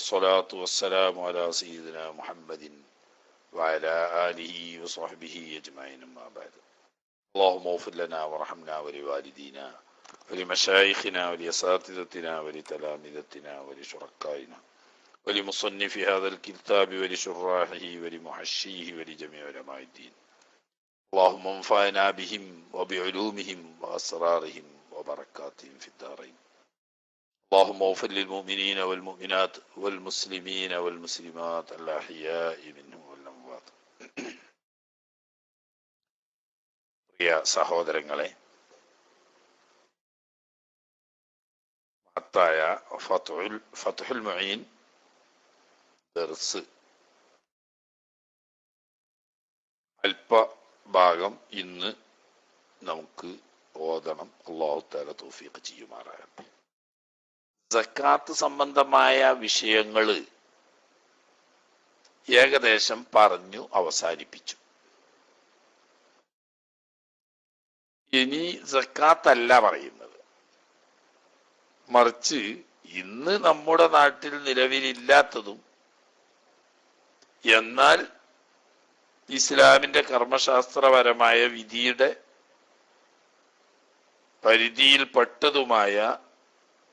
والصلاة والسلام على سيدنا محمد وعلى آله وصحبه أجمعين أما بعد. اللهم اغفر لنا وارحمنا ولوالدينا ولمشايخنا ولأساتذتنا ولتلامذتنا ولشركائنا ولمصنف هذا الكتاب ولشراحه ولمحشيه ولجميع علماء الدين. اللهم انفعنا بهم وبعلومهم وأسرارهم وبركاتهم في الدارين. اللهم اغفر للمؤمنين والمؤمنات والمسلمين والمسلمات الأحياء منهم والأموات. പ്രിയ സഹോദരങ്ങളെ, മഹത്തായ ഫത്ഹുൽ മുഈൻ ദർസ് അല്പഭാഗം ഇന്ന് നമുക്ക് ഓതണം. അല്ലാഹു തആല തൗഫീഖ് ചെയ്യുമാറാകട്ടെ. സക്കാത്ത് സംബന്ധമായ വിഷയങ്ങൾ ഏകദേശം പറഞ്ഞു അവസാനിപ്പിച്ചു. ഇനി സക്കാത്തല്ല പറയുന്നത്, മറിച്ച് ഇന്ന് നമ്മുടെ നാട്ടിൽ നിലവിലില്ലാത്തതും എന്നാൽ ഇസ്ലാമിന്റെ കർമ്മശാസ്ത്രപരമായ വിധിയുടെ പരിധിയിൽപ്പെട്ടതുമായ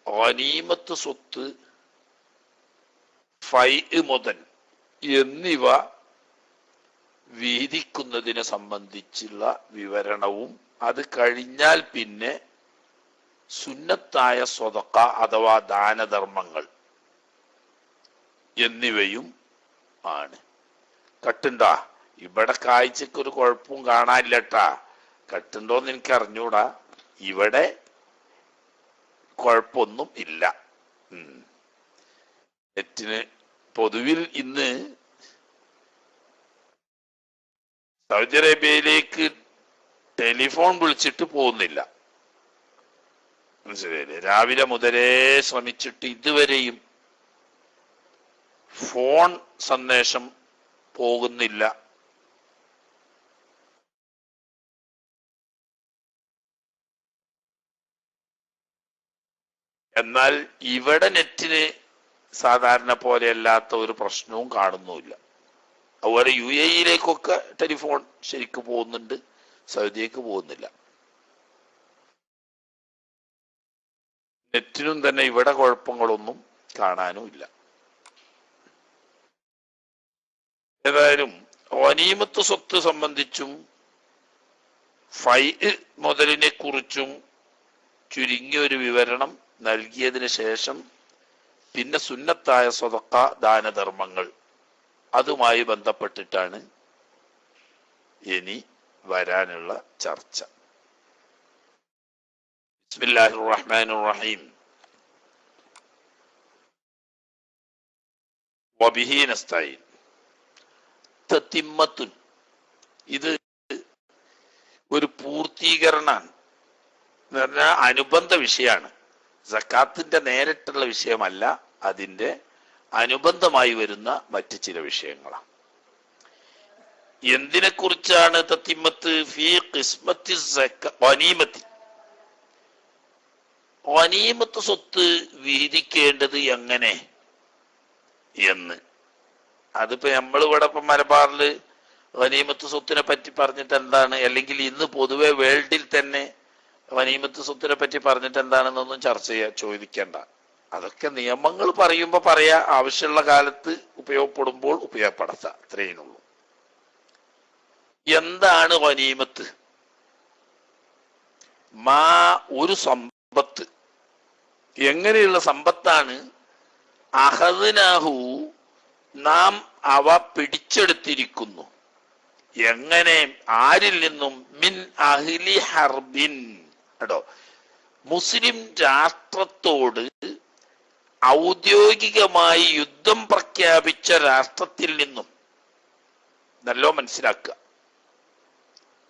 ഗനീമത്ത് സ്വത്ത്, ഫൈഅ് മുതൽ എന്നിവ വീതിക്കുന്നതിനെ സംബന്ധിച്ചുള്ള വിവരണവും അത് കഴിഞ്ഞാൽ പിന്നെ സുന്നത്തായ സ്വതക്ക അഥവാ ദാനധർമ്മങ്ങൾ എന്നിവയും ആണ്. കട്ടുണ്ടാ? ഇവിടെ കാഴ്ചക്ക് ഒരു കുഴപ്പവും കാണാനില്ലട്ടാ. കട്ടുണ്ടോന്ന് എനിക്ക് അറിഞ്ഞൂടാ. ഇവിടെ കുഴപ്പമൊന്നും ഇല്ല. നെറ്റിന് പൊതുവിൽ ഇന്ന് സൗദി അറേബ്യയിലേക്ക് ടെലിഫോൺ വിളിച്ചിട്ട് പോകുന്നില്ല. മനസ്സിലായില്ലേ? രാവിലെ മുതലേ ശ്രമിച്ചിട്ട് ഇതുവരെയും ഫോൺ സന്ദേശം പോകുന്നില്ല. എന്നാൽ ഇവിടെ നെറ്റിന് സാധാരണ പോലെ അല്ലാത്ത ഒരു പ്രശ്നവും കാണുന്നുമില്ല. അതുപോലെ UAE-യിലേക്കൊക്കെ ടെലിഫോൺ ശരിക്ക് പോകുന്നുണ്ട്, സൗദിയേക്ക് പോകുന്നില്ല. നെറ്റിനും തന്നെ ഇവിടെ കുഴപ്പങ്ങളൊന്നും കാണാനും ഇല്ല. ഏതായാലും ഗനീമത്ത് സ്വത്ത് സംബന്ധിച്ചും ഫൈഅ് മുതലിനെ കുറിച്ചും ചുരുങ്ങിയൊരു വിവരണം നൽകിയതിന് ശേഷം പിന്നെ സുന്നത്തായ സ്വതക്ക ദാനധർമ്മങ്ങൾ അതുമായി ബന്ധപ്പെട്ടിട്ടാണ് ഇനി വരാനുള്ള ചർച്ച. ബിസ്മില്ലാഹിർ റഹ്മാനിർ റഹീം. വബിഹി നസ്തഈൻ. തത്തിമ്മത്തുൻ, ഇത് ഒരു പൂർത്തീകരണമാണ് എന്ന് പറഞ്ഞാൽ അനുബന്ധ വിഷയമാണ്. സക്കാത്തിന്റെ നേരിട്ടുള്ള വിഷയമല്ല, അതിന്റെ അനുബന്ധമായി വരുന്ന മറ്റ് ചില വിഷയങ്ങളാണ്. എന്തിനെ കുറിച്ചാണ് തത്തിമ്മത്ത്? ഫീ ഖിസ്മത്തി ഗനീമത്തി. ഗനീമത്ത് സ്വത്ത് വീതിക്കേണ്ടത് എങ്ങനെ എന്ന്. അതിപ്പോ നമ്മളിവിടെ ഇപ്പൊ മലബാറില് ഗനീമത്ത് സ്വത്തിനെ പറ്റി പറഞ്ഞിട്ട് എന്താണ്, അല്ലെങ്കിൽ ഇന്ന് പൊതുവെ വേൾഡിൽ തന്നെ ഗനീമത്ത് സ്വത്തിനെ പറ്റി പറഞ്ഞിട്ട് എന്താണെന്നൊന്നും ചോദിക്കേണ്ട. അതൊക്കെ നിയമങ്ങൾ പറയുമ്പോ പറയാ, ആവശ്യമുള്ള കാലത്ത് ഉപയോഗപ്പെടുമ്പോൾ ഉപയോഗപ്പെടുത്താം, അത്രേനുള്ളൂ. എന്താണ് ഗനീമത്ത്? ഒരു സമ്പത്ത്. എങ്ങനെയുള്ള സമ്പത്താണ്? അഖദ്നാഹു, നാം അവ പിടിച്ചെടുത്തിരിക്കുന്നു. എങ്ങനെ? ആരിൽ നിന്നും? മിൻ അഹ്ലി ഹർബിൻ. കേട്ടോ, മുസ്ലിം രാഷ്ട്രത്തോട് ഔദ്യോഗികമായി യുദ്ധം പ്രഖ്യാപിച്ച രാഷ്ട്രത്തിൽ നിന്നും. നല്ലോ മനസ്സിലാക്കുക.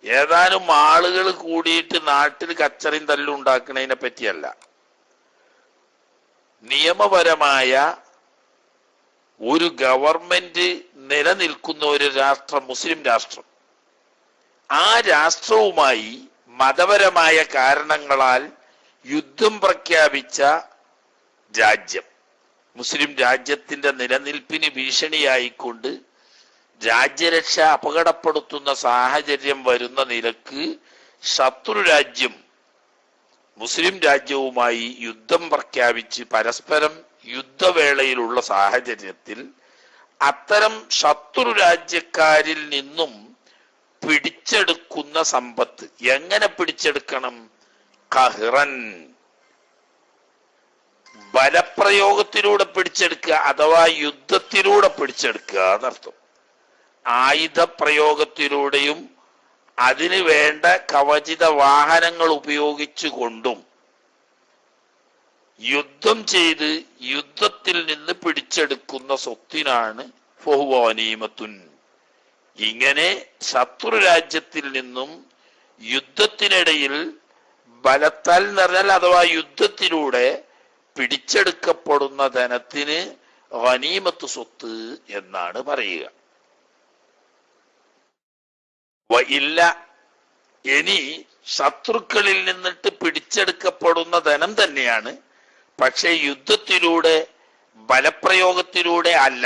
ഏതാനും ആളുകൾ കൂടിയിട്ട് നാട്ടിൽ കച്ചറയും തല്ലും ഉണ്ടാക്കുന്നതിനെ പറ്റിയല്ല. നിയമപരമായ ഒരു ഗവൺമെന്റ് നിലനിൽക്കുന്ന ഒരു രാഷ്ട്രം, മുസ്ലിം രാഷ്ട്രം, ആ രാഷ്ട്രവുമായി മതപരമായ കാരണങ്ങളാൽ യുദ്ധം പ്രഖ്യാപിച്ച രാജ്യം, മുസ്ലിം രാജ്യത്തിന്റെ നിലനിൽപ്പിന് ഭീഷണിയായിക്കൊണ്ട് രാജ്യരക്ഷ അപകടപ്പെടുത്തുന്ന സാഹചര്യം വരുന്ന നിലക്ക് ശത്രു രാജ്യം മുസ്ലിം രാജ്യവുമായി യുദ്ധം പ്രഖ്യാപിച്ച് പരസ്പരം യുദ്ധവേളയിലുള്ള സാഹചര്യത്തിൽ അത്തരം ശത്രു രാജ്യക്കാരിൽ നിന്നും പിടിച്ചെടുക്കുന്ന സമ്പത്ത് എങ്ങനെ പിടിച്ചെടുക്കണം? ഖഹ്റൻ, ബലപ്രയോഗത്തിലൂടെ പിടിച്ചെടുക്കുക അഥവാ യുദ്ധത്തിലൂടെ പിടിച്ചെടുക്കുക എന്നർത്ഥം. ആയുധ പ്രയോഗത്തിലൂടെയും അതിന് വേണ്ട കവചിത വാഹനങ്ങൾ ഉപയോഗിച്ചുകൊണ്ടും യുദ്ധം ചെയ്ത് യുദ്ധത്തിൽ നിന്ന് പിടിച്ചെടുക്കുന്ന സ്വത്തിനാണ് ഫഹുവ ഗനീമത്തുൻ. ഇങ്ങനെ ശത്രു രാജ്യത്തിൽ നിന്നും യുദ്ധത്തിനിടയിൽ ബലത്താൽ നിറഞ്ഞാൽ അഥവാ യുദ്ധത്തിലൂടെ പിടിച്ചെടുക്കപ്പെടുന്ന ധനത്തിന് ഗനീമത്ത് സ്വത്ത് എന്നാണ് പറയുക. ഇല്ല, ഇനി ശത്രുക്കളിൽ നിന്നിട്ട് പിടിച്ചെടുക്കപ്പെടുന്ന ധനം തന്നെയാണ്, പക്ഷെ യുദ്ധത്തിലൂടെ ബലപ്രയോഗത്തിലൂടെ അല്ല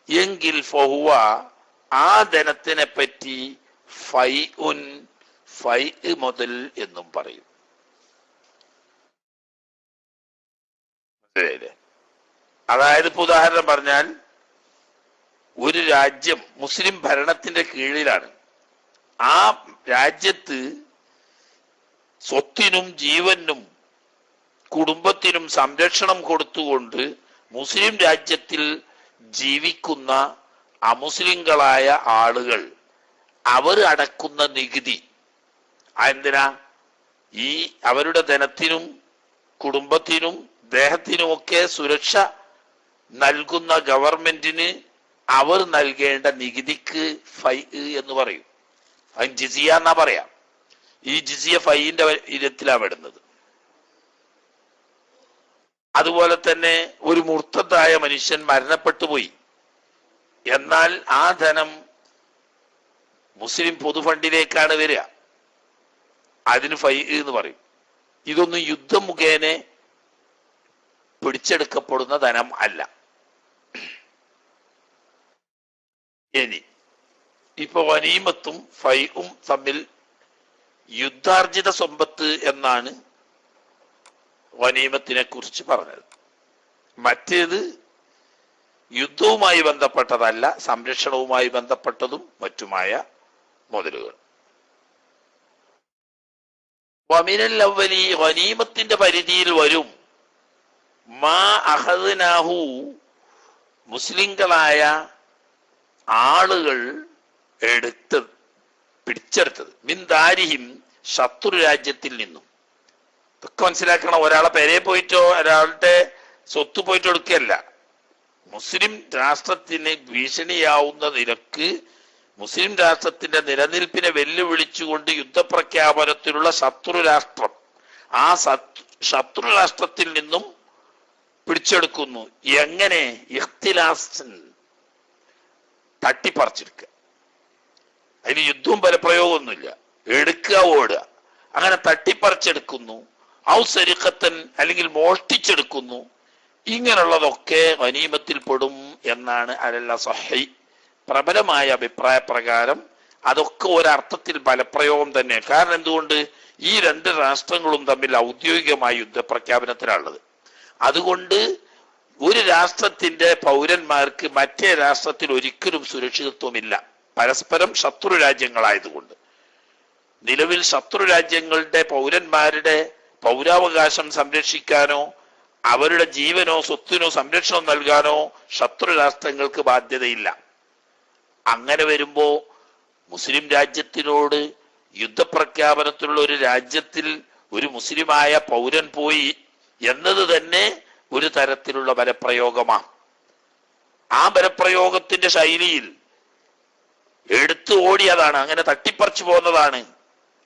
എങ്കിൽ ഫഹുവ, ആ ധനത്തിനെ പറ്റി ഫൈഉൻ, ഫൈ മുതൽ എന്നും പറയും. അതായത് ഇപ്പൊ ഉദാഹരണം പറഞ്ഞാൽ, ഒരു രാജ്യം മുസ്ലിം ഭരണത്തിന്റെ കീഴിലാണ്. ആ രാജ്യത്ത് സ്വത്തിനും ജീവനും കുടുംബത്തിനും സംരക്ഷണം കൊടുത്തുകൊണ്ട് മുസ്ലിം രാജ്യത്തിൽ ജീവിക്കുന്ന അമുസ്ലിങ്ങളായ ആളുകൾ അവർ അടക്കുന്ന നികുതി എന്തിനാ? ഈ അവരുടെ ധനത്തിനും കുടുംബത്തിനും ദേഹത്തിനുമൊക്കെ സുരക്ഷ നൽകുന്ന ഗവൺമെന്റിന് അവർ നൽകേണ്ട നികുതിക്ക് ഫൈ എന്ന് പറയും. അതിന് ജിസിയ എന്നാ പറയാം. ഈ ജിസിയ ഫൈന്റെ ഇനത്തിലാണ് പെടുന്നത്. അതുപോലെ തന്നെ ഒരു മുർത്തദായ മനുഷ്യൻ മരണപ്പെട്ടു പോയി, എന്നാൽ ആ ധനം മുസ്ലിം പൊതുഫണ്ടിലേക്കാണ് വരിക, അതിന് ഫൈ എന്ന് പറയും. ഇതൊന്നും യുദ്ധം മുഖേന പിടിച്ചെടുക്കപ്പെടുന്ന ധനം അല്ല. ഇനി ഇപ്പൊ ഗനീമത്തും ഫൈഉം തമ്മിൽ യുദ്ധാർജിത സമ്പത്ത് എന്നാണ് ഗനീമത്തിനെ കുറിച്ച് പറഞ്ഞത്. മറ്റേത് യുദ്ധവുമായി ബന്ധപ്പെട്ടതല്ല, സംരക്ഷണവുമായി ബന്ധപ്പെട്ടതും മറ്റുമായ മുതലുകൾ. വമിനൽ അവലി, ഗനീമത്തിന്റെ പരിധിയിൽ വരും മാ അഖദ്നാഹു, മുസ്ലിങ്ങളായ ആളുകൾ പിടിച്ചെടുത്തത്, മിൻ ദാരിഹിം, ശത്രു രാജ്യത്തിൽ നിന്നും. ഇതൊക്കെ മനസ്സിലാക്കണം. ഒരാളെ പേരെ പോയിട്ടോ ഒരാളുടെ സ്വത്ത് പോയിട്ടോ എടുക്കുകയല്ല. മുസ്ലിം രാഷ്ട്രത്തിന് ഭീഷണിയാവുന്ന നിലക്ക് മുസ്ലിം രാഷ്ട്രത്തിന്റെ നിലനിൽപ്പിനെ വെല്ലുവിളിച്ചുകൊണ്ട് യുദ്ധപ്രഖ്യാപനത്തിലുള്ള ശത്രു രാഷ്ട്രം, ആ ശത്രു രാഷ്ട്രത്തിൽ നിന്നും പിടിച്ചെടുക്കുന്നു. എങ്ങനെ? ഇഖ്തിലാസൻ, തട്ടിപ്പറിച്ചെടുക്കുക. അതിന് യുദ്ധവും ബലപ്രയോഗമൊന്നുമില്ല, എടുക്കുക ഓടുക. അങ്ങനെ തട്ടിപ്പറിച്ചെടുക്കുന്നു. ഔ സരിഖത്തൻ, അല്ലെങ്കിൽ മോഷ്ടിച്ചെടുക്കുന്നു. ഇങ്ങനെയുള്ളതൊക്കെ ഗനീമത്തിൽ പെടും എന്നാണ് അലല്ല സഹി പ്രബലമായ അഭിപ്രായ പ്രകാരം. അതൊക്കെ ഒരർത്ഥത്തിൽ ബലപ്രയോഗം തന്നെ. കാരണം എന്തുകൊണ്ട്? ഈ രണ്ട് രാഷ്ട്രങ്ങളും തമ്മിൽ ഔദ്യോഗികമായ യുദ്ധപ്രഖ്യാപനത്തിലാണുള്ളത്. അതുകൊണ്ട് ഒരു രാഷ്ട്രത്തിന്റെ പൗരന്മാർക്ക് മറ്റേ രാഷ്ട്രത്തിൽ ഒരിക്കലും സുരക്ഷിതത്വമില്ല, പരസ്പരം ശത്രു രാജ്യങ്ങളായതുകൊണ്ട്. നിലവിൽ ശത്രു രാജ്യങ്ങളുടെ പൗരന്മാരുടെ പൗരാവകാശം സംരക്ഷിക്കാനോ അവരുടെ ജീവനോ സ്വത്തിനോ സംരക്ഷണം നൽകാനോ ശത്രു രാഷ്ട്രങ്ങൾക്ക് ബാധ്യതയില്ല. അങ്ങനെ വരുമ്പോ മുസ്ലിം രാജ്യത്തിനോട് യുദ്ധപ്രഖ്യാപനത്തിലുള്ള ഒരു രാജ്യത്തിൽ ഒരു മുസ്ലിമായ പൗരൻ പോയി എന്നത് തന്നെ ഒരു തരത്തിലുള്ള ബലപ്രയോഗമാണ്. ആ ബലപ്രയോഗത്തിന്റെ ശൈലിയിൽ എടുത്തു ഓടിയതാണ്, അങ്ങനെ തട്ടിപ്പറിച്ചു പോകുന്നതാണ്,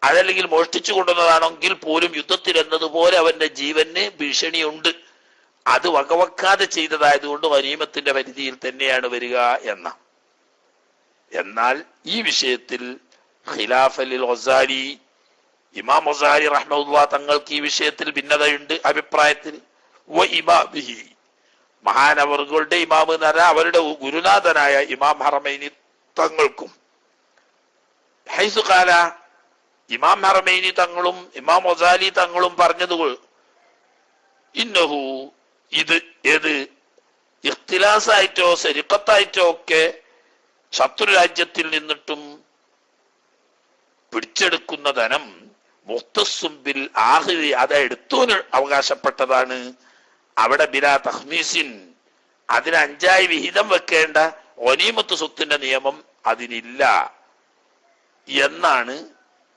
അതല്ലെങ്കിൽ മോഷ്ടിച്ചു കൊണ്ടുവന്നതാണെങ്കിൽ പോലും യുദ്ധത്തിൽ എന്നതുപോലെ അവന്റെ ജീവന് ഭീഷണിയുണ്ട്. അത് വകവെക്കാതെ ചെയ്തതായതുകൊണ്ട് ഗനീമത്തിന്റെ പരിധിയിൽ തന്നെയാണ് വരിക എന്ന. എന്നാൽ ഈ വിഷയത്തിൽ ഖിലാഫലിൽ ഗസാലി, ഇമാം ഗസാലി റഹ്മത്തുള്ളാഹി തങ്ങൾക്ക് ഈ വിഷയത്തിൽ ഭിന്നതയുണ്ട് അഭിപ്രായത്തിൽ. മഹാനവറുകളുടെ ഇമാം എന്ന് പറഞ്ഞാൽ അവരുടെ ഗുരുനാഥനായ ഇമാം ഹറമൈനി തങ്ങൾക്കും, ഹൈസു ഖാല ഇമാം ഹറമൈനി തങ്ങളും ഇമാം ഗസാലി തങ്ങളും പറഞ്ഞത് ഇന്നഹു ഇത് ഏത് ഇഖ്തിലാസായിട്ടോ സരിഖത്തായിട്ടോ ഒക്കെ ശത്രുരാജ്യത്തിൽ നിന്നിട്ടും പിടിച്ചെടുക്കുന്ന ധനം മുഖ്തസ്സും ബിൽ ആഖിരി അത് എടുത്തോന് അവകാശപ്പെട്ടതാണ്. അവിടെ ബിലാ തഖ്മീസിൻ അതിന് 5 വിഹിതം വെക്കേണ്ട ഗനീമത്ത് സ്വത്തിന്റെ നിയമം അതിനില്ല എന്നാണ്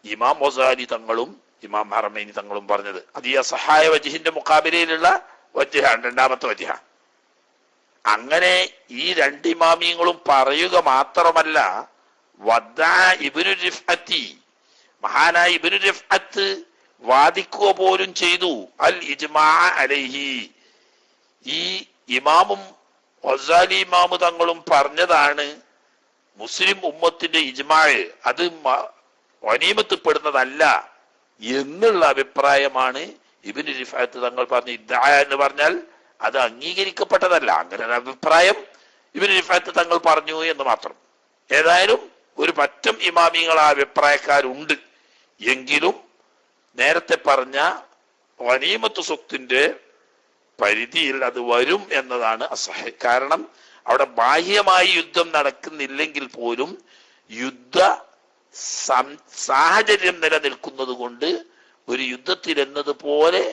ഇമാം ഗസാലി തങ്ങളും ഇമാം ഹറമൈനി തങ്ങളും പറഞ്ഞത്. അത് ഈ സഹായ വജ്ഹിന്റെ മുഖാബിലയിലുള്ള വജ്ഹാണ്, രണ്ടാമത്തെ വജ്ഹ. അങ്ങനെ ഈ 2 ഇമാമിയങ്ങളും പറയുക മാത്രമല്ല, വദ്ദഅ ഇബ്നു റിഫഅത്തി മഹാനായ ഇബ്നു റിഫഅത്ത് വാദിക്കുക പോലും ചെയ്തു അൽ ഇജ്മാ അലൈഹി, ഈ ഇമാമും ഗസാലി ഇമാമു തങ്ങളും പറഞ്ഞതാണ് മുസ്ലിം ഉമ്മത്തിന്റെ ഇജ്മാ, അത് ഗനീമത്ത് പെടുന്നതല്ല എന്നുള്ള അഭിപ്രായമാണ് ഇബ്നു റിഫഅത്ത് തങ്ങൾ പറഞ്ഞ ഇദ്ദഅ എന്ന് പറഞ്ഞാൽ അത് അംഗീകരിക്കപ്പെട്ടതല്ല. അങ്ങനെ ഒരു അഭിപ്രായം ഇബ്നു റിഫഅത്ത് തങ്ങൾ പറഞ്ഞു എന്ന് മാത്രം. ഏതായാലും ഒരു പറ്റം ഇമാമിങ്ങൾ ആ അഭിപ്രായക്കാരുണ്ട്. എങ്കിലും നേരത്തെ പറഞ്ഞ ഗനീമത്ത് സ്വത്തിന്റെ പരിധിയിൽ അത് വരും എന്നതാണ് അസഹ. കാരണം അവിടെ ബാഹ്യമായി യുദ്ധം നടക്കുന്നില്ലെങ്കിൽ പോലും യുദ്ധ സാഹചര്യം നിലനിൽക്കുന്നത് കൊണ്ട് ഒരു യുദ്ധത്തിൽ എന്നതുപോലെ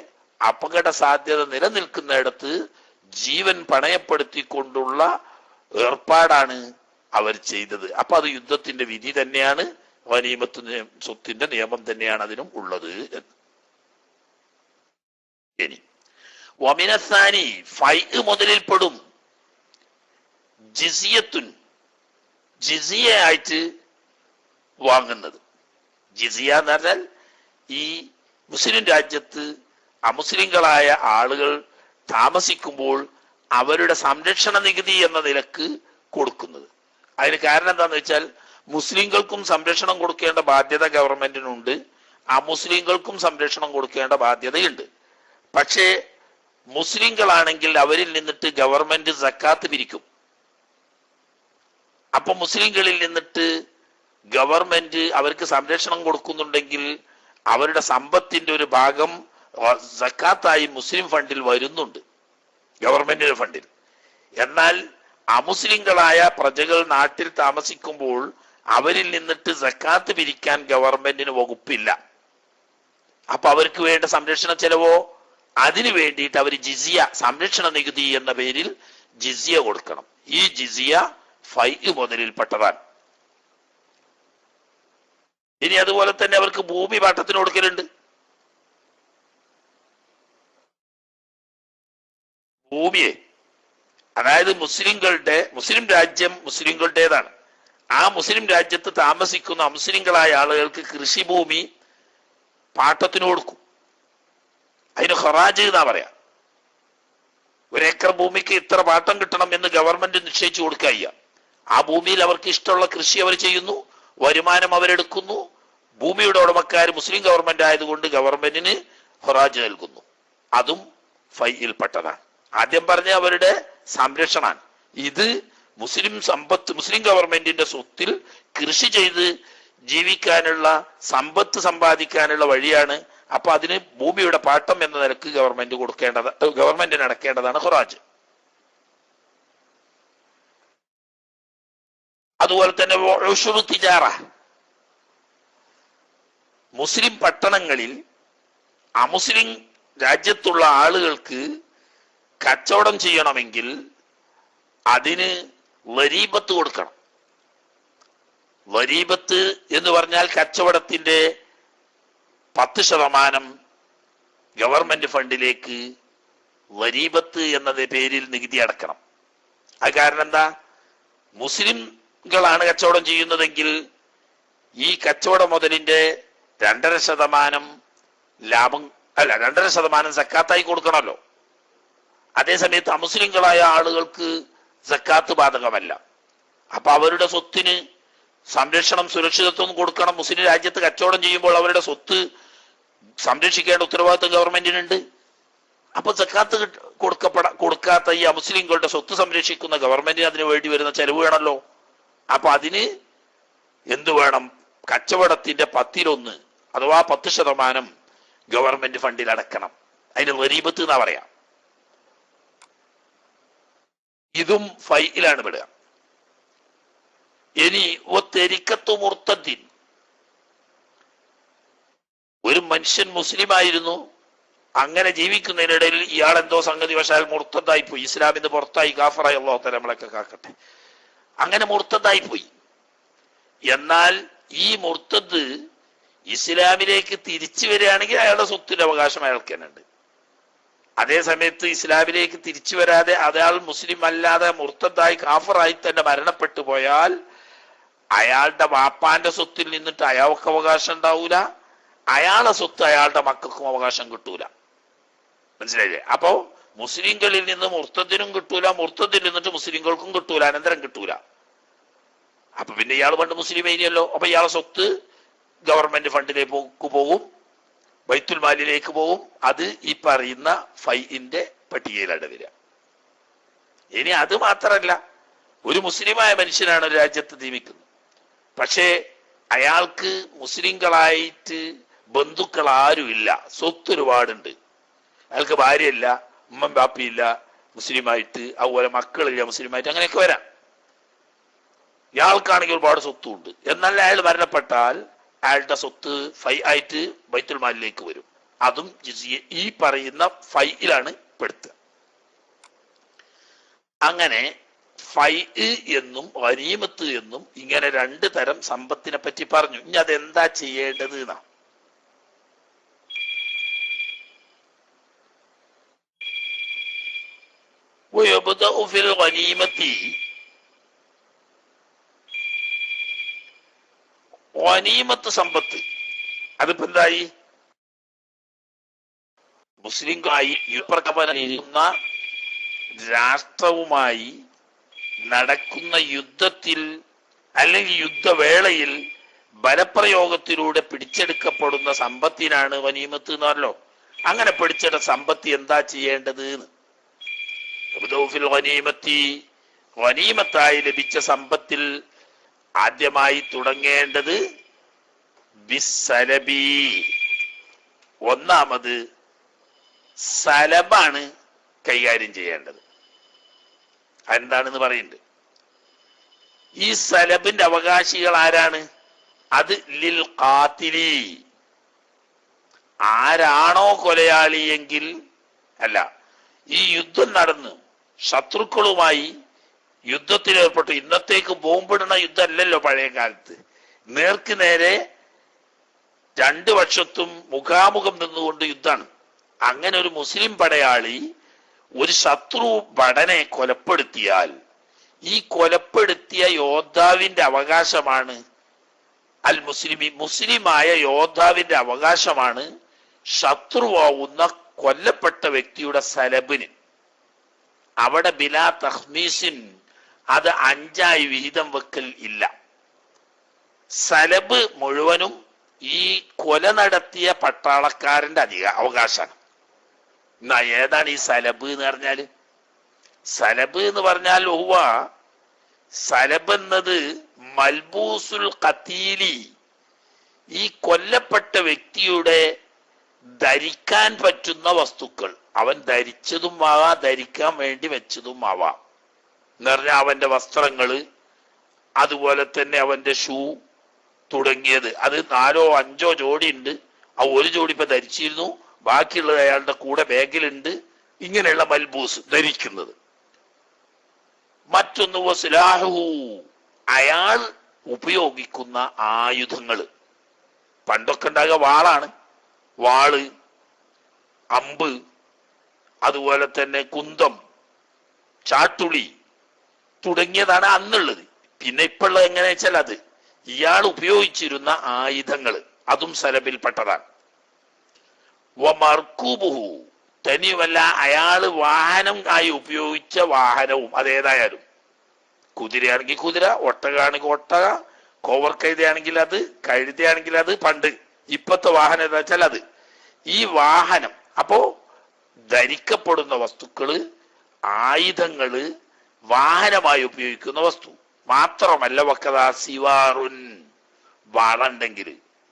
അപകട സാധ്യത നിലനിൽക്കുന്നിടത്ത് ജീവൻ പണയപ്പെടുത്തിക്കൊണ്ടുള്ള ഏർപ്പാടാണ് അവർ ചെയ്തത്. അപ്പൊ അത് യുദ്ധത്തിന്റെ വിധി തന്നെയാണ്, ഗനീമത്ത് സ്വത്തിന്റെ നിയമം തന്നെയാണ് അതിനും ഉള്ളത് എന്ന്. ഇനി വമിനസാനി ഫൈ മുതലിൽ പെടും ജിസിയത്തുൻ, ജിസിയ ആയിട്ട് വാങ്ങുന്നത്. ജിസിയ എന്ന് പറഞ്ഞാൽ ഈ മുസ്ലിം രാജ്യത്ത് അമുസ്ലിങ്ങളായ ആളുകൾ താമസിക്കുമ്പോൾ അവരുടെ സംരക്ഷണ നികുതി എന്ന നിലക്ക് കൊടുക്കുന്നത്. അതിന് കാരണം എന്താന്ന് വെച്ചാൽ മുസ്ലിങ്ങൾക്കും സംരക്ഷണം കൊടുക്കേണ്ട ബാധ്യത ഗവൺമെന്റിനുണ്ട്, അമുസ്ലിങ്ങൾക്കും സംരക്ഷണം കൊടുക്കേണ്ട ബാധ്യതയുണ്ട്. പക്ഷേ മുസ്ലിങ്ങളാണെങ്കിൽ അവരിൽ നിന്നിട്ട് ഗവൺമെന്റ് സക്കാത്ത് പിരിക്കും. അപ്പൊ മുസ്ലിങ്ങളിൽ നിന്നിട്ട് ഗവൺമെന്റ് അവർക്ക് സംരക്ഷണം കൊടുക്കുന്നുണ്ടെങ്കിൽ അവരുടെ സമ്പത്തിന്റെ ഒരു ഭാഗം സക്കാത്തായി മുസ്ലിം ഫണ്ടിൽ വരുന്നുണ്ട്, ഗവൺമെന്റിന്റെ ഫണ്ടിൽ. എന്നാൽ അമുസ്ലിങ്ങളായ പ്രജകൾ നാട്ടിൽ താമസിക്കുമ്പോൾ അവരിൽ നിന്നിട്ട് സക്കാത്ത് പിരിക്കാൻ ഗവൺമെന്റിന് വകുപ്പില്ല. അപ്പൊ അവർക്ക് വേണ്ട സംരക്ഷണ ചെലവോ അതിനു വേണ്ടിയിട്ട് അവർ ജിസിയ, സംരക്ഷണ നികുതി എന്ന പേരിൽ ജിസിയ കൊടുക്കണം. ഈ ജിസിയ ഫൈ മുതലിൽപ്പെട്ടതാണ്. ഇനി അതുപോലെ തന്നെ അവർക്ക് ഭൂമി പാട്ടത്തിന് കൊടുക്കലുണ്ട്. ഭൂമിയെ, അതായത് മുസ്ലിം രാജ്യം മുസ്ലിങ്ങളുടേതാണ്. ആ മുസ്ലിം രാജ്യത്ത് താമസിക്കുന്ന അമുസ്ലിങ്ങളായ ആളുകൾക്ക് കൃഷിഭൂമി പാട്ടത്തിന് കൊടുക്കും. അതിന് ഖറാജ് എന്നാ പറയാ. 1 ഏക്കർ ഭൂമിക്ക് ഇത്ര പാട്ടം കിട്ടണം എന്ന് ഗവൺമെന്റ് നിശ്ചയിച്ചു കൊടുക്കുക. ആ ഭൂമിയിൽ അവർക്ക് ഇഷ്ടമുള്ള കൃഷി അവർ ചെയ്യുന്നു, വരുമാനം അവരെടുക്കുന്നു. ഭൂമിയുടെ ഉടമക്കാർ മുസ്ലിം ഗവൺമെന്റ് ആയതുകൊണ്ട് ഗവൺമെന്റിന് ഖറാജ് നൽകുന്നു. അതും ഫൈയിൽപ്പെട്ടതാണ്. ആദ്യം പറഞ്ഞ അവരുടെ സംരക്ഷണമാണ്. ഇത് മുസ്ലിം ഗവൺമെന്റിന്റെ സ്വത്തിൽ കൃഷി ചെയ്ത് ജീവിക്കാനുള്ള സമ്പത്ത് സമ്പാദിക്കാനുള്ള വഴിയാണ്. അപ്പൊ അതിന് ഭൂമിയുടെ പാട്ടം എന്ന നിലക്ക് ഗവൺമെന്റിന് അടക്കേണ്ടതാണ് ഖറാജ്. അതുപോലെ തന്നെ ഉശുറു തിജാറ, മുസ്ലിം പട്ടണങ്ങളിൽ അമുസ്ലിം രാജ്യത്തുള്ള ആളുകൾക്ക് കച്ചവടം ചെയ്യണമെങ്കിൽ അതിന് വരീബത്ത് കൊടുക്കണം. വരീബത്ത് എന്ന് പറഞ്ഞാൽ കച്ചവടത്തിന്റെ 10% ഗവൺമെന്റ് ഫണ്ടിലേക്ക് വരീബത്ത് എന്നത് പേരിൽ നികുതി അടക്കണം. അത് കാരണം എന്താ? മുസ്ലിംകളാണ് കച്ചവടം ചെയ്യുന്നതെങ്കിൽ ഈ കച്ചവട മുതലിന്റെ 2.5% ലാഭം 2.5% സക്കാത്തായി കൊടുക്കണമല്ലോ. അതേസമയത്ത് അമുസ്ലിങ്ങളായ ആളുകൾക്ക് സക്കാത്ത് ബാധകമല്ല. അപ്പൊ അവരുടെ സ്വത്തിന് സംരക്ഷണം, സുരക്ഷിതത്വം കൊടുക്കണം. മുസ്ലിം രാജ്യത്ത് കച്ചവടം ചെയ്യുമ്പോൾ അവരുടെ സ്വത്ത് സംരക്ഷിക്കേണ്ട ഉത്തരവാദിത്വം ഗവൺമെന്റിനുണ്ട്. അപ്പൊ സക്കാത്ത് കൊടുക്കാത്ത ഈ അമുസ്ലിങ്ങളുടെ സ്വത്ത് സംരക്ഷിക്കുന്ന ഗവൺമെന്റിന് അതിന് വേണ്ടി വരുന്ന ചെലവ് വേണമല്ലോ. അപ്പൊ അതിന് എന്തു വേണം? കച്ചവടത്തിന്റെ 10% അഥവാ 10% ഗവൺമെന്റ് ഫണ്ടിൽ അടക്കണം. അതിന് ഗരീബത്ത് എന്നാ പറയാ. ഇതും ഫൈയിലാണ് പെടുക. ഇനി തെരിക്കത്തു മുർത്തദ്ദീൻ, ഒരു മനുഷ്യൻ മുസ്ലിം ആയിരുന്നു, അങ്ങനെ ജീവിക്കുന്നതിനിടയിൽ ഇയാൾ എന്തോ സംഗതി വശാൽ മുർത്തദ്ദായി പോയി, ഇസ്ലാമിന്ന് പുറത്തായി, കാഫറായി, അല്ലാഹു തആല നമ്മളൊക്കെ കാക്കട്ടെ, അങ്ങനെ മുർത്തദ്ദായി പോയി. എന്നാൽ ഈ മുർത്തദ് ഇസ്ലാമിലേക്ക് തിരിച്ചു വരികയാണെങ്കിൽ അയാളുടെ സ്വത്തിന്റെ അവകാശം അയാൾക്ക് തന്നെ ഉണ്ട്. അതേ സമയത്ത് ഇസ്ലാമിലേക്ക് തിരിച്ചു വരാതെ അയാൾ മുസ്ലിം അല്ലാതെ മുർത്തദ്ദായി കാഫറായി തന്നെ മരണപ്പെട്ടു പോയാൽ അയാളുടെ വാപ്പാന്റെ സ്വത്തിൽ നിന്നിട്ട് അയാൾക്ക് അവകാശം ഉണ്ടാവൂല, അയാളെ സ്വത്ത് അയാളുടെ മക്കൾക്കും അവകാശം കിട്ടൂല. മനസ്സിലായില്ലേ? അപ്പോ മുസ്ലിങ്ങളിൽ നിന്ന് മുർത്തദിനും കിട്ടൂല, മുർത്തദിൽ നിന്നിട്ട് മുസ്ലിങ്ങൾക്കും കിട്ടൂല, അനന്തരം കിട്ടൂല. അപ്പൊ പിന്നെ ഇയാൾ പണ്ട് മുസ്ലിം ആയിനല്ലോ. അപ്പൊ ഇയാളെ സ്വത്ത് ഗവൺമെന്റ് ഫണ്ടിലേക്ക് പോകും, ബൈത്തുൽ മാലിലേക്ക് പോകും. അത് ഈ പറയുന്ന ഫൈഇന്റെ പട്ടികയിലാണ് വരിക. ഇനി അത് മാത്രല്ല, ഒരു മുസ്ലിമായ മനുഷ്യനാണ് ഒരു രാജ്യത്ത് ജീവിക്കുന്നത്, പക്ഷേ അയാൾക്ക് മുസ്ലിങ്ങളായിട്ട് ബന്ധുക്കൾ ആരുമില്ല, സ്വത്ത് ഒരുപാടുണ്ട്, അയാൾക്ക് ഭാര്യയില്ല, ഉമ്മൻ ബാപ്പിയില്ല മുസ്ലിമായിട്ട്, അതുപോലെ മക്കളില്ല മുസ്ലിമായിട്ട്, അങ്ങനെയൊക്കെ വരാം. ഇയാൾക്കാണെങ്കിൽ ഒരുപാട് സ്വത്തുണ്ട്. എന്നാൽ അയാൾ മരണപ്പെട്ടാൽ അയാളുടെ സ്വത്ത് ഫൈ ആയിട്ട് ബൈത്തുൽ മാലിലേക്ക് വരും. അതും ഈ പറയുന്ന ഫൈയിലാണ് പെടുത്തുക. അങ്ങനെ ഫൈ എന്നും ഗനീമത്ത് എന്നും ഇങ്ങനെ 2 തരം സമ്പത്തിനെ പറ്റി പറഞ്ഞു. ഇനി അതെന്താ ചെയ്യേണ്ടത് എന്നാ. ഗനീമത്ത് സമ്പത്ത് അതിപ്പോ എന്തായി? മുസ്ലിങ്ങളായി യുദ്ധപ്രകടന രാഷ്ട്രവുമായി നടക്കുന്ന യുദ്ധത്തിൽ അല്ലെങ്കിൽ യുദ്ധവേളയിൽ ബലപ്രയോഗത്തിലൂടെ പിടിച്ചെടുക്കപ്പെടുന്ന സമ്പത്തിനാണ് ഗനീമത്ത് എന്നല്ലോ. അങ്ങനെ പിടിച്ചെടുത്ത സമ്പത്ത് എന്താ ചെയ്യേണ്ടത്? ഗനീമത്തായി ലഭിച്ച സമ്പത്തിൽ ആദ്യമായി തുടങ്ങേണ്ടത് ബിസ്സലബി, ഒന്നാമത് സലബാണ് കൈകാര്യം ചെയ്യേണ്ടത്. എന്താണെന്ന് പറയുന്നുണ്ട്. ഈ സലബിന്റെ അവകാശികൾ ആരാണ്? അത് ലിൽ ഖാതിലി, ആരാണോ കൊലയാളിയെങ്കിൽ, അല്ല, ഈ യുദ്ധം നടന്ന് ശത്രുക്കളുമായി യുദ്ധത്തിലേർപ്പെട്ടു. ഇന്നത്തേക്ക് ബോംബിടുന്ന യുദ്ധമല്ലല്ലോ പഴയ കാലത്ത്. നേർക്ക് നേരെ 2 പക്ഷത്തും മുഖാമുഖം നിന്നുകൊണ്ട് യുദ്ധമാണ്. അങ്ങനെ ഒരു മുസ്ലിം പടയാളി ഒരു ശത്രു ഭടനെ കൊലപ്പെടുത്തിയാൽ ഈ കൊലപ്പെടുത്തിയ യോദ്ധാവിന്റെ അവകാശമാണ് അൽ മുസ്ലിമി, മുസ്ലിമായ യോദ്ധാവിന്റെ അവകാശമാണ് ശത്രുവാവുന്ന കൊല്ലപ്പെട്ട വ്യക്തിയുടെ സലബിന്. അവിടെ ബിലാ തഖ്മീസിൻ അത് 5ആയി വിഹിതം വെക്കൽ ഇല്ല. സലബ് മുഴുവനും ഈ കൊല നടത്തിയ പട്ടാളക്കാരന്റെ അവകാശമാണ്. എന്നാ ഏതാണ് ഈ സലബ് എന്ന് പറഞ്ഞാല്? സലബ് എന്ന് പറഞ്ഞാൽ സലബ് എന്നത് മൽബൂസുൽ ഖതീലി, ഈ കൊല്ലപ്പെട്ട വ്യക്തിയുടെ ധരിക്കാൻ പറ്റുന്ന വസ്തുക്കൾ, അവൻ ധരിച്ചതും ആവാം, ധരിക്കാൻ വേണ്ടി വെച്ചതും ആവാം. എന്ന് പറഞ്ഞാൽ അവന്റെ വസ്ത്രങ്ങള്, അതുപോലെ തന്നെ അവന്റെ ഷൂ തുടങ്ങിയത്. അത് 4ഓ 5ഓ ജോഡി ഉണ്ട്. ആ ഒരു ജോഡി ഇപ്പൊ ധരിച്ചിരുന്നു, ബാക്കിയുള്ളത് അയാളുടെ കൂടെ ബാഗിലുണ്ട്. ഇങ്ങനെയുള്ള മൽബൂസ് ധരിക്കുന്നത്. മറ്റൊന്ന് വസ്ലാഹു, അയാൾ ഉപയോഗിക്കുന്ന ആയുധങ്ങള്. പണ്ടൊക്കെ ഉണ്ടാകുക വാളാണ്, വാള്, അമ്പ്, അതുപോലെ തന്നെ കുന്തം, ചാട്ടുളി തുടങ്ങിയതാണ് അന്നുള്ളത്. പിന്നെ ഇപ്പോഴുള്ളത് എങ്ങനെ വെച്ചാൽ അത് ഇയാൾ ഉപയോഗിച്ചിരുന്ന ആയുധങ്ങള്, അതും സലബിൽപ്പെട്ടതാണ്. മർകൂബുഹു, തനിയുമല്ല അയാള് വാഹനം ആയി ഉപയോഗിച്ച വാഹനവും, അതേതായാലും കുതിരയാണെങ്കിൽ കുതിര, ഒട്ടകയാണെങ്കിൽ ഒട്ടക, കോവർ കഴുതയാണെങ്കിൽ അത്, കഴുതയാണെങ്കിൽ അത്. പണ്ട് ഇപ്പത്തെ വാഹനം എന്താ വെച്ചാൽ അത് ഈ വാഹനം. അപ്പോ ധരിക്കപ്പെടുന്ന വസ്തുക്കള്, ആയുധങ്ങള്, വാഹനമായി ഉപയോഗിക്കുന്ന വസ്തു മാത്രമല്ല. വക്കതാ സിവാറുൻ, വള ഉണ്ടെങ്കിൽ,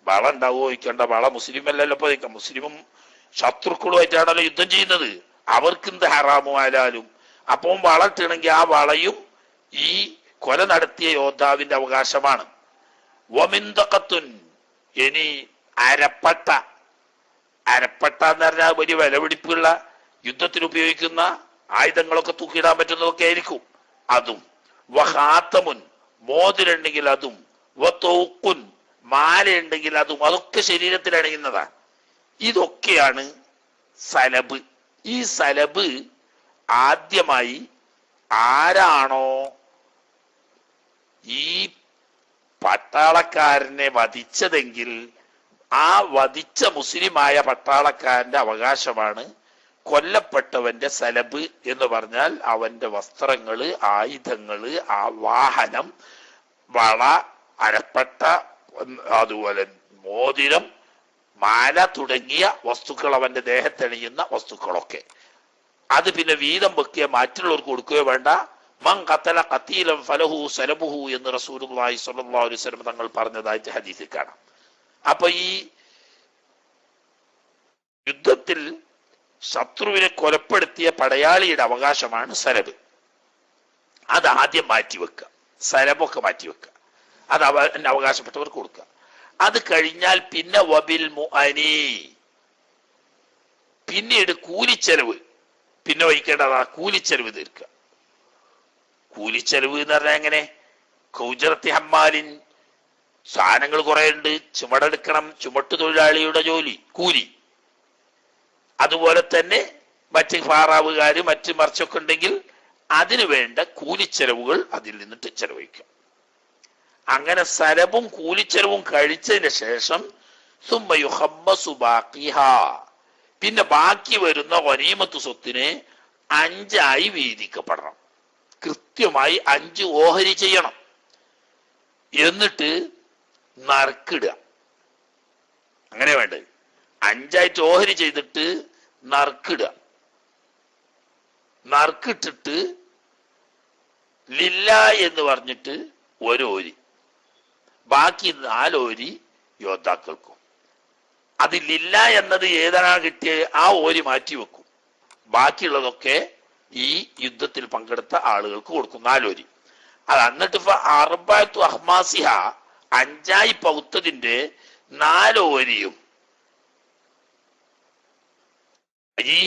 വള ഉണ്ടാവോ ചോദിക്കേണ്ട. വള മുസ്ലിം അല്ലല്ലോ പോയിക്കാം, മുസ്ലിമും ശത്രുക്കളുമായിട്ടാണല്ലോ യുദ്ധം ചെയ്യുന്നത്. അവർക്ക് എന്ത് ഹറാമുമായാലും അപ്പം വള ഇട്ടണമെങ്കിൽ ആ വളയും ഈ കൊല നടത്തിയ യോദ്ധാവിന്റെ അവകാശമാണ്. വമിന്തഖത്തുൻ, ഇനി അരപ്പട്ട. അരപ്പട്ട എന്ന് പറഞ്ഞാൽ വലിയ വിലപിടിപ്പുള്ള യുദ്ധത്തിന് ഉപയോഗിക്കുന്ന ആയുധങ്ങളൊക്കെ തൂക്കിയിടാൻ പറ്റുന്നതൊക്കെ ആയിരിക്കും, അതും. വഹാത്തമുൻ, മോതിരുണ്ടെങ്കിൽ അതും. വതൗഖുൻ, മാല ഉണ്ടെങ്കിൽ അതും. അതൊക്കെ ശരീരത്തിൽ അണിയുന്നതാണ്. ഇതൊക്കെയാണ് സലബ്. ഈ സലബ് ആദ്യമായി ആരാണോ ഈ പട്ടാളക്കാരനെ വധിച്ചതെങ്കിൽ ആ വധിച്ച മുസ്ലിമായ പട്ടാളക്കാരന്റെ അവകാശമാണ് കൊല്ലപ്പെട്ടവന്റെ സലബ് എന്ന് പറഞ്ഞാൽ അവന്റെ വസ്ത്രങ്ങള്, ആയുധങ്ങള്, ആ വാഹനം, വള, അരപ്പട്ട, അതുപോലെ മോതിരം, മാല തുടങ്ങിയ വസ്തുക്കൾ, അവന്റെ ദേഹത്തണിയുന്ന വസ്തുക്കളൊക്കെ. അത് പിന്നെ വീതം വെക്കുകയോ മറ്റുള്ളവർക്ക് കൊടുക്കുകയോ വേണ്ട. മൻ ഖതല ഖതീലൻ ഫലഹു സലബുഹു എന്ന് റസൂലുള്ളാഹി സ്വല്ലല്ലാഹു അലൈഹി വസല്ലം തങ്ങൾ പറഞ്ഞതായിട്ട് ഹദീസിൽ കാണാം. അപ്പൊ ഈ യുദ്ധത്തിൽ ശത്രുവിനെ കൊലപ്പെടുത്തിയ പടയാളിയുടെ അവകാശമാണ് സലബ്. അത് ആദ്യം മാറ്റിവെക്കുക, സലബൊക്കെ മാറ്റിവെക്കുക, അത് അവകാശപ്പെട്ടവർക്ക് കൊടുക്കുക. അത് കഴിഞ്ഞാൽ പിന്നെ വബിൽ മുഅനി, പിന്നീട് കൂലിച്ചെലവ് പിന്നെ വഹിക്കേണ്ടതാ. കൂലിച്ചെലവ് തീർക്കുക. കൂലിച്ചെലവ് എന്ന് പറഞ്ഞാൽ എങ്ങനെ? കൗജറത്തി ഹമ്മാലിൻ, സാധനങ്ങൾ കുറെ ഉണ്ട്, ചുമടെടുക്കണം, ചുമട്ട് തൊഴിലാളിയുടെ ജോലി കൂലി. അതുപോലെ തന്നെ മറ്റ് ഫാറാവുകാര് മറ്റ് മറിച്ചൊക്കെ ഉണ്ടെങ്കിൽ അതിനു വേണ്ട കൂലിച്ചെലവുകൾ അതിൽ നിന്നിട്ട് ചെലവഴിക്കുക. അങ്ങനെ സലബും കൂലിച്ചെലവും കഴിച്ചതിന് ശേഷം സുമ്മ യുഹമ്മസു ബാഖിഹാ, പിന്നെ ബാക്കി വരുന്ന ഗനീമത്ത് സ്വത്തിനെ 5 വീതിക്കപ്പെടണം. കൃത്യമായി 5 ഓഹരി ചെയ്യണം. എന്നിട്ട് നറുക്കിടുക. അങ്ങനെ വേണ്ടത് 5 ഓഹരി ചെയ്തിട്ട് നറുക്കിടുക. നറുക്കിട്ടിട്ട് ലില്ല എന്ന് പറഞ്ഞിട്ട് 1 ഓരി, ബാക്കി 4 ഓരി യോദ്ധാക്കൾക്കും. അത് ലില്ല എന്നത് ഏതാണ് കിട്ടിയത് ആ ഓരി മാറ്റി വെക്കും. ബാക്കിയുള്ളതൊക്കെ ഈ യുദ്ധത്തിൽ പങ്കെടുത്ത ആളുകൾക്ക് കൊടുക്കും, 4 ഓരി. അത് എന്നിട്ട് അർബഅത്തു അഹ്മാസിഹ, 5 പൗത്തതിന്റെ 4 ഓരിയും. ഈ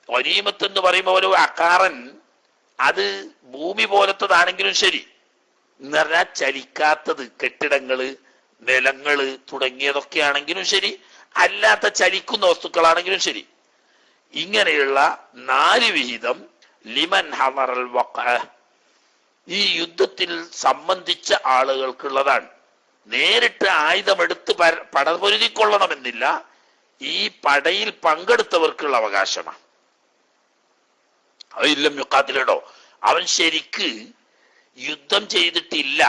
ഗനീമത്ത് എന്ന് പറയുമ്പോൾ ഒരു അക്കാറൻ അത് ഭൂമി പോലത്തതാണെങ്കിലും ശരി, എന്ന് പറഞ്ഞാൽ ചലിക്കാത്തത്, കെട്ടിടങ്ങള്, നിലങ്ങള് തുടങ്ങിയതൊക്കെ ആണെങ്കിലും ശരി, അല്ലാത്ത ചലിക്കുന്ന വസ്തുക്കളാണെങ്കിലും ശരി, ഇങ്ങനെയുള്ള 4 വിഹിതം ലിമൻ ഹമറൽ വഖഅ, ഈ യുദ്ധത്തിൽ സംബന്ധിച്ച ആളുകൾക്കുള്ളതാണ്. നേരിട്ട് ആയുധമെടുത്ത് പടപൊരുതിക്കൊള്ളണമെന്നില്ല, ഈ പടയിൽ പങ്കെടുത്തവർക്കുള്ള അവകാശമാണ്. അതില്ലം യുഖാത്തിലോ, അവൻ ശരിക്ക് യുദ്ധം ചെയ്തിട്ടില്ല,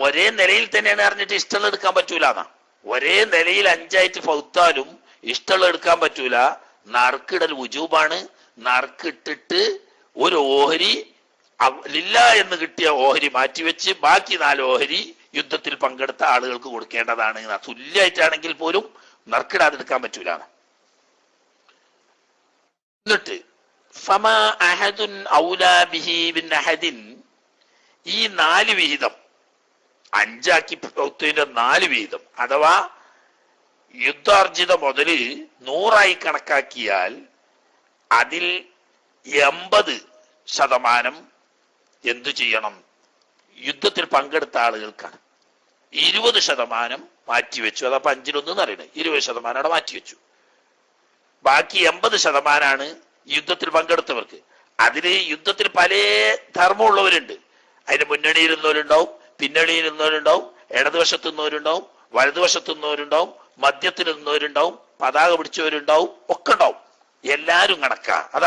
ഒരേ നിലയിൽ തന്നെയാണ് അറിഞ്ഞിട്ട് ഇഷ്ടമുള്ള എടുക്കാൻ പറ്റൂല എന്നാ. ഒരേ നിലയിൽ 5 പൗത്താലും ഇഷ്ടമുള്ള എടുക്കാൻ പറ്റൂല. നറുക്കിടൽ വുജൂബാണ്. നറുക്കിട്ടിട്ട് 1 ഓഹരി ലില്ല എന്ന് കിട്ടിയ ഓഹരി മാറ്റിവെച്ച് ബാക്കി 4 ഓഹരി യുദ്ധത്തിൽ പങ്കെടുത്ത ആളുകൾക്ക് കൊടുക്കേണ്ടതാണ്. തുല്യമായിട്ടാണെങ്കിൽ പോലും നറുക്കിടാതെടുക്കാൻ പറ്റൂല. എന്നിട്ട് ഫമാ അഹദുൻ ഔലാ ബിഹി ബിൻ അഹദിൻ, ഈ 4 വിഹിതം 5 പൗത്തതിന്റെ 4 വിഹിതം അഥവാ യുദ്ധാർജിത മുതല് 100 കണക്കാക്കിയാൽ അതിൽ 80% എന്തു ചെയ്യണം? യുദ്ധത്തിൽ പങ്കെടുത്ത ആളുകൾക്കാണ്. 20% മാറ്റിവെച്ചു. അതപ്പോ 5-1 അറിയണേ, 20% അവിടെ മാറ്റിവെച്ചു. ബാക്കി 80% യുദ്ധത്തിൽ പങ്കെടുത്തവർക്ക്. അതില് യുദ്ധത്തിൽ പല ധർമ്മമുള്ളവരുണ്ട്. അതിന് മുന്നണിയിൽ നിന്നവരുണ്ടാവും, പിന്നണിയിൽ നിന്നവരുണ്ടാവും, ഇടതുവശത്ത് നിന്നവരുണ്ടാവും, വലതുവശത്ത് നിന്നവരുണ്ടാവും, മധ്യത്തിൽ നിന്നവരുണ്ടാവും, പതാക പിടിച്ചവരുണ്ടാവും, ഒക്കെ ഉണ്ടാവും. എല്ലാരും കണക്കാ. അത്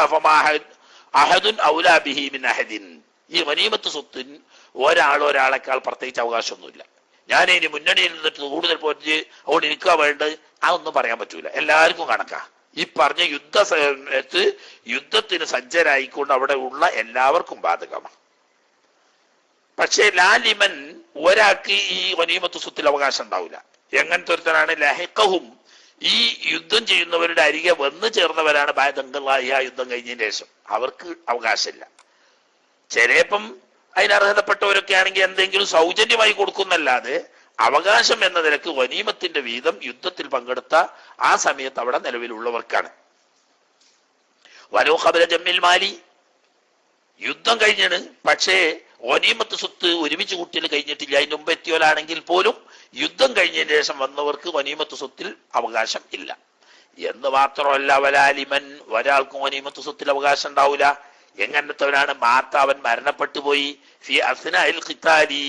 അഹദുൻ ഔലാ ബിഹി മിൻ അഹദിൻ. ഈ ഗനീമത്ത് സ്വത്തിന് ഒരാളേക്കാൾ പ്രത്യേകിച്ച് അവകാശമൊന്നുമില്ല. ഞാൻ ഇനി മുന്നണിയിൽ നിന്നിട്ട് കൂടുതൽ പോറ്റ് അതുകൊണ്ട് എനിക്കാ വേണ്ടത്, അതൊന്നും പറയാൻ പറ്റൂല. എല്ലാവർക്കും കണക്കാ. ഈ പറഞ്ഞ സമയത്ത് യുദ്ധത്തിന് സജ്ജരായിക്കൊണ്ട് അവിടെ ഉള്ള എല്ലാവർക്കും ബാധകമാണ്. പക്ഷേ ലാലിമൻ ഒരാൾക്ക് ഈ ഗനീമത്ത് സ്വത്തിൽ അവകാശം ഉണ്ടാവില്ല. എങ്ങനത്തെ ഒരുത്തനാണ്? ലഹിഖഹും, ഈ യുദ്ധം ചെയ്യുന്നവരുടെ അരികെ വന്നു ചേർന്നവരാണ് ബാദല്ലാഹി, ആ യുദ്ധം കഴിഞ്ഞതിന് ശേഷം അവർക്ക് അവകാശമില്ല. ചിലപ്പം അതിനർഹതപ്പെട്ടവരൊക്കെ ആണെങ്കിൽ എന്തെങ്കിലും സൗജന്യമായി കൊടുക്കുന്നല്ലാതെ അവകാശം എന്ന നിലക്ക് ഗനീമത്തിന്റെ വീതം യുദ്ധത്തിൽ പങ്കെടുത്ത ആ സമയത്ത് അവിടെ നിലവിലുള്ളവർക്കാണ്. വലോ ഖബല ജമ്മിൽ മാലി, യുദ്ധം കഴിഞ്ഞാണ്, പക്ഷേ ഗനീമത്ത് സ്വത്ത് ഒരുമിച്ച് കൂട്ടിയിൽ കഴിഞ്ഞിട്ടില്ല, അതിന് മുമ്പ് എത്തിയോലാണെങ്കിൽ പോലും യുദ്ധം കഴിഞ്ഞതിന് ശേഷം വന്നവർക്ക് ഗനീമത്ത് സ്വത്തിൽ അവകാശം ഇല്ല എന്ന് മാത്രമല്ല, വലാലിമൻ, ഒരാൾക്കും ഗനീമത്ത് സ്വത്തിൽ അവകാശം ഉണ്ടാവില്ല. എങ്ങനത്തവനാണ്? മാത്ത, അവൻ മരണപ്പെട്ടു പോയി, ഫി അസ്നാഇൽ ഖിതാലി,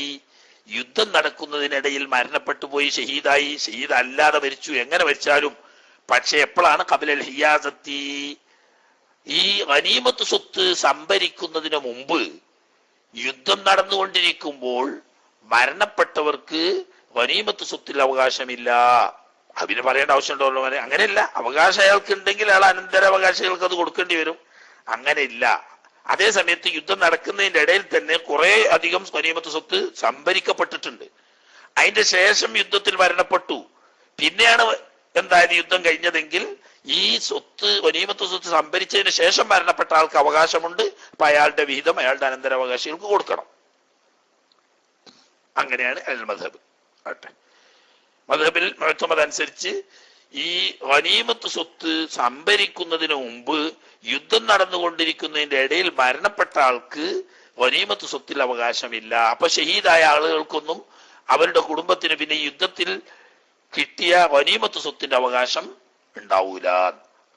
യുദ്ധം നടക്കുന്നതിനിടയിൽ മരണപ്പെട്ടു പോയി, ഷഹീദായി, ഷഹീദ് അല്ലാതെ മരിച്ചു, എങ്ങനെ മരിച്ചാലും. പക്ഷെ എപ്പോഴാണ്? ഖബലൽ ഹിയാസത്തി, ഈ ഗനീമത്ത് സ്വത്ത് സംഭരിക്കുന്നതിന് മുമ്പ് യുദ്ധം നടന്നുകൊണ്ടിരിക്കുമ്പോൾ മരണപ്പെട്ടവർക്ക് ഗനീമത്ത് സ്വത്തിൽ അവകാശമില്ല. അതിന് പറയേണ്ട ആവശ്യമുണ്ടല്ലോ. അങ്ങനെയല്ല, അവകാശം അയാൾക്ക് ഉണ്ടെങ്കിൽ അയാൾ അനന്തരാവകാശികൾക്ക് അത് കൊടുക്കേണ്ടി വരും. അങ്ങനെ ഇല്ല. അതേ സമയത്ത് യുദ്ധം നടക്കുന്നതിന്റെ ഇടയിൽ തന്നെ കുറെ അധികം ഗനീമത്ത് സ്വത്ത് സംഭരിക്കപ്പെട്ടിട്ടുണ്ട്. അതിന്റെ ശേഷം യുദ്ധത്തിൽ മരണപ്പെട്ടു, പിന്നെയാണ് എന്തായാലും യുദ്ധം കഴിഞ്ഞതെങ്കിൽ ഈ സ്വത്ത്, ഗനീമത്ത് സ്വത്ത് സംഭരിച്ചതിന് ശേഷം മരണപ്പെട്ട ആൾക്ക് അവകാശമുണ്ട്. അപ്പൊ അയാളുടെ വിഹിതം അയാളുടെ അനന്തരാവകാശികൾക്ക് കൊടുക്കണം. അങ്ങനെയാണ് അൽ മദ്ഹബ്. ആട്ടെ, മദ്ഹബിൽ മുഅ്തമദ് അനുസരിച്ച് ഈ ഗനീമത്ത് സ്വത്ത് സംഭരിക്കുന്നതിന് മുമ്പ് യുദ്ധം നടന്നുകൊണ്ടിരിക്കുന്നതിന്റെ ഇടയിൽ മരണപ്പെട്ട ആൾക്ക് ഗനീമത്ത് സ്വത്തിൽ അവകാശമില്ല. അപ്പൊ ഷഹീദായ ആളുകൾക്കൊന്നും അവരുടെ കുടുംബത്തിന് പിന്നെ യുദ്ധത്തിൽ കിട്ടിയ ഗനീമത്ത് സ്വത്തിന്റെ അവകാശം ഉണ്ടാവൂല.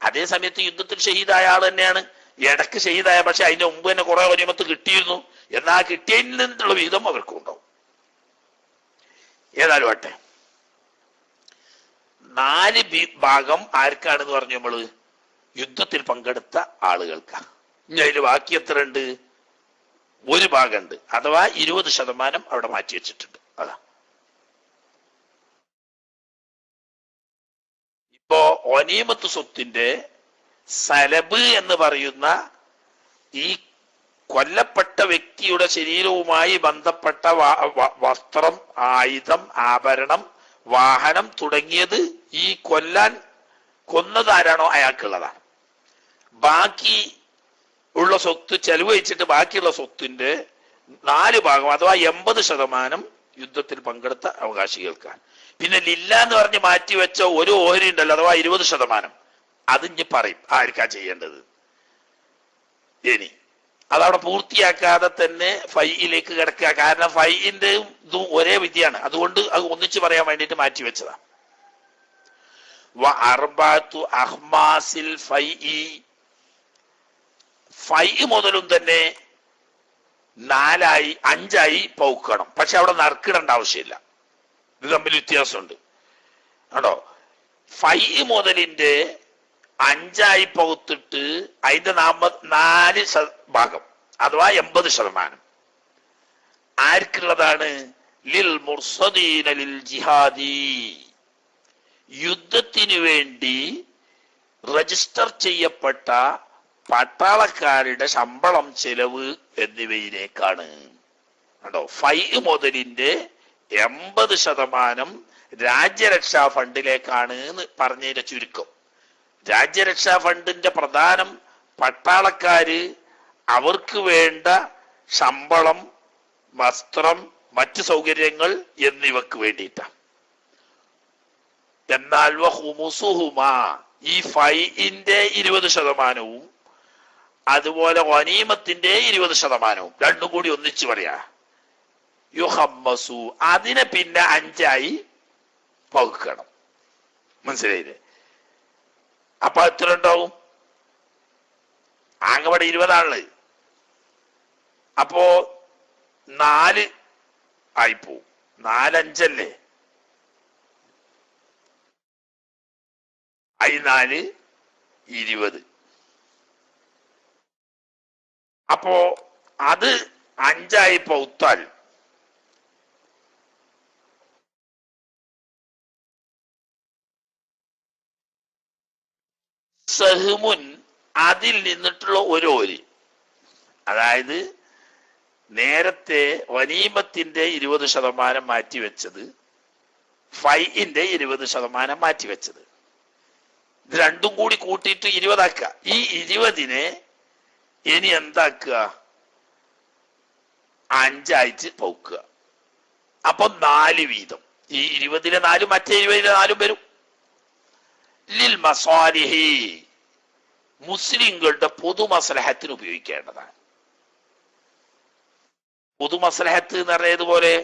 അതേ സമയത്ത് യുദ്ധത്തിൽ ഷഹീദായ ആൾ തന്നെയാണ്, ഇടക്ക് ഷഹീദായ, പക്ഷെ അതിന്റെ മുമ്പ് തന്നെ കുറെ ഗനീമത്ത് കിട്ടിയിരുന്നു, എന്നാൽ ആ കിട്ടിയതിൽ നിന്നുള്ള വിഹിതം അവർക്കും ഉണ്ടാവും. ഏതായാലും ആട്ടെ, 4 ഭാഗം ആർക്കാണെന്ന് പറഞ്ഞു നമ്മള്? യുദ്ധത്തിൽ പങ്കെടുത്ത ആളുകൾക്കാ. ഇനി അതിൽ ബാക്കി എത്ര ഉണ്ട്? 1 ഭാഗമുണ്ട്, അഥവാ 20% അവിടെ മാറ്റി വെച്ചിട്ടുണ്ട്. അതാ ഇപ്പോ ഗനീമത്ത് സ്വത്തിന്റെ സലബ് എന്ന് പറയുന്ന ഈ കൊല്ലപ്പെട്ട വ്യക്തിയുടെ ശരീരവുമായി ബന്ധപ്പെട്ട വസ്ത്രം, ആയുധം, ആഭരണം, വാഹനം തുടങ്ങിയത് ഈ കൊന്നതാരാണോ അയാൾക്കുള്ളതാണ്. ബാക്കി ഉള്ള സ്വത്ത് ചെലവ് വെച്ചിട്ട് ബാക്കിയുള്ള സ്വത്തിന്റെ 4 ഭാഗം അഥവാ 80% യുദ്ധത്തിൽ പങ്കെടുത്ത അവകാശികൾക്കാണ്. പിന്നെ ലില്ല എന്ന് പറഞ്ഞ് മാറ്റിവെച്ച ഒരു ഓഹരി ഉണ്ടല്ലോ, അഥവാ 20%, അത് ഇനി പറയും ആർക്കാ ചെയ്യേണ്ടത്. ഇനി അതവിടെ പൂർത്തിയാക്കാതെ തന്നെ ഫൈയിലേക്ക് കിടക്കുക. കാരണം ഫൈന്റെ ഇതും ഒരേ വിധിയാണ്, അതുകൊണ്ട് അത് ഒന്നിച്ച് പറയാൻ വേണ്ടിയിട്ട് മാറ്റിവെച്ചതാ. ഫൈ മുതലും തന്നെ 5 പൗക്കണം. പക്ഷെ അവിടെ നറുക്കിടേണ്ട ആവശ്യമില്ല, ഇത് തമ്മിൽ വ്യത്യാസമുണ്ട് കേട്ടോ. ഫൈ മുതലിന്റെ 5 പൗത്തിട്ട് അതിന്റെ 4 ഭാഗം അഥവാ 80% ആർക്കുള്ളതാണ്? ലിൽ മുർസദീന ലിൽ ജിഹാദി, യുദ്ധത്തിനു വേണ്ടി രജിസ്റ്റർ ചെയ്യപ്പെട്ട പട്ടാളക്കാരുടെ ശമ്പളം, ചെലവ് എന്നിവയിലേക്കാണ് കേട്ടോ. ഫൈ മുതലിന്റെ 80% രാജ്യരക്ഷാ ഫണ്ടിലേക്കാണ് എന്ന് പറഞ്ഞതിന്റെ ചുരുക്കം. രാജ്യരക്ഷാ ഫണ്ടിന്റെ പ്രധാനം പട്ടാളക്കാര് അവർക്ക് വേണ്ട ശമ്പളം, വസ്ത്രം, മറ്റ് സൗകര്യങ്ങൾ എന്നിവക്ക് വേണ്ടിയിട്ടാണ്. എന്നാൽ ഈ ഫൈന്റെ 20%, അതുപോലെ ഗനീമത്തിന്റെ 20%, രണ്ടും കൂടി ഒന്നിച്ചു പറയാ. യുഹമ്മസു, അതിനെ പിന്നെ 5 പകുക്കണം. മനസ്സിലായില്ലേ? അപ്പൊ എത്ര ഉണ്ടാവും? ആകെവിടെ 20 അപ്പോ 4 ആയിപ്പോവും. 4 5 4 20. അപ്പോ അത് 5 പൗത്താൽ സഹ്മുൻ അതിൽ നിന്നിട്ടുള്ള ഒരു ഓരി, അതായത് നേരത്തെ വനീമത്തിന്റെ 20% മാറ്റിവെച്ചത്, ഫൈഇന്റെ 20% മാറ്റിവെച്ചത്, ഇത് രണ്ടും കൂടി കൂട്ടിയിട്ട് 20 ആക്കുക. ഈ 20-നെ ഇനി എന്താക്കുക, 5 ആയിട്ട് പോക്കുക. അപ്പൊ 4 വീതം. ഈ 20-ലെ 4 മറ്റേ 20-ലെ 4 വരും. ലിൽ മസാലിഹി മുസ്ലിങ്ങളുടെ പൊതുമസ്ലഹത്തിന് ഉപയോഗിക്കേണ്ടതാണ്. പൊതുമസ്ലഹത്ത് എന്ന് പറയുന്നതുപോലെ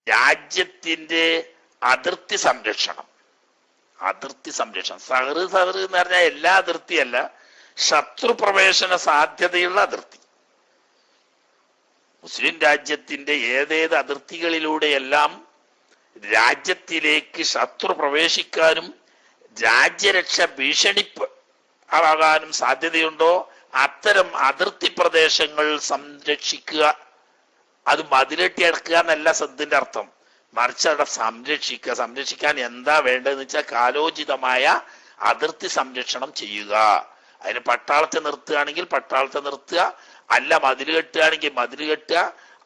രാജ്യത്തിന്റെ അതിർത്തി സംരക്ഷണം. സഹറ് എന്ന് പറഞ്ഞാൽ എല്ലാ അതിർത്തിയല്ല, ശത്രു പ്രവേശന സാധ്യതയുള്ള അതിർത്തി. മുസ്ലിം രാജ്യത്തിന്റെ ഏതേത് അതിർത്തികളിലൂടെയെല്ലാം രാജ്യത്തിലേക്ക് ശത്രു പ്രവേശിക്കാനും രാജ്യരക്ഷ ആകാനും സാധ്യതയുണ്ടോ അത്തരം അതിർത്തി പ്രദേശങ്ങൾ സംരക്ഷിക്കുക. അത് മതിലെട്ടി അടക്കുക എന്നല്ല സദ്ദിന്റെ അർത്ഥം, മറിച്ച് അവിടെ സംരക്ഷിക്കുക. സംരക്ഷിക്കാൻ എന്താ വേണ്ടതെന്ന് വെച്ചാൽ കാലോചിതമായ അതിർത്തി സംരക്ഷണം ചെയ്യുക. അതിന് പട്ടാളത്തെ നിർത്തുകയാണെങ്കിൽ പട്ടാളത്തെ നിർത്തുക, അല്ല മതിൽ കെട്ടുകയാണെങ്കിൽ മതിൽ കെട്ടുക,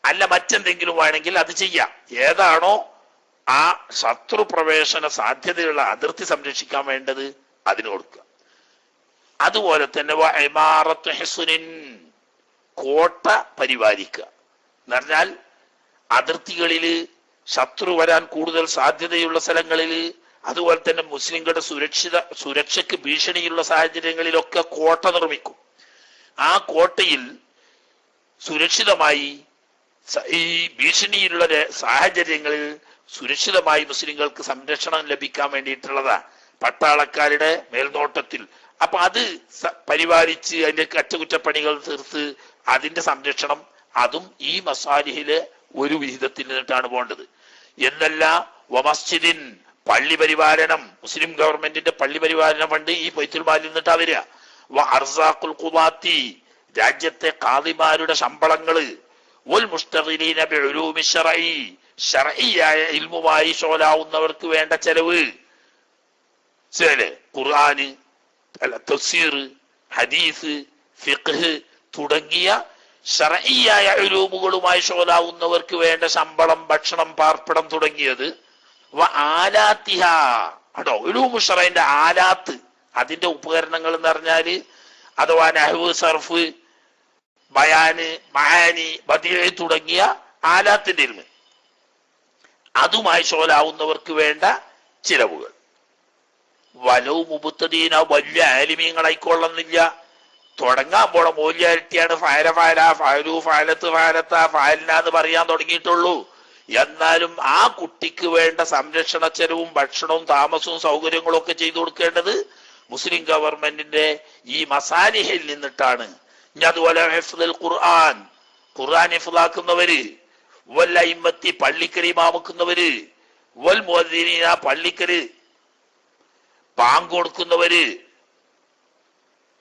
അല്ല മറ്റെന്തെങ്കിലും വേണമെങ്കിൽ അത് ചെയ്യാം. ഏതാണോ ആ ശത്രു പ്രവേശന സാധ്യതയുള്ള അതിർത്തി സംരക്ഷിക്കാൻ വേണ്ടത് അതിന് കൊടുക്കുക. അതുപോലെ തന്നെ ഇമാറത്തു ഹിസ്നിൻ കോട്ട പരിപാലിക്കുക എന്ന് പറഞ്ഞാൽ അതിർത്തികളില് ശത്രു വരാൻ കൂടുതൽ സാധ്യതയുള്ള സ്ഥലങ്ങളില്, അതുപോലെ തന്നെ മുസ്ലിങ്ങളുടെ സുരക്ഷയ്ക്ക് ഭീഷണിയുള്ള സാഹചര്യങ്ങളിലൊക്കെ കോട്ട നിർമ്മിക്കും. ആ കോട്ടയിൽ സുരക്ഷിതമായി ഈ ഭീഷണിയിലുള്ള സാഹചര്യങ്ങളിൽ സുരക്ഷിതമായി മുസ്ലിങ്ങൾക്ക് സംരക്ഷണം ലഭിക്കാൻ വേണ്ടിയിട്ടുള്ളതാ പട്ടാളക്കാരുടെ മേൽനോട്ടത്തിൽ. അപ്പൊ അത് പരിപാലിച്ച് അതിന്റെ അറ്റകുറ്റപ്പണികൾ തീർത്ത് അതിന്റെ സംരക്ഷണം അതും ഈ മസാലിഹിലെ ഒരു വിഹിതത്തിൽ നിന്നിട്ടാണ് പോകേണ്ടത്. എന്നല്ല വമസ്ജിദിൻ പള്ളി പരിപാലനം, മുസ്ലിം ഗവൺമെന്റിന്റെ പള്ളി പരിപാലന ഫണ്ട് ഈ ബൈത്തുൽ മാലിൽ നിന്നിട്ടാ വരിക. അർസാഖുൽ ഖുദാത്തി രാജ്യത്തെ ഖാദിമാരുടെ ശമ്പളങ്ങള്, വൽ മുസ്തഗിലീന ബിഉലൂമി ശർഈ ശർഈയായ ഇൽമുമായി ഷോലാവുന്നവർക്ക് വേണ്ട ചെലവ്, ഖുർആന് അല്ല തഫ്സീർ, ഹദീസ്, ഫിഖ്ഹ് തുടങ്ങിയ ശർഈയായ ഇൽമുകളുമായി ഷോലാവുന്നവർക്ക് വേണ്ട ശമ്പളം, ഭക്ഷണം, പാർപ്പിടം തുടങ്ങിയത്. ആലാത്തിഹ കേട്ടോ, ഉലൂമു ശർഈന്റെ ആലാത്ത് അതിന്റെ ഉപകരണങ്ങൾ എന്ന് പറഞ്ഞാല് അഥവാ നഹ്വ്, സർഫ്, ബയാന്, മഹാനി, ബദീഅ് തുടങ്ങിയ ആലാത്തിന്റെ ഇൽമ് അതുമായി ഷോലാവുന്നവർക്ക് വേണ്ട ചിലവുകൾ. വലവ് മുബത്തദീന വലിയ ആലിമീങ്ങളായിക്കൊള്ളുന്നില്ല, തുടങ്ങാൻ പോണ മൂല്യാരിറ്റിയാണ് ഫയല ഫയല ഫയലു ഫയലത്ത് ഫയലത്ത ഫയലിന എന്ന് പറയാൻ തുടങ്ങിയിട്ടുള്ളൂ. എന്നാലും ആ കുട്ടിക്ക് വേണ്ട സംരക്ഷണ ചെലവും ഭക്ഷണവും താമസവും സൗകര്യങ്ങളും ഒക്കെ ചെയ്തു കൊടുക്കേണ്ടത് മുസ്ലിം ഗവൺമെന്റിന്റെ ഈ മസാലിഹിൽ നിന്നിട്ടാണ്. ഇനി അതുപോലെ ഹിഫ്ദുൽ ഖുർആൻ, ഖുർആൻ ഹിഫ്ദാക്കുന്നവര്, വൽ അയിമ്മത്തി പള്ളിക്കരി മാമുക്കുന്നവര്, വൽ മുഅദ്ദിനീന പള്ളിക്കര് ബാങ്ക് കൊടുക്കുന്നവര്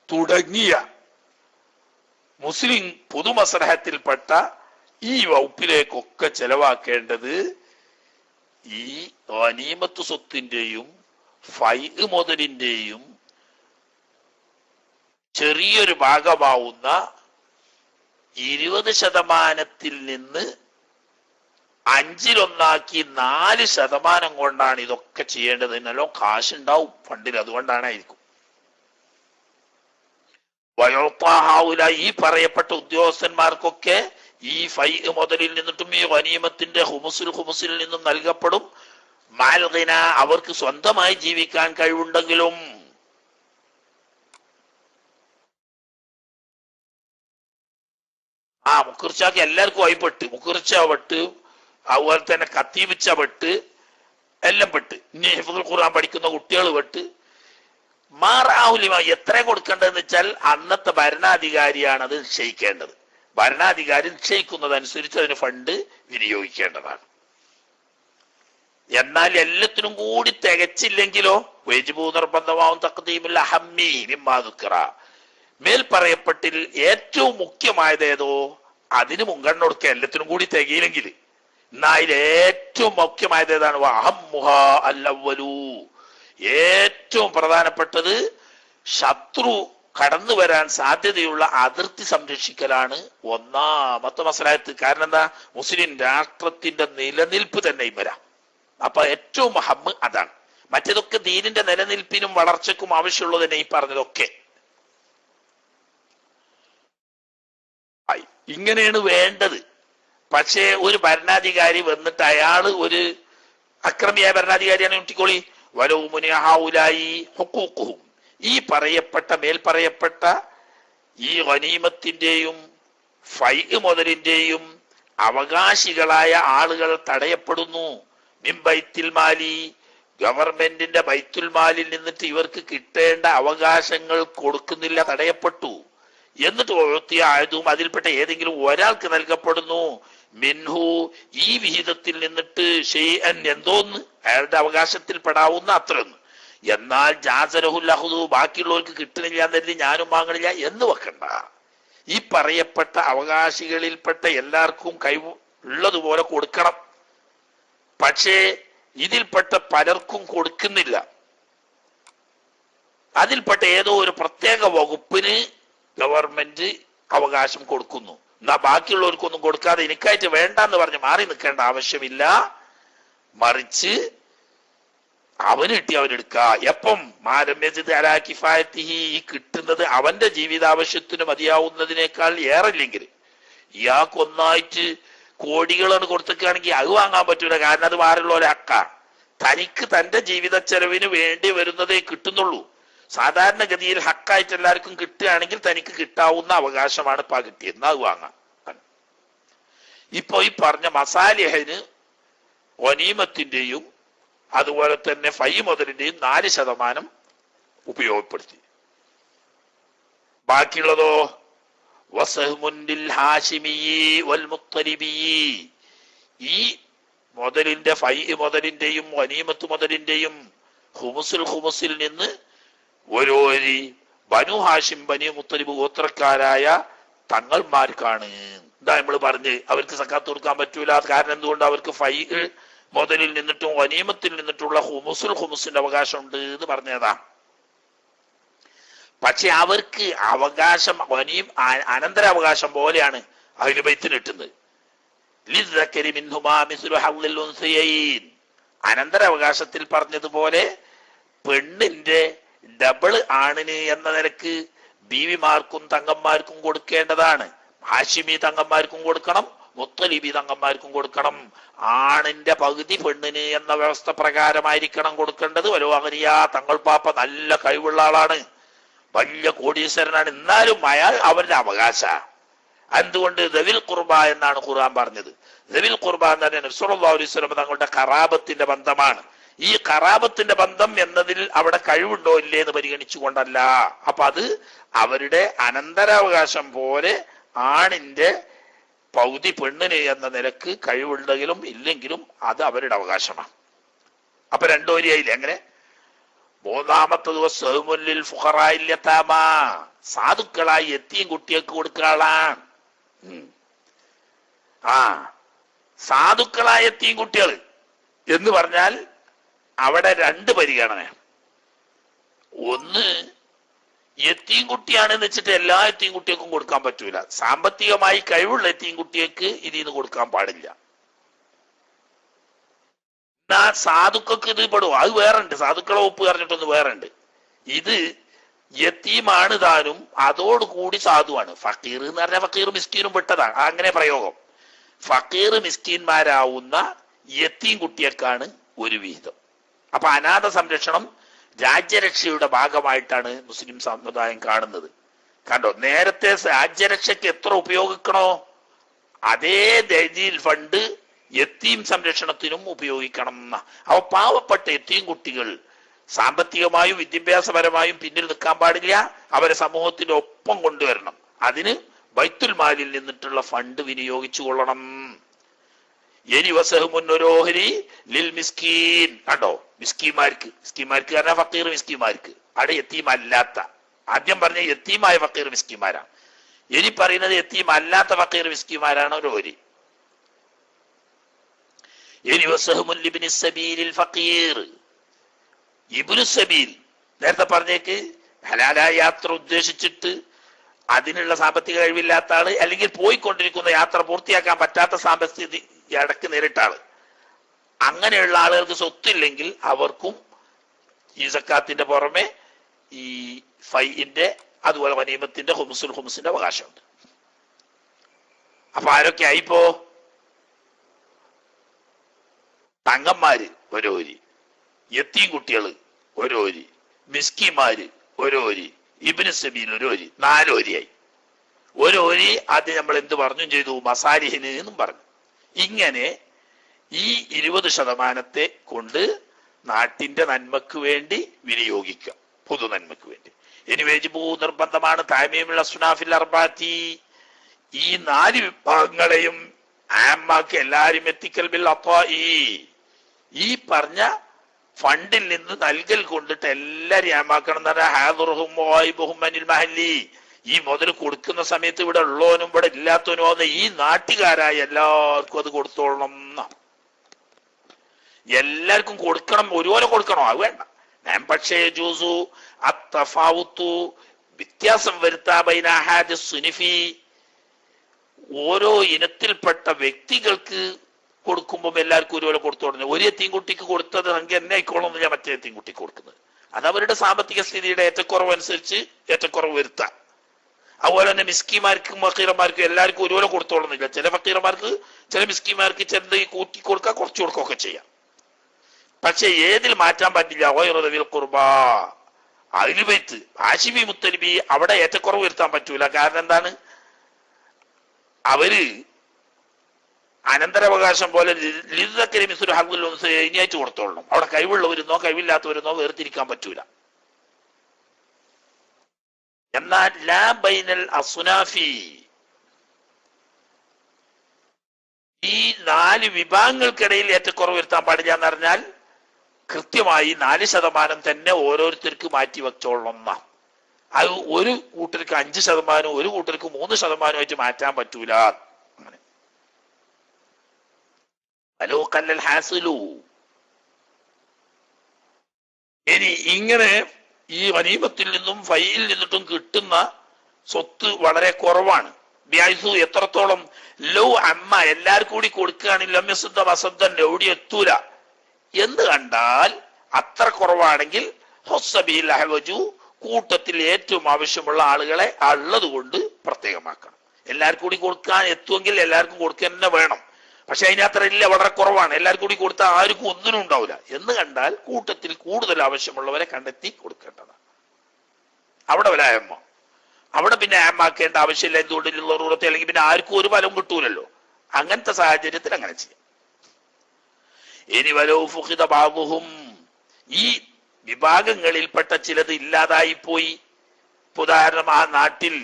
തുടങ്ങിയ മുസ്ലിം പൊതുമസ്ലഹത്തിൽപ്പെട്ട ഈ വകുപ്പിലേക്കൊക്കെ ചെലവാക്കേണ്ടത് ഈ ഗനീമത്ത് സ്വത്തിന്റെയും ഫൈഅ് മുതലിന്റെയും ചെറിയൊരു ഭാഗമാവുന്ന 20% നിന്ന് 5-1 4% കൊണ്ടാണ് ഇതൊക്കെ ചെയ്യേണ്ടത്. നല്ലോ കാശുണ്ടാവും ഫണ്ടിൽ, അതുകൊണ്ടാണായിരിക്കും. ഈ പറയപ്പെട്ട ഉദ്യോഗസ്ഥന്മാർക്കൊക്കെ ഈ ഫൈഅ് മുതലിൽ നിന്നിട്ടും ഈ ഗനീമത്തിന്റെ ഹുമുസിൽ നിന്നും നൽകപ്പെടും. മാൽഗിന അവർക്ക് സ്വന്തമായി ജീവിക്കാൻ കഴിവുണ്ടെങ്കിലും. മുഖർച്ചാക്ക് എല്ലാവർക്കും ആയിപ്പെട്ട്, മുഖർച്ച പെട്ട്, അതുപോലെ തന്നെ കത്തീബിച്ച പെട്ട്, എല്ലാം പെട്ട്. ഇനി ഹിഫ്ദുൽ ഖുർആൻ പഠിക്കുന്ന കുട്ടികൾ പെട്ട്. മാറാഹുലിമ എത്ര കൊടുക്കേണ്ടതെന്ന് വെച്ചാൽ അന്നത്തെ ഭരണാധികാരിയാണ് അത് നിശ്ചയിക്കേണ്ടത്. ഭരണാധികാരി നിശ്ചയിക്കുന്നതനുസരിച്ച് അതിന് ഫണ്ട് വിനിയോഗിക്കേണ്ടതാണ്. എന്നാൽ എല്ലാത്തിനും കൂടി തികച്ചില്ലെങ്കിലോ വജിബു നിർബന്ധമാവും തഖ്ദീമുൽ അഹമ്മി മിമ്മാ ദുക്റ, മേൽ പറയപ്പെട്ടിൽ ഏറ്റവും മുഖ്യമായത് ഏതോ അതിന് മുൻഗണന കൊടുക്കുക. എല്ലാത്തിനും കൂടി തികയില്ലെങ്കിൽ എന്നാൽ ഏറ്റവും മുഖ്യമായത് ഏതാണ്? ഏറ്റവും പ്രധാനപ്പെട്ടത് ശത്രു കടന്നു വരാൻ സാധ്യതയുള്ള അതിർത്തി സംരക്ഷിക്കലാണ് ഒന്നാമത്തെ മസലഹത്ത്. കാരണം എന്താ? മുസ്ലിം രാഷ്ട്രത്തിന്റെ നിലനിൽപ്പ് തന്നെ വരാം. അപ്പൊ ഏറ്റവും അഹമ്മ് അതാണ്. മറ്റേതൊക്കെ ദീനിന്റെ നിലനിൽപ്പിനും വളർച്ചയ്ക്കും ആവശ്യമുള്ളത് തന്നെ ഈ പറഞ്ഞതൊക്കെ. ഇങ്ങനെയാണ് വേണ്ടത്. പക്ഷേ ഒരു ഭരണാധികാരി വന്നിട്ട് അയാള് ഒരു അക്രമിയായ ഭരണാധികാരിയാണ് ഉട്ടിക്കോളി, വലവുമുനിഹാഉലായി ഹുഖൂഖുഹും, ഈ പറയപ്പെട്ട മേൽപ്പറയപ്പെട്ട ഈ ഗനീമത്തിന്റെയും ഫൈഅ് മുതലിന്റെയും അവകാശികളായ ആളുകൾ തടയപ്പെടുന്നു. മിൻ ബൈത്തുൽ മാലി, ഗവൺമെന്റിന്റെ ബൈത്തുൽ മാലിൽ നിന്നിട്ട് ഇവർക്ക് കിട്ടേണ്ട അവകാശങ്ങൾ കൊടുക്കുന്നില്ല, തടയപ്പെട്ടു. എന്നിട്ട് ഒഴുത്തിയ ആയതും അതിൽപ്പെട്ട ഏതെങ്കിലും ഒരാൾക്ക് നൽകപ്പെടുന്നു. മിൻഹു, ഈ വിഹിതത്തിൽ നിന്നിട്ട് ഷൈഅൻ, എന്തോന്ന് അയാളുടെ അവകാശത്തിൽ പെടാവുന്ന അത്രയൊന്ന്. എന്നാൽ ജാസലഹുൽ അഖ്ദു, ബാക്കിയുള്ളവർക്ക് കിട്ടണില്ല എന്ന് കരുതി ഞാനും വാങ്ങണില്ല എന്ന് വെക്കണ്ട. ഈ പറയപ്പെട്ട അവകാശികളിൽപ്പെട്ട എല്ലാവർക്കും കഴിവ് ഉള്ളതുപോലെ കൊടുക്കണം. പക്ഷേ ഇതിൽപ്പെട്ട പലർക്കും കൊടുക്കുന്നില്ല. അതിൽപ്പെട്ട ഏതോ ഒരു പ്രത്യേക വകുപ്പിന് ഗവൺമെന്റ് അവകാശം കൊടുക്കുന്നു. എന്നാ ബാക്കിയുള്ളവർക്കൊന്നും കൊടുക്കാതെ എനിക്കായിട്ട് വേണ്ടെന്ന് പറഞ്ഞ് മാറി നിൽക്കേണ്ട ആവശ്യമില്ല. മറിച്ച് അവന് കിട്ടി അവനെടുക്ക. എപ്പം? മാരമ്യജിത് അലാ കിഫായത്തിഹി, ഈ കിട്ടുന്നത് അവന്റെ ജീവിതാവശ്യത്തിന് മതിയാവുന്നതിനേക്കാൾ ഏറെല്ലെങ്കിൽ. ഇയാൾക്ക് ഒന്നായിട്ട് കോടികളാണ് കൊടുത്തേക്കാണെങ്കിൽ അത് വാങ്ങാൻ പറ്റൂല. കാരണം അത് മാറുള്ള ഒരു ഹക്ക. തനിക്ക് തന്റെ ജീവിത ചെലവിന് വേണ്ടി വരുന്നതേ കിട്ടുന്നുള്ളൂ. സാധാരണഗതിയിൽ ഹക്കായിട്ട് എല്ലാവർക്കും കിട്ടുകയാണെങ്കിൽ തനിക്ക് കിട്ടാവുന്ന അവകാശമാണ് ഇപ്പൊ കിട്ടിയത്, അത് വാങ്ങാം. ഇപ്പൊ ഈ പറഞ്ഞ മസാലിഹന് ഗനീമത്തിന്റെയും അതുപോലെ തന്നെ ഫൈഅ് മുതലിന്റെയും 4% ഉപയോഗപ്പെടുത്തി. ബാക്കിയുള്ളതോ ഈ മുതലിന്റെ ഫൈഅ് മുതലിന്റെയും ഗനീമത്ത് മുതലിന്റെയും ഹുമുസിൽ നിന്ന് ഓരോരി ബനു ഹാഷിം ബനു മുത്തലിബ് ഗോത്രക്കാരായ തങ്ങൾമാർക്കാണ്. എന്താ നമ്മൾ പറഞ്ഞ് അവർക്ക് സക്കാത്ത് കൊടുക്കാൻ പറ്റൂല. കാരണം എന്തുകൊണ്ട്? അവർക്ക് ഫൈഅ് മുതലിൽ നിന്നിട്ടും ഗനീമത്തിൽ നിന്നിട്ടുള്ള ഹുമുസിന്റെ അവകാശം ഉണ്ട് എന്ന് പറഞ്ഞതാ. പക്ഷെ അവർക്ക് അവകാശം അനന്തരാവകാശം പോലെയാണ് അഹ്ലു ബൈത്തിന് കിട്ടുന്നത്. അനന്തരാവകാശത്തിൽ പറഞ്ഞതുപോലെ പെണ്ണിന്റെ ഡബിൾ ആണിന് എന്ന നിലക്ക് ബീവിമാർക്കും തങ്ങന്മാർക്കും കൊടുക്കേണ്ടതാണ്. ഹാഷിമി തങ്ങന്മാർക്കും കൊടുക്കണം, മുത്തലിബി തങ്ങന്മാർക്കും കൊടുക്കണം. ആണിന്റെ പകുതി പെണ്ണിന് എന്ന വ്യവസ്ഥ പ്രകാരമായിരിക്കണം കൊടുക്കേണ്ടത്. വലോഅഗ്നിയ, തങ്ങൾ പാപ്പ നല്ല കഴിവുള്ള ആളാണ്, വലിയ കോടീശ്വരനാണ്, എന്നാലും അയാൾ അവരുടെ അവകാശ. എന്തുകൊണ്ട്? ദവിൽ ഖുർബ എന്നാണ് ഖുർആൻ പറഞ്ഞത്. ദവിൽ ഖുർബ എന്ന് പറഞ്ഞാൽ നബി സല്ലല്ലാഹു അലൈഹി വസല്ലം തങ്ങളുടെ ഖറാബത്തിന്റെ ബന്ധമാണ്. ഈ ഖറാബത്തിന്റെ ബന്ധം എന്നതിൽ അവിടെ കഴിവുണ്ടോ ഇല്ലേ എന്ന് പരിഗണിച്ചുകൊണ്ടല്ല. അപ്പൊ അത് അവരുടെ അനന്തരാവകാശം പോലെ ആണിന്റെ പൗതി പെണ്ണിന് എന്ന നിലക്ക് കഴിവുണ്ടെങ്കിലും ഇല്ലെങ്കിലും അത് അവരുടെ അവകാശമാണ്. അപ്പൊ രണ്ടോരിയായില്ലേ? എങ്ങനെ? മൂന്നാമത്തത് വസ്സഹ്മുൽ ഫുഖറാഇൽ യതാമ, സാധുക്കളായി എത്തിയും കുട്ടികൾക്ക് കൊടുക്കാളാണ്. സാധുക്കളായ എത്തിയും കുട്ടികൾ എന്ന് പറഞ്ഞാൽ അവിടെ 2 പരിഗണന. ഒന്ന്, എത്തിയും കുട്ടിയാണെന്ന് വെച്ചിട്ട് എല്ലാ എത്തിയും കുട്ടികൾക്കും കൊടുക്കാൻ പറ്റൂല. സാമ്പത്തികമായി കഴിവുള്ള എത്തിയും കുട്ടികൾക്ക് ഇതിൽ നിന്ന് കൊടുക്കാൻ പാടില്ല. എന്നാ സാധുക്കൾക്ക് ഇത് പെടും, അത് വേറുണ്ട്. സാധുക്കളെ ഒപ്പ് പറഞ്ഞിട്ടൊന്ന് വേറുണ്ട്. ഇത് യത്തീമാണ് താനും അതോടുകൂടി സാധുവാണ്. ഫക്കീർ എന്ന് പറഞ്ഞാൽ ഫക്കീർ മിസ്കീനും പെട്ടതാണ്. അങ്ങനെ പ്രയോഗം. ഫക്കീർ മിസ്കീന്മാരാവുന്ന യത്തീം കുട്ടിയേക്കാണ് ഒരു വിഹിതം. അപ്പൊ അനാഥ സംരക്ഷണം രാജ്യരക്ഷയുടെ ഭാഗമായിട്ടാണ് മുസ്ലിം സമുദായം കാണുന്നത്. കണ്ടോ? നേരത്തെ രാജ്യരക്ഷയ്ക്ക് എത്ര ഉപയോഗിക്കണോ അതേ ദൈനിൽ ഫണ്ട് യത്തീം സംരക്ഷണത്തിനും ഉപയോഗിക്കണം എന്ന. അപ്പൊ പാവപ്പെട്ട യത്തീം കുട്ടികൾ സാമ്പത്തികമായും വിദ്യാഭ്യാസപരമായും പിന്നിൽ നിൽക്കാൻ പാടില്ല. അവരെ സമൂഹത്തിന്റെ ഒപ്പം കൊണ്ടുവരണം. അതിന് ബൈത്തുൽ മാലിൽ നിന്നിട്ടുള്ള ഫണ്ട് വിനിയോഗിച്ചു കൊള്ളണം. ഇനി വസഹുമുന്നോരോഹരി ലിൽ മിസ്കീൻ. കണ്ടോ? മിസ്കീമാർക്ക് കാരണം ഫക്കീർ മിസ്കീമാർക്ക്. അവിടെ യത്തീം അല്ലാത്ത, ആദ്യം പറഞ്ഞ യത്തീമായ ഫക്കീർ മിസ്കീമാരാണ്. ഇനി പറയുന്നത് യത്തീം അല്ലാത്ത ഫക്കീർ മിസ്കീമാരാണ് ഒരു ഓരി. ഇനി വസഹ്മുൻ ലിബ്നി സബീലിൽ ഫഖീർ, ഇബ്നു സബീൽ നേരത്തെ പറഞ്ഞേക്ക് ഹലാലായ യാത്ര ഉദ്ദേശിച്ചിട്ട് അതിനുള്ള സാമ്പത്തിക കഴിവില്ലാത്ത ആള്, അല്ലെങ്കിൽ പോയിക്കൊണ്ടിരിക്കുന്ന യാത്ര പൂർത്തിയാക്കാൻ പറ്റാത്ത സാമ്പത്തിക ഇടക്ക് നേരിട്ട ആള്, അങ്ങനെയുള്ള ആളുകൾക്ക് സ്വത്തില്ലെങ്കിൽ അവർക്കും ഈ സക്കാത്തിന്റെ പുറമെ ഈ ഫൈഇന്റെ അതുപോലെ ഗനീമത്തിന്റെ ഹുമുസിന്റെ അവകാശമുണ്ട്. അപ്പൊ ആരൊക്കെ ആയിപ്പോ? തങ്ങന്മാര് ഓരോരി, യത്തീം കുട്ടികള് ഓരോരി, മിസ്കിമാര് ഓരോരി, ഇബ്നു സബീൽ ഓരോരി, 4 ഓരിയായി. ഓരോരി ആദ്യം നമ്മൾ എന്ത് പറഞ്ഞു ചെയ്തു? മസാലിഹിന് എന്നും പറഞ്ഞു. ഇങ്ങനെ ഈ 20% കൊണ്ട് നാട്ടിന്റെ നന്മക്ക് വേണ്ടി വിനിയോഗിക്കുക, പൊതു നന്മക്ക് വേണ്ടി. ഇനി വേജിബു നിർബന്ധമാണ് താമീമുൽ അസ്നാഫിൽ അർബാത്തി, ഈ 4 വിഭാഗങ്ങളെയും ആമ്മാക്ക് എല്ലാരും എത്തിക്കൽ ബിൽ അത്വാഇ, ഈ പറഞ്ഞ ഫണ്ടിൽ നിന്ന് നൽകൽ കൊണ്ടിട്ട് എല്ലാരും ആമാക്കണം എന്ന് പറഞ്ഞാൽ ഹാദുറുഹും വഗൈബുഹും അനിൽ മഹല്ലി, ഈ മുതൽ കൊടുക്കുന്ന സമയത്ത് ഇവിടെ ഉള്ളവനും ഇവിടെ ഇല്ലാത്തവനും ആവുന്ന ഈ നാട്ടുകാരായ എല്ലാവർക്കും അത് കൊടുത്തോളണം എന്നാണ്. എല്ലാവർക്കും കൊടുക്കണം, ഒരുപോലെ കൊടുക്കണോ? അത് വേണ്ട. ഞാൻ പക്ഷേ ജൂസു അത്തഫാവുത്തു, വ്യത്യാസം വരുത്താ ബൈന അഹാദി സുനിഫി, ഓരോ ഇനത്തിൽപ്പെട്ട വ്യക്തികൾക്ക് കൊടുക്കുമ്പോൾ എല്ലാവർക്കും ഒരുപോലെ കൊടുത്തു തുടങ്ങി. ഒരു എത്തീൻകുട്ടിക്ക് കൊടുത്തത് സംഖ്യ എന്നെ ആയിക്കോളണം ഞാൻ മറ്റേ എത്തീൻകുട്ടിക്ക് കൊടുക്കുന്നത്. അത് അവരുടെ സാമ്പത്തിക സ്ഥിതിയുടെ ഏറ്റക്കുറവ് അനുസരിച്ച് ഏറ്റക്കുറവ് വരുത്താം. അതുപോലെ തന്നെ മിസ്കിമാർക്കും ഫക്കീറന്മാർക്കും എല്ലാവർക്കും ഒരുപോലെ കൊടുത്തോളുന്നില്ല. ചില ഫക്കീറന്മാർക്ക് ചില മിസ്കിമാർക്ക് ചിലത് കൂട്ടി കൊടുക്കുക, കുറച്ചു കൊടുക്കുകയൊക്കെ ചെയ്യാം. പക്ഷെ ഏതിൽ മാറ്റാൻ പറ്റില്ല? ഗൈറു ഖുർബാ, അഹ്ലു ബൈത്ത് ഹാശിമി മുത്തലിബി, അവിടെ ഏറ്റക്കുറവ് വരുത്താൻ പറ്റൂല. കാരണം എന്താണ്? അവര് അനന്തരാവകാശം പോലെ ഇനിയായിട്ട് കൊടുത്തോളണം. അവിടെ കഴിവുള്ളവരെന്നോ കഴിവില്ലാത്തവരെന്നോ വേർതിരിക്കാൻ പറ്റൂല. എന്നാൽ ലാ ബൈനൽ അസ്നാഫി, ഈ 4 വിഭാഗങ്ങൾക്കിടയിൽ ഏറ്റക്കുറവ് വരുത്താൻ പാടില്ല എന്ന് പറഞ്ഞാൽ കൃത്യമായി 4% തന്നെ ഓരോരുത്തർക്ക് മാറ്റി വെച്ചോളണം എന്നാ. അത് ഒരു കൂട്ടർക്ക് 5%, ഒരു കൂട്ടർക്ക് 3% ആയിട്ട് മാറ്റാൻ പറ്റൂല. അങ്ങനെ അലോ കല്ലൽ ഹാസിലു. ഇനി ഇങ്ങനെ ഈ ഗനീമത്തിൽ നിന്നും ഫൈയിൽ നിന്നിട്ടും കിട്ടുന്ന സ്വത്ത് വളരെ കുറവാണ്. ബിയായിസു, എത്രത്തോളം? ലോ അമ്മ, എല്ലാവർക്കും കൂടി കൊടുക്കുകയാണെങ്കിൽ ലമ്യസുദ്ധ വസന്തൻ എവിടെ എത്തൂല എന്ന് കണ്ടാൽ, അത്ര കുറവാണെങ്കിൽ ഹൊസബിൽ അഹ്വജു, കൂട്ടത്തിൽ ഏറ്റവും ആവശ്യമുള്ള ആളുകളെ ഉള്ളത് കൊണ്ട് പ്രത്യേകമാക്കണം. എല്ലാവർക്കും കൂടി കൊടുക്കാൻ എത്തുമെങ്കിൽ എല്ലാവർക്കും കൊടുക്കാൻ തന്നെ വേണം. പക്ഷെ അതിനത്ര ഇല്ല, വളരെ കുറവാണ്, എല്ലാവർക്കും കൂടി കൊടുത്താൽ ആർക്കും ഒന്നിനും ഉണ്ടാവില്ല എന്ന് കണ്ടാൽ കൂട്ടത്തിൽ കൂടുതൽ ആവശ്യമുള്ളവരെ കണ്ടെത്തി കൊടുക്കേണ്ടതാണ്. അവിടെ വലായമ്മ, അവിടെ പിന്നെ ആമാക്കേണ്ട ആവശ്യമില്ല. എന്തുകൊണ്ടുള്ള റൂറത്തെ, അല്ലെങ്കിൽ പിന്നെ ആർക്കും ഒരു ഫലം കിട്ടൂലല്ലോ. അങ്ങനത്തെ സാഹചര്യത്തിൽ അങ്ങനെ ചെയ്യാം. ഇനി വലോ ഫുഖിദ ബാബുഹും, ഈ വിഭാഗങ്ങളിൽപ്പെട്ട ചിലത് ഇല്ലാതായി പോയി. ഉദാഹരണം, ആ നാട്ടിൽ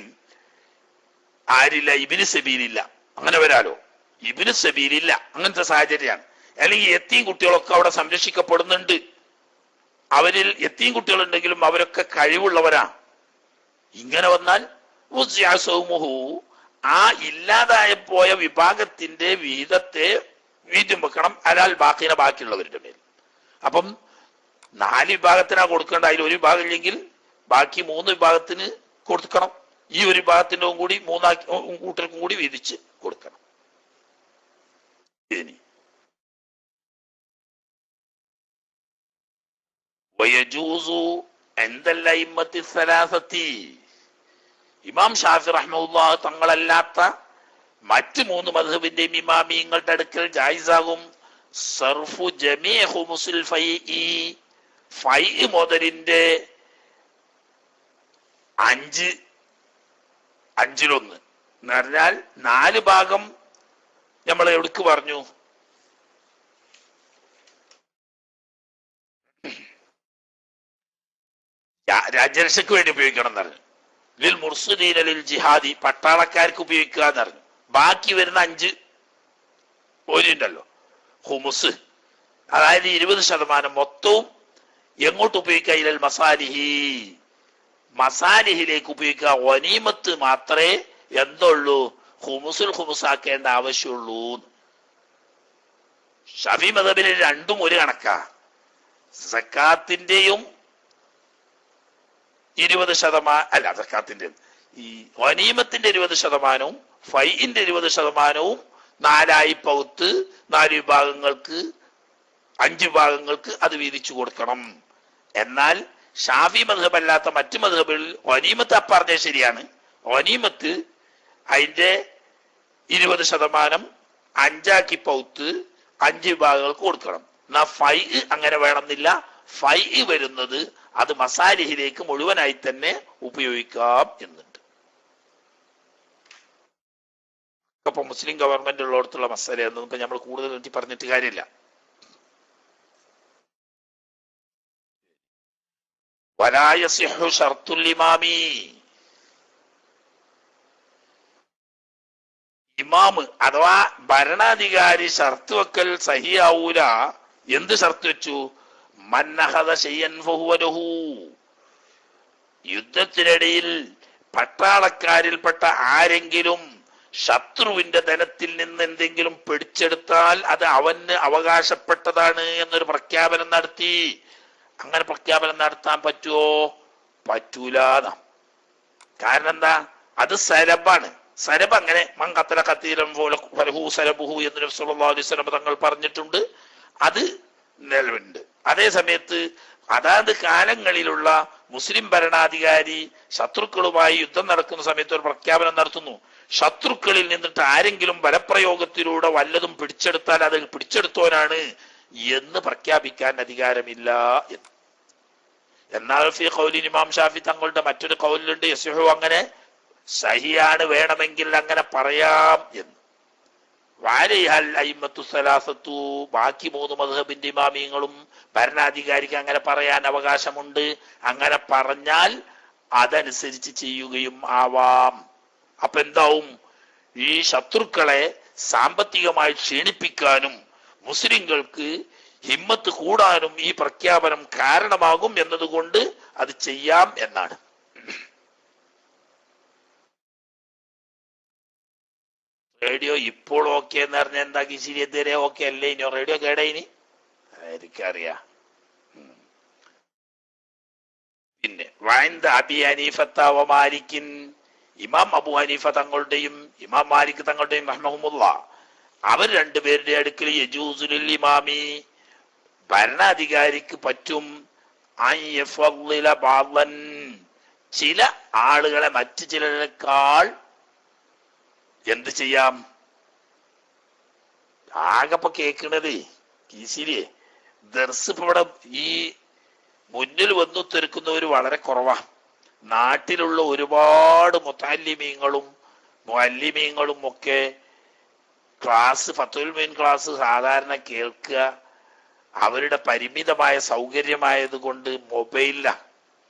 ആരില്ല? ഇബ്നു സബീലില്ല. അങ്ങനെ വരാലോ, ഇബ്നു സബീലില്ല, അങ്ങനത്തെ സാഹചര്യമാണ്. അല്ലെങ്കിൽ യത്തീം കുട്ടികളൊക്കെ അവിടെ സംരക്ഷിക്കപ്പെടുന്നുണ്ട്. അവരിൽ യത്തീം കുട്ടികളുണ്ടെങ്കിലും അവരൊക്കെ കഴിവുള്ളവരാ. ഇങ്ങനെ വന്നാൽ ആ ഇല്ലാതായ പോയ വിഭാഗത്തിന്റെ വിഹിതത്തെ വീണ്ടും വെക്കണം അലാൽ ബാക്കിനെ, ബാക്കിയുള്ളവരുടെ മേൽ. അപ്പം 4 വിഭാഗത്തിനാ കൊടുക്കേണ്ട. അതിൽ ഒരു വിഭാഗം ഇല്ലെങ്കിൽ ബാക്കി 3 വിഭാഗത്തിന് കൊടുക്കണം. ഈ ഒരു വിഭാഗത്തിന്റെ കൂടി 3 കൂട്ടർക്കും കൂടി വീതിച്ച് കൊടുക്കണം. ഇനി വയജൂസു ഇൻദൽ അഇമ്മത്തി സലാസത്തി, ഇമാം ഷാഫി റഹ്മത്തുള്ളാഹി തങ്ങളല്ലാത്ത മറ്റ് 3 മദ്ഹബിന്റെയും ഇമാമിങ്ങളുടെ അടുക്കൽ ജായിസാകും സർഫു ജമീഅ ഖുമുസിൽ ഫൈഇ, ഫൈ മുതലിന്റെ 5/1 എന്ന് പറഞ്ഞാൽ 4 ഭാഗം നമ്മൾ എവിടേക്ക് പറഞ്ഞു? രാജ്യരക്ഷയ്ക്ക് വേണ്ടി ഉപയോഗിക്കണം എന്ന് പറഞ്ഞു. ലിൽ മുർസദീന ലിൽ ജിഹാദി, പട്ടാളക്കാർക്ക് ഉപയോഗിക്കുക എന്ന് പറഞ്ഞു. ബാക്കി വരുന്ന 5 ഉണ്ടല്ലോ ഹുമുസ്, അതായത് 20% മൊത്തവും എങ്ങോട്ട് ഉപയോഗിക്കുക? ഇലൽ മസാലിഹി, മസാലിഹിലേക്ക് ഉപയോഗിക്കുക. ഗനീമത്ത് മാത്രമേ എന്തുള്ളൂ? ഹുമുസുൽ ഹുമുസാക്കേണ്ട ആവശ്യമുള്ളൂ. ഷഫി മദ്ഹബിൽ രണ്ടും ഒരു കണക്കാ. സക്കാത്തിന്റെയും 20% അല്ല, സക്കാത്തിന്റെ ഈ ഗനീമത്തിന്റെ 20%വും ഫൈഇന്റെ 20%വും 4 പൗത്ത് 4 വിഭാഗങ്ങൾക്ക് 5 വിഭാഗങ്ങൾക്ക് അത് വീതിച്ചു കൊടുക്കണം. എന്നാൽ ഷാഫി മദ്ഹബ് അല്ലാത്ത മറ്റു മദ്ഹബുകളിൽ ഗനീമത്ത് പറഞ്ഞ ശരിയാണ്. ഗനീമത്ത് അതിന്റെ 20% 5 പൗത്ത് 5 വിഭാഗങ്ങൾക്ക് കൊടുക്കണം. എന്നാ ഫൈ അങ്ങനെ വേണമെന്നില്ല. ഫൈ വരുന്നത് അത് മസാലിഹിലേക്ക് മുഴുവനായി തന്നെ ഉപയോഗിക്കാം എന്നുണ്ട്. അപ്പൊ മുസ്ലിം ഗവൺമെന്റ് ഉള്ളിടത്തുള്ള മസാല എന്നൊന്നും ഇപ്പൊ നമ്മൾ കൂടുതൽ വേണ്ടി പറഞ്ഞിട്ട് കാര്യമില്ല. വലാ യസിഹു ശർത്തുൽ ഇമാമി, ഇമാമ് അഥവാ ഭരണാധികാരി ഷർത്ത് വെക്കൽ സഹിയാവൂല. എന്ത് ഷർത്ത് വെച്ചു? മന്നഹദ ശൈഅൻ ഫഹുവ ലഹു, യുദ്ധത്തിനിടയിൽ പട്ടാളക്കാരിൽപ്പെട്ട ആരെങ്കിലും ശത്രുവിന്റെ ധനത്തിൽ നിന്ന് എന്തെങ്കിലും പിടിച്ചെടുത്താൽ അത് അവന് അവകാശപ്പെട്ടതാണ് എന്നൊരു പ്രഖ്യാപനം നടത്തി. അങ്ങനെ പ്രഖ്യാപനം നടത്താൻ പറ്റുമോ? പറ്റൂല. കാരണം എന്താ? അത് സരബാണ്. സരബ് അങ്ങനെ മൻ ഖതല ഖതീലൻ ഫലഹു സരബുഹു എന്ന് നബി സല്ലല്ലാഹു അലൈഹി വസല്ലം തങ്ങൾ പറഞ്ഞിട്ടുണ്ട്. അത് നിലവിലുണ്ട്. അതേ സമയത്ത് അതാത് കാലങ്ങളിലുള്ള മുസ്ലിം ഭരണാധികാരി ശത്രുക്കളുമായി യുദ്ധം നടക്കുന്ന സമയത്ത് ഒരു പ്രഖ്യാപനം നടത്തുന്നു. ശത്രുക്കളിൽ നിന്നിട്ട് ആരെങ്കിലും ബലപ്രയോഗത്തിലൂടെ വല്ലതും പിടിച്ചെടുത്താൽ അത് പിടിച്ചെടുത്തോനാണ് എന്ന് പ്രഖ്യാപിക്കാൻ അധികാരമില്ല എന്ന്. എന്നാൽ ഫി ഖൗലിൻ ഇമാം ഷാഫി തങ്ങളുടെ മറ്റൊരു ഖൗലുണ്ട്, യസ്ഹു, അങ്ങനെ സഹിയാണ്, വേണമെങ്കിൽ അങ്ങനെ പറയാം എന്ന്. വാലൈഹൽ അയിമ്മത്തു സലാസത്തു, ബാക്കി 3 മദ്ഹബിന്റെ ഇമാമിയങ്ങളും ഭരണാധികാരിക്ക് അങ്ങനെ പറയാൻ അവകാശമുണ്ട്. അങ്ങനെ പറഞ്ഞാൽ അതനുസരിച്ച് ചെയ്യുകയും ആവാം. അപ്പൊ എന്താവും? ഈ ശത്രുക്കളെ സാമ്പത്തികമായി ക്ഷീണിപ്പിക്കാനും മുസ്ലിങ്ങൾക്ക് ഹിമ്മത്ത് കൂടാനും ഈ പ്രഖ്യാപനം കാരണമാകും എന്നതുകൊണ്ട് അത് ചെയ്യാം എന്നാണ്. റേഡിയോ ഇപ്പോൾ ഓക്കെ എന്ന് പറഞ്ഞ എന്താ കിശിരി ഇതുവരെ ഓക്കെ അല്ലേ? ഇനി റേഡിയോ കേടയിനി എനിക്കറിയാം. പിന്നെ വഅൻദ അബി ഹനീഫത്ത വ മാലിക്കിൻ, ഇമാം അബു ഹനീഫ തങ്ങളുടെയും ഇമാം മാലിക് തങ്ങളുടെയും റഹ്മഹുമുല്ലാ, അവർ രണ്ടുപേരുടെ അടുക്കൽ യജൂസുൽ ഇമാമി, ഭരണാധികാരിക്ക് പറ്റും ചില ആളുകളെ മറ്റു ചിലരെക്കാൾ എന്ത് ചെയ്യാം. ആകെപ്പോ കേൾക്കണത് കീശിരിയെ ദർസ് ഇപ്പൊ ഇവിടെ ഈ മുന്നിൽ വന്നു തെരുക്കുന്നവര് വളരെ കുറവാ. നാട്ടിലുള്ള ഒരുപാട് മുതല്ലിമീങ്ങളും മുഅല്ലിമീങ്ങളും ഒക്കെ ക്ലാസ്, ഫത്വൽ മീൻ ക്ലാസ് സാധാരണ കേൾക്കുക അവരുടെ പരിമിതമായ സൗകര്യമായത് കൊണ്ട് മൊബൈലില.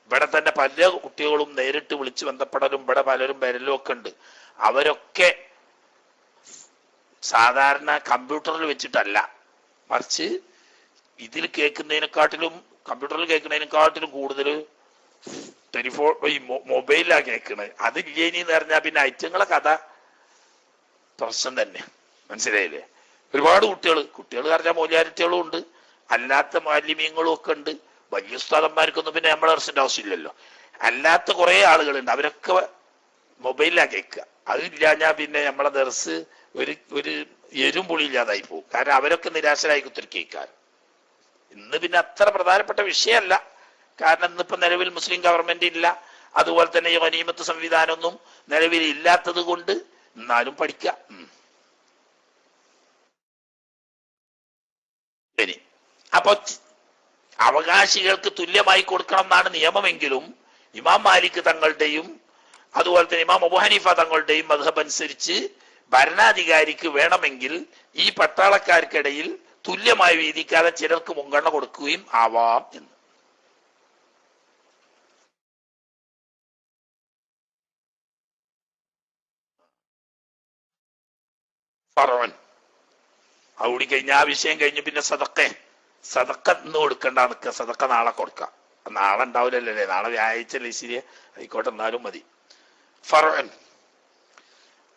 ഇവിടെ തന്നെ പല കുട്ടികളും നേരിട്ട് വിളിച്ച് ബന്ധപ്പെടലും ഇവിടെ പലരും വരലും ഒക്കെ ഉണ്ട്. അവരൊക്കെ സാധാരണ കമ്പ്യൂട്ടറിൽ വെച്ചിട്ടല്ല, മറിച്ച് ഇതിൽ കേൾക്കുന്നതിനെക്കാട്ടിലും കമ്പ്യൂട്ടറിൽ കേൾക്കുന്നതിനെക്കാട്ടിലും കൂടുതൽ ടെലിഫോൺ മൊബൈലിലാ കേൾക്കണത്. അതില്ലേന്ന് പറഞ്ഞാൽ പിന്നെ ഐറ്റങ്ങളെ കഥ പ്രശ്നം തന്നെ. മനസ്സിലായില്ലേ? ഒരുപാട് കുട്ടികൾ പറഞ്ഞാൽ മൗലിയാരിറ്റികളും ഉണ്ട്, അല്ലാത്ത മാലിന്യങ്ങളും ഒക്കെ ഉണ്ട്. വലിയ ഉസ്താദന്മാർക്കൊന്നും പിന്നെ നമ്മളെ അറിയേണ്ട ആവശ്യമില്ലല്ലോ. അല്ലാത്ത കുറെ ആളുകളുണ്ട്, അവരൊക്കെ മൊബൈലിലാ കേൾക്കുക. അതില്ലാഞ്ഞാൽ പിന്നെ നമ്മളെ ദർസ് ഒരു എരും പുളി ഇല്ലാതായി പോകും. കാരണം അവരൊക്കെ നിരാശരായി കുത്തിരിക്കാൻ. ഇന്ന് പിന്നെ അത്ര പ്രധാനപ്പെട്ട വിഷയമല്ല. കാരണം ഇന്നിപ്പോ നിലവിൽ മുസ്ലിം ഗവൺമെന്റ് ഇല്ല. അതുപോലെ തന്നെ ഈ ഗനീമത്ത് സംവിധാനമൊന്നും നിലവിൽ ഇല്ലാത്തത് കൊണ്ട് എന്നാലും പഠിക്കാം. ശരി. അപ്പൊ അവകാശികൾക്ക് തുല്യമായി കൊടുക്കണം എന്നാണ് നിയമമെങ്കിലും ഇമാം മാലിക് തങ്ങളുടെയും അതുപോലെ തന്നെ ഇമാം അബൂ ഹനീഫ തങ്ങളുടെയും മദ്ഹബ് അനുസരിച്ച് ഭരണാധികാരിക്ക് വേണമെങ്കിൽ ഈ പട്ടാളക്കാർക്കിടയിൽ തുല്യമായി വീതിക്കാതെ ചിലർക്ക് മുൻഗണന കൊടുക്കുകയും ആവാം എന്ന്. ഫറോൻ അവിടെ കഴിഞ്ഞ ആ വിഷയം കഴിഞ്ഞ് പിന്നെ സദക്ക ഇന്ന് കൊടുക്കണ്ട നിക്ക, സദക്ക നാളെ കൊടുക്കാം. നാളെ ഉണ്ടാവില്ലല്ലേ, നാളെ വ്യാഴാഴ്ച ശരി, ആയിക്കോട്ടെ, എന്നാലും മതി. ഫറോൻ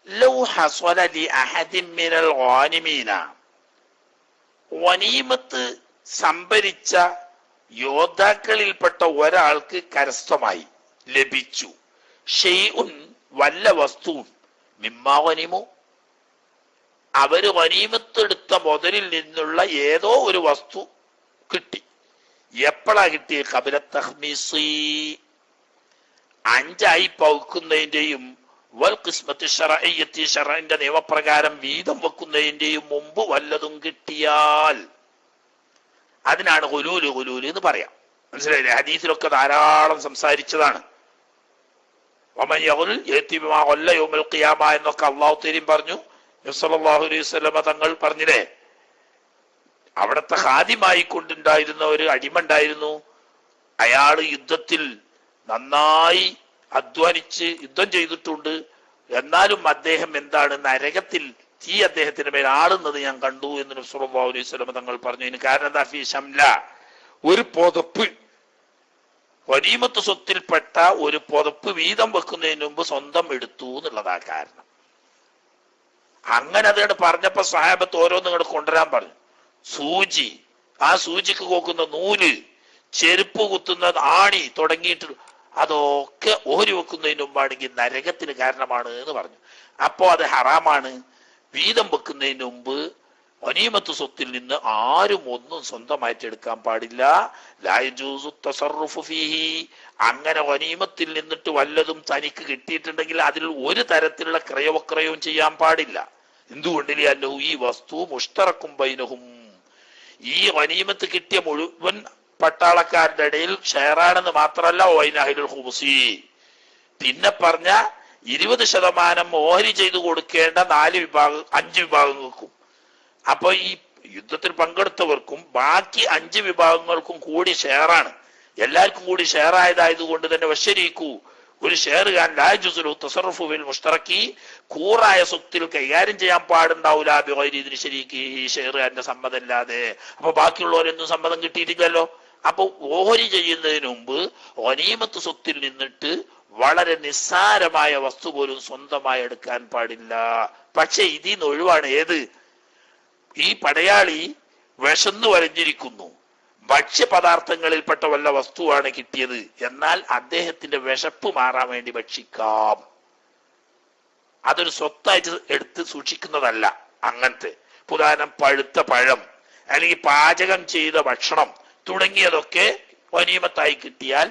ലൗ ഹസ്വല ലി അഹദിൻ മിനൽ ഗാനിമീന, ഗനീമത്ത് സംഭരിച്ച യോദ്ധാക്കളിൽപ്പെട്ട ഒരാൾക്ക് കരസ്ഥമായി ലഭിച്ചു. ഷെയ്ഉൻ വല്ല വസ്തുവും മിമ്മാ ഗനിമു അവര് ഗനീമത്തെടുത്ത മുതലിൽ നിന്നുള്ള ഏതോ ഒരു വസ്തു കിട്ടി. എപ്പോഴാ കിട്ടിയ? ഖബല തഖ്മീസി 5 പൗക്കുന്നതിന്റെയും വൽ ഖിസ്മത്തി ശർഇയ്യത്തി ശർഇന്റെ നിയമപ്രകാരം വീതം വെക്കുന്നതിന്റെയും മുമ്പ് വല്ലതും കിട്ടിയാൽ അതിനാണ് ഗുലൂല് എന്ന് പറയാം. മനസ്സിലായില്ലേ? ഹദീസിലൊക്കെ ധാരാളം സംസാരിച്ചതാണ്. എന്നൊക്കെ അള്ളാഹു തആല പറഞ്ഞു. നബി സല്ലല്ലാഹു അലൈഹി വസല്ലമ തങ്ങൾ പറഞ്ഞില്ലേ, അവിടുത്തെ ഖാദിമായി കൊണ്ടുണ്ടായിരുന്ന ഒരു അടിമ ഉണ്ടായിരുന്നു. അയാള് യുദ്ധത്തിൽ നന്നായി അധ്വാനിച്ച് യുദ്ധം ചെയ്തിട്ടുണ്ട്. എന്നാലും അദ്ദേഹം എന്താണ്, നരകത്തിൽ തീ അദ്ദേഹത്തിന്റെ മേൽ ആളുന്നത് ഞാൻ കണ്ടു എന്ന് നബി സല്ലല്ലാഹു അലൈഹി വസല്ലമ തങ്ങൾ പറഞ്ഞു. ഇതിന് കാരണം എന്താ? ഫീ ശംല, ഒരു പുതപ്പ്, ഗനീമത്ത് സ്വത്തിൽപ്പെട്ട ഒരു പുതപ്പ് വീതം വെക്കുന്നതിന് മുമ്പ് സ്വന്തം എടുത്തു എന്നുള്ളതാ കാരണം. അങ്ങനെ അതുകൊണ്ട് പറഞ്ഞപ്പോ സഹാബത്ത് ഓരോന്നും ഇങ്ങോട്ട് കൊണ്ടുവരാൻ പറഞ്ഞു. സൂചി, ആ സൂചിക്ക് കോക്കുന്ന നൂല്, ചെരുപ്പ് കുത്തുന്ന ആണി തുടങ്ങിയിട്ട് അതൊക്കെ ഓരി വെക്കുന്നതിന് മുമ്പാണെങ്കിൽ നരകത്തിന് കാരണമാണ് എന്ന് പറഞ്ഞു. അപ്പോ അത് ഹറാമാണ്. വീതം വെക്കുന്നതിന് മുമ്പ് ഗനീമത്ത് സ്വത്തിൽ നിന്ന് ആരും ഒന്നും സ്വന്തമായിട്ട് എടുക്കാൻ പാടില്ല. ലാ യജൂസു തസറുഫു ഫീഹി, അങ്ങനെ ഗനീമത്തിൽ നിന്നിട്ട് വല്ലതും തനിക്ക് കിട്ടിയിട്ടുണ്ടെങ്കിൽ അതിൽ ഒരു തരത്തിലുള്ള ക്രയവിക്രയവും ചെയ്യാൻ പാടില്ല. എന്തുകൊണ്ടില്ല? അന്നഹു, ഈ വസ്തു മുഷ്തറക്കും ബൈനഹും, ഈ ഗനീമത്ത് കിട്ടിയ മുഴുവൻ പട്ടാളക്കാരുടെ ഇടയിൽ ഷെയറാണെന്ന് മാത്രമല്ല, വൈനഹിലുൽ ഖുബ്സി, പിന്നെ പറഞ്ഞ 20% ഓഹരി ചെയ്തു കൊടുക്കേണ്ട 5 വിഭാഗങ്ങൾക്കും. അപ്പൊ ഈ യുദ്ധത്തിൽ പങ്കെടുത്തവർക്കും ബാക്കി 5 വിഭാഗങ്ങൾക്കും കൂടി ഷെയറാണ്. എല്ലാവർക്കും കൂടി ഷെയർ ആയതായതുകൊണ്ട് തന്നെ വശരീക്കു, ഒരു ഷെയറുകാരൻ ലാ യജൂസു തസറുഫു ബിൽ മുഷ്തറക്കി, കൂറായ സ്വത്തിൽ കൈകാര്യം ചെയ്യാൻ പാടുണ്ടാവില്ല ബിഗൈരി ഇദ്നി ശരീക്കി, ഈ ഷെയറുകാരന്റെ സമ്മതമില്ലാതെ. അപ്പൊ ബാക്കിയുള്ളവരൊന്നും സമ്മതം കിട്ടിയിട്ടില്ലല്ലോ. അപ്പൊ ഓഹരി ചെയ്യുന്നതിന് മുമ്പ് ഗനീമത്ത് സ്വത്തിൽ നിന്നിട്ട് വളരെ നിസ്സാരമായ വസ്തു പോലും സ്വന്തമായി എടുക്കാൻ പാടില്ല. പക്ഷെ ഇതിന്ന് ഒഴിവാണ്. ഏത്? ഈ പടയാളി വിശന്നു വരഞ്ഞിരിക്കുന്നു, ഭക്ഷ്യപദാർത്ഥങ്ങളിൽപ്പെട്ട വല്ല വസ്തുവാണ് കിട്ടിയത്, എന്നാൽ അദ്ദേഹത്തിന്റെ വിശപ്പ് മാറാൻ വേണ്ടി ഭക്ഷിക്കാം. അതൊരു സ്വത്തായിട്ട് എടുത്ത് സൂക്ഷിക്കുന്നതല്ല. അങ്ങനത്തെ ഉദാഹരണം പഴുത്ത പഴം അല്ലെങ്കിൽ പാചകം ചെയ്ത ഭക്ഷണം തുടങ്ങിയതൊക്കെ ഗനീമത്തായി കിട്ടിയാൽ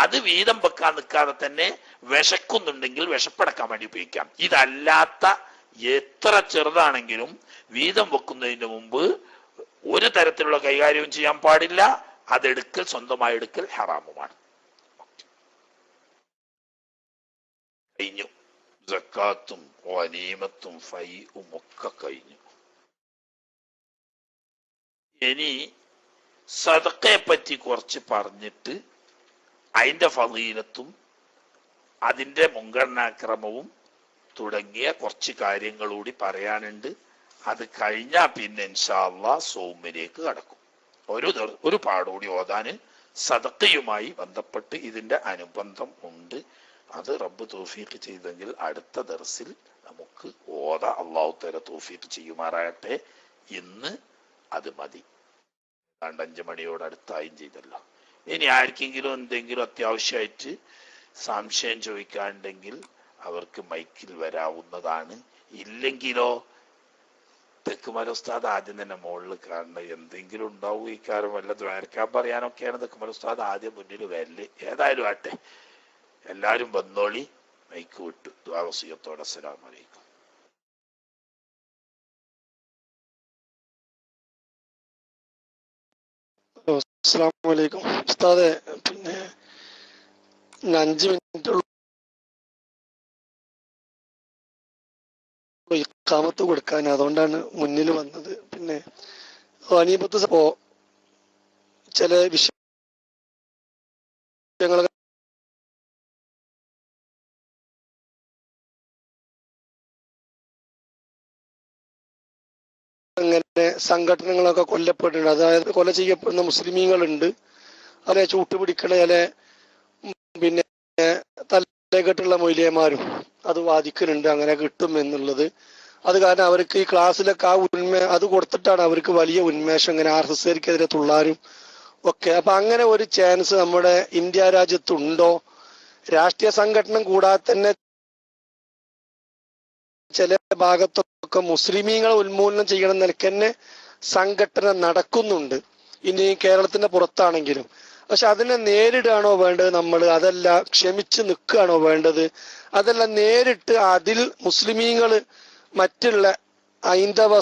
അത് വീതം വെക്കാൻ നിൽക്കാതെ തന്നെ വിശക്കുന്നുണ്ടെങ്കിൽ വിശപ്പടക്കാൻ വേണ്ടി ഉപയോഗിക്കാം. ഇതല്ലാത്ത എത്ര ചെറുതാണെങ്കിലും വീതം വെക്കുന്നതിന് മുമ്പ് ഒരു തരത്തിലുള്ള കൈകാര്യവും ചെയ്യാൻ പാടില്ല. അതെടുക്കൽ, സ്വന്തമായി എടുക്കൽ ഹറാമുമാണ്. കഴിഞ്ഞു. സക്കാത്തും ഗനീമത്തും ഫൈഉം ഒക്കെ കഴിഞ്ഞു. ഇനി സദഖയെ പറ്റി കുറച്ച് പറഞ്ഞിട്ട് അതിന്റെ ഫളീലത്തും അതിന്റെ മുൻഗണനാക്രമവും തുടങ്ങിയ കുറച്ച് കാര്യങ്ങൾ കൂടി പറയാനുണ്ട്. അത് കഴിഞ്ഞാൽ പിന്നെ ഇൻഷാ അല്ലാഹ് സൗമിലേക്ക് കടക്കും. ഒരു പാടുകൂടി ഓതാന് സദഖയുമായി ബന്ധപ്പെട്ട് ഇതിന്റെ അനുബന്ധം ഉണ്ട്. അത് റബ്ബ് തൗഫീഖ് ചെയ്തെങ്കിൽ അടുത്ത ദർസിൽ നമുക്ക് ഓതാ. അല്ലാഹു തആല തൗഫീഖ് ചെയ്യുമാറാകട്ടെ. ഇന്ന് അത് മതി. 5 മണിയോട് അടുത്തായും ചെയ്തല്ലോ. ഇനി ആർക്കെങ്കിലും എന്തെങ്കിലും അത്യാവശ്യമായിട്ട് സംശയം ചോദിക്കാനുണ്ടെങ്കിൽ അവർക്ക് മൈക്കിൽ വരാവുന്നതാണ്. ഇല്ലെങ്കിലോ തെക്കുമല ഉസ്താദ് ആദ്യം തന്നെ മുകളിൽ കാണുന്ന എന്തെങ്കിലും ഉണ്ടാവും. ഈ കാര്യം വല്ല ദ്വാരക്കാൻ പറയാനൊക്കെയാണ് തെക്കുമല ഉസ്താദ് ആദ്യം മുന്നിൽ വരല്. ഏതായാലും ആട്ടെ, എല്ലാരും വന്നോളി. മൈക്ക് വിട്ടു. ദുആ വസിയത്തോടെ അസ്സലാമു അലൈക്കും. അസ്സലാമു അലൈക്കും ഉസ്താദെ. പിന്നെ 5 മിനിറ്റ് ഇഖാമത്ത് കൊടുക്കാൻ, അതുകൊണ്ടാണ് മുന്നിൽ വന്നത്. പിന്നെ ഗനീമത്ത് ചില വിഷയങ്ങൾ അങ്ങനെ സംഘടനകളൊക്കെ കൊല്ലപ്പെട്ടിട്ടുണ്ട്. അതായത് കൊല ചെയ്യപ്പെടുന്ന മുസ്ലിമീങ്ങളുണ്ട്. അതിനെ ചൂട്ടുപിടിക്കണ ചില പിന്നെ തലകെട്ടുള്ള മൊയ്ലിയന്മാരും അത് വാദിക്കുന്നുണ്ട് അങ്ങനെ കിട്ടും എന്നുള്ളത്. അത് കാരണം അവർക്ക് ഈ ക്ലാസ്സിലൊക്കെ അത് കൊടുത്തിട്ടാണ് അവർക്ക് വലിയ ഉന്മേഷം, ഇങ്ങനെ RSSക്കെതിരെ തുള്ളാനും ഒക്കെ. അപ്പൊ അങ്ങനെ ഒരു ചാൻസ് നമ്മുടെ ഇന്ത്യ രാജ്യത്തുണ്ടോ? രാഷ്ട്രീയ സംഘടന കൂടാതെ തന്നെ ചില ഭാഗത്തൊക്കെ മുസ്ലിമീങ്ങളെ ഉന്മൂലനം ചെയ്യണം നിലയ്ക്ക് തന്നെ സംഘടന നടക്കുന്നുണ്ട്, ഇനി കേരളത്തിന്റെ പുറത്താണെങ്കിലും. പക്ഷെ അതിനെ നേരിടുകയാണോ വേണ്ടത് നമ്മൾ, അതല്ല ക്ഷമിച്ച് നിൽക്കുകയാണോ വേണ്ടത്? അതല്ല നേരിട്ട് അതിൽ മുസ്ലിമീങ്ങൾ മറ്റുള്ള ഹൈന്ദവ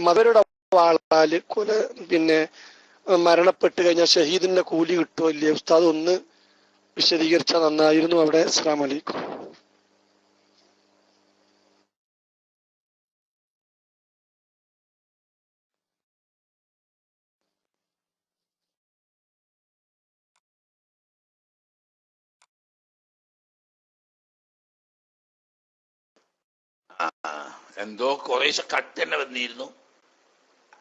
മതരുടെ വാളാല് മരണപ്പെട്ട് കഴിഞ്ഞാൽ ഷഹീദിന്റെ കൂലി കിട്ടുമോ ഇല്ലേ? ഉസ്താദ് ഒന്ന് വിശദീകരിച്ചാൽ നന്നായിരുന്നു അവിടെ. അസ്സലാമു അലൈക്കും. എന്തോ കുറേശ്ശെ കട്ട് തന്നെ വന്നിരുന്നു.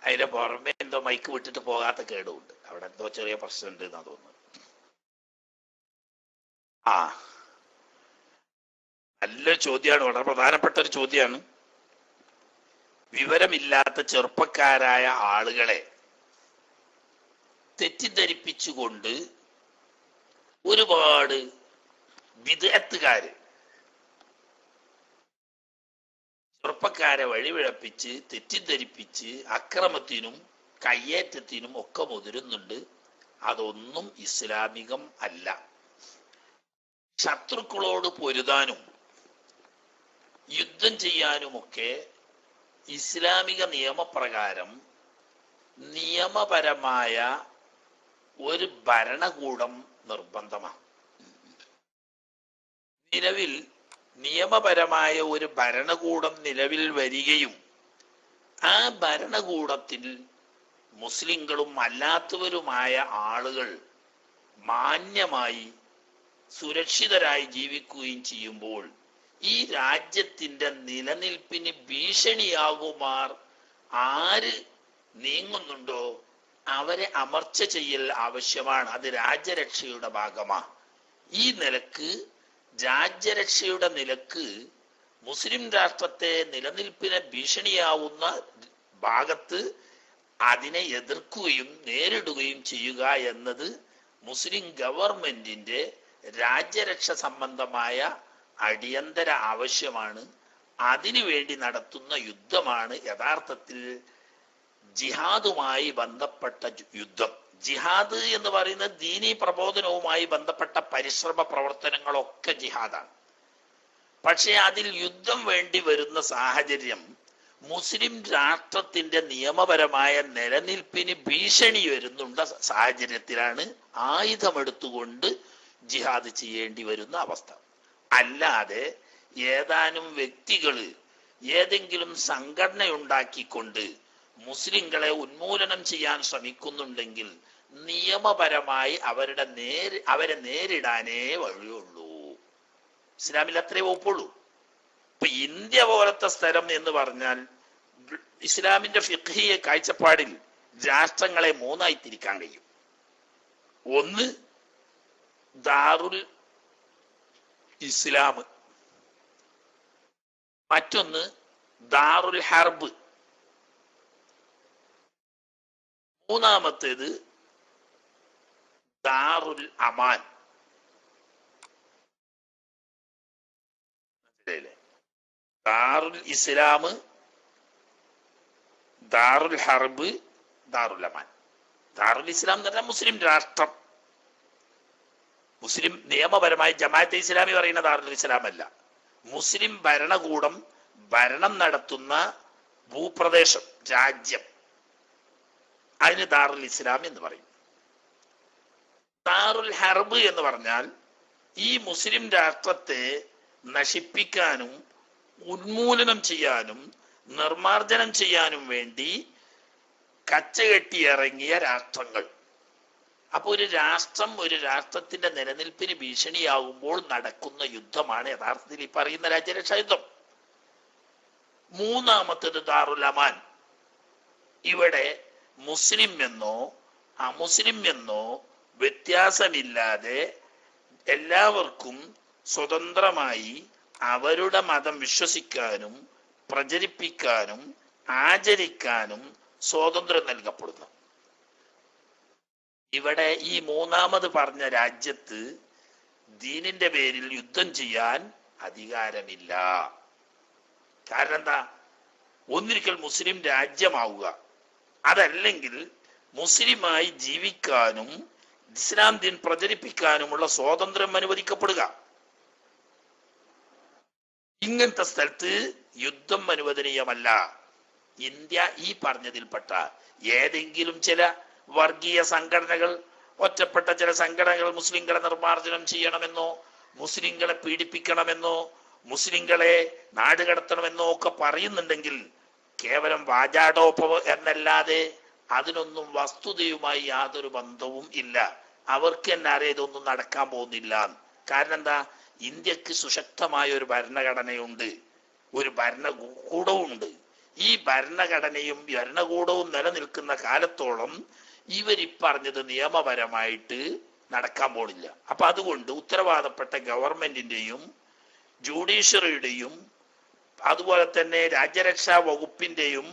അതിന്റെ പുറമെ എന്തോ മൈക്ക് വിട്ടിട്ട് പോകാത്ത കേടുമുണ്ട്. അവിടെ എന്തോ ചെറിയ പ്രശ്നം ഉണ്ട് എന്നാ തോന്നുന്നത്. നല്ലൊരു ചോദ്യമാണ്, വളരെ പ്രധാനപ്പെട്ട ഒരു ചോദ്യമാണ്. വിവരമില്ലാത്ത ചെറുപ്പക്കാരായ ആളുകളെ തെറ്റിദ്ധരിപ്പിച്ചുകൊണ്ട് ഒരുപാട് വിദഗ്ധക്കാര് ചെറുപ്പക്കാരെ വഴിപിഴപ്പിച്ച് തെറ്റിദ്ധരിപ്പിച്ച് അക്രമത്തിനും കയ്യേറ്റത്തിനും ഒക്കെ മുതിരുന്നുണ്ട്. അതൊന്നും ഇസ്ലാമികം അല്ല. ശത്രുക്കളോട് പൊരുതാനും യുദ്ധം ചെയ്യാനുമൊക്കെ ഇസ്ലാമിക നിയമപ്രകാരം നിയമപരമായ ഒരു ഭരണകൂടം നിർബന്ധമാണ്. നിലവിൽ നിയമപരമായ ഒരു ഭരണകൂടം നിലവിൽ വരികയും ആ ഭരണകൂടത്തിൽ മുസ്ലിങ്ങളും അല്ലാത്തവരുമായ ആളുകൾ മാന്യമായി സുരക്ഷിതരായി ജീവിക്കുകയും ചെയ്യുമ്പോൾ ഈ രാജ്യത്തിന്റെ നിലനിൽപ്പിന് ഭീഷണിയാകുമാർ ആര് നീങ്ങുന്നുണ്ടോ അവരെ അമർച്ച ചെയ്യൽ ആവശ്യമാണ്. അത് രാജ്യരക്ഷയുടെ ഭാഗമാണ്. ഈ നിലക്ക് രാജ്യരക്ഷയുടെ നിലക്ക് മുസ്ലിം രാഷ്ട്രത്തെ നിലനിൽപ്പിന് ഭീഷണിയാവുന്ന ഭാഗത്ത് അതിനെ എതിർക്കുകയും നേരിടുകയും ചെയ്യുക എന്നത് മുസ്ലിം ഗവൺമെന്റിന്റെ രാജ്യരക്ഷ സംബന്ധമായ അടിയന്തര ആവശ്യമാണ്. അതിനുവേണ്ടി നടത്തുന്ന യുദ്ധമാണ് യഥാർത്ഥത്തിൽ ജിഹാദുമായി ബന്ധപ്പെട്ട യുദ്ധം. ജിഹാദ് എന്ന് പറയുന്നത് ദീനീ പ്രബോധനവുമായി ബന്ധപ്പെട്ട പരിശ്രമ പ്രവർത്തനങ്ങളൊക്കെ ജിഹാദാണ്. പക്ഷെ അതിൽ യുദ്ധം വേണ്ടി വരുന്ന സാഹചര്യം മുസ്ലിം രാഷ്ട്രത്തിന്റെ നിയമപരമായ നിലനിൽപ്പിന് ഭീഷണി വരുന്നുണ്ട സാഹചര്യത്തിലാണ് ആയുധമെടുത്തുകൊണ്ട് ജിഹാദ് ചെയ്യേണ്ടി വരുന്ന അവസ്ഥ. അല്ലാതെ ഏതാനും വ്യക്തികള് ഏതെങ്കിലും സംഘടനയുണ്ടാക്കിക്കൊണ്ട് മുസ്ലിങ്ങളെ ഉന്മൂലനം ചെയ്യാൻ ശ്രമിക്കുന്നുണ്ടെങ്കിൽ നിയമപരമായി അവരെ നേരിടാനേ വഴിയുള്ളൂ. ഇസ്ലാമിൽ അത്രേ ഒപ്പുള്ളൂ. ഇപ്പൊ ഇന്ത്യ പോലത്തെ സ്ഥലം എന്ന് പറഞ്ഞാൽ ഇസ്ലാമിന്റെ ഫിഖ്ഹിയ കാഴ്ചപ്പാടിൽ രാഷ്ട്രങ്ങളെ മൂന്നായി തിരിക്കാൻ കഴിയും. ഒന്ന് ദാറുൽ ഇസ്ലാം, മറ്റൊന്ന് ദാറുൽ ഹർബ്, മൂന്നാമത്തേത് ദാറുൽ അമാൻ. ദാറുൽ ഇസ്ലാം, ദാറുൽ ഹർബ്, ദാറുൽ അമാൻ. ദാറുൽ ഇസ്ലാം എന്ന് പറഞ്ഞാൽ മുസ്ലിം രാഷ്ട്രം. മുസ്ലിം നിയമപരമായി ജമാഅത്തെ ഇസ്ലാമി പറയുന്ന ദാറുൽ ഇസ്ലാം അല്ല. മുസ്ലിം ഭരണകൂടം ഭരണം നടത്തുന്ന ഭൂപ്രദേശം, രാജ്യം, അതിന് ദാറുൽ ഇസ്ലാം എന്ന് പറയും. ദാറുൽ ഹർബ് എന്ന് പറഞ്ഞാൽ ഈ മുസ്ലിം രാഷ്ട്രത്തെ നശിപ്പിക്കാനും ഉന്മൂലനം ചെയ്യാനും നിർമാർജനം ചെയ്യാനും വേണ്ടി കച്ചകെട്ടിയിറങ്ങിയ രാഷ്ട്രങ്ങൾ. അപ്പൊ ഒരു രാഷ്ട്രത്തിന്റെ നിലനിൽപ്പിന് ഭീഷണിയാകുമ്പോൾ നടക്കുന്ന യുദ്ധമാണ് യഥാർത്ഥത്തിൽ ഈ പറയുന്ന രാജ്യരക്ഷാ യുദ്ധം. മൂന്നാമത്തേത് ദാറുൽ അമാൻ. ഇവിടെ മുസ്ലിം എന്നോ അമുസ്ലിം എന്നോ വ്യത്യാസമില്ലാതെ എല്ലാവർക്കും സ്വതന്ത്രമായി അവരുടെ മതം വിശ്വസിക്കാനും പ്രചരിപ്പിക്കാനും ആചരിക്കാനും സ്വാതന്ത്ര്യം നൽകപ്പെടുന്നു. ഇവിടെ ഈ മൂന്നാമത് പറഞ്ഞ രാജ്യത്ത് ദീനിന്റെ പേരിൽ യുദ്ധം ചെയ്യാൻ അധികാരമില്ല. കാരണം എന്താ? ഒന്നിരിക്കൽ മുസ്ലിം രാജ്യമാവുക, അതല്ലെങ്കിൽ മുസ്ലിമായി ജീവിക്കാനും ഇസ്ലാം ദീൻ പ്രചരിപ്പിക്കാനുമുള്ള സ്വാതന്ത്ര്യം അനുവദിക്കപ്പെടുക. ഇങ്ങനത്തെ സ്ഥലത്ത് യുദ്ധം അനുവദനീയമല്ല. ഇന്ത്യ ഈ പറഞ്ഞതിൽപ്പെട്ട ഏതെങ്കിലും ചില വർഗീയ സംഘടനകൾ, ഒറ്റപ്പെട്ട ചില സംഘടനകൾ മുസ്ലിങ്ങളെ നിർമ്മാർജ്ജനം ചെയ്യണമെന്നോ മുസ്ലിങ്ങളെ പീഡിപ്പിക്കണമെന്നോ മുസ്ലിങ്ങളെ നാടുകടത്തണമെന്നോ ഒക്കെ പറയുന്നുണ്ടെങ്കിൽ കേവലം വാചാടോപം എന്നല്ലാതെ അതിനൊന്നും വസ്തുതയുമായി യാതൊരു ബന്ധവും ഇല്ല. അവർക്ക് തന്നെ അറിയാം ഇതൊന്നും നടക്കാൻ പോകുന്നില്ല. കാരണം എന്താ? ഇന്ത്യക്ക് സുശക്തമായ ഒരു ഭരണഘടനയുണ്ട്, ഒരു ഭരണകൂടവും ഉണ്ട്. ഈ ഭരണഘടനയും ഭരണകൂടവും നിലനിൽക്കുന്ന കാലത്തോളം ഇവരിപ്പറഞ്ഞത് നിയമപരമായിട്ട് നടക്കാൻ പോണില്ല. അപ്പൊ അതുകൊണ്ട് ഉത്തരവാദപ്പെട്ട ഗവൺമെന്റിന്റെയും ജുഡീഷ്യറിയുടെയും അതുപോലെ തന്നെ രാജ്യരക്ഷാ വകുപ്പിന്റെയും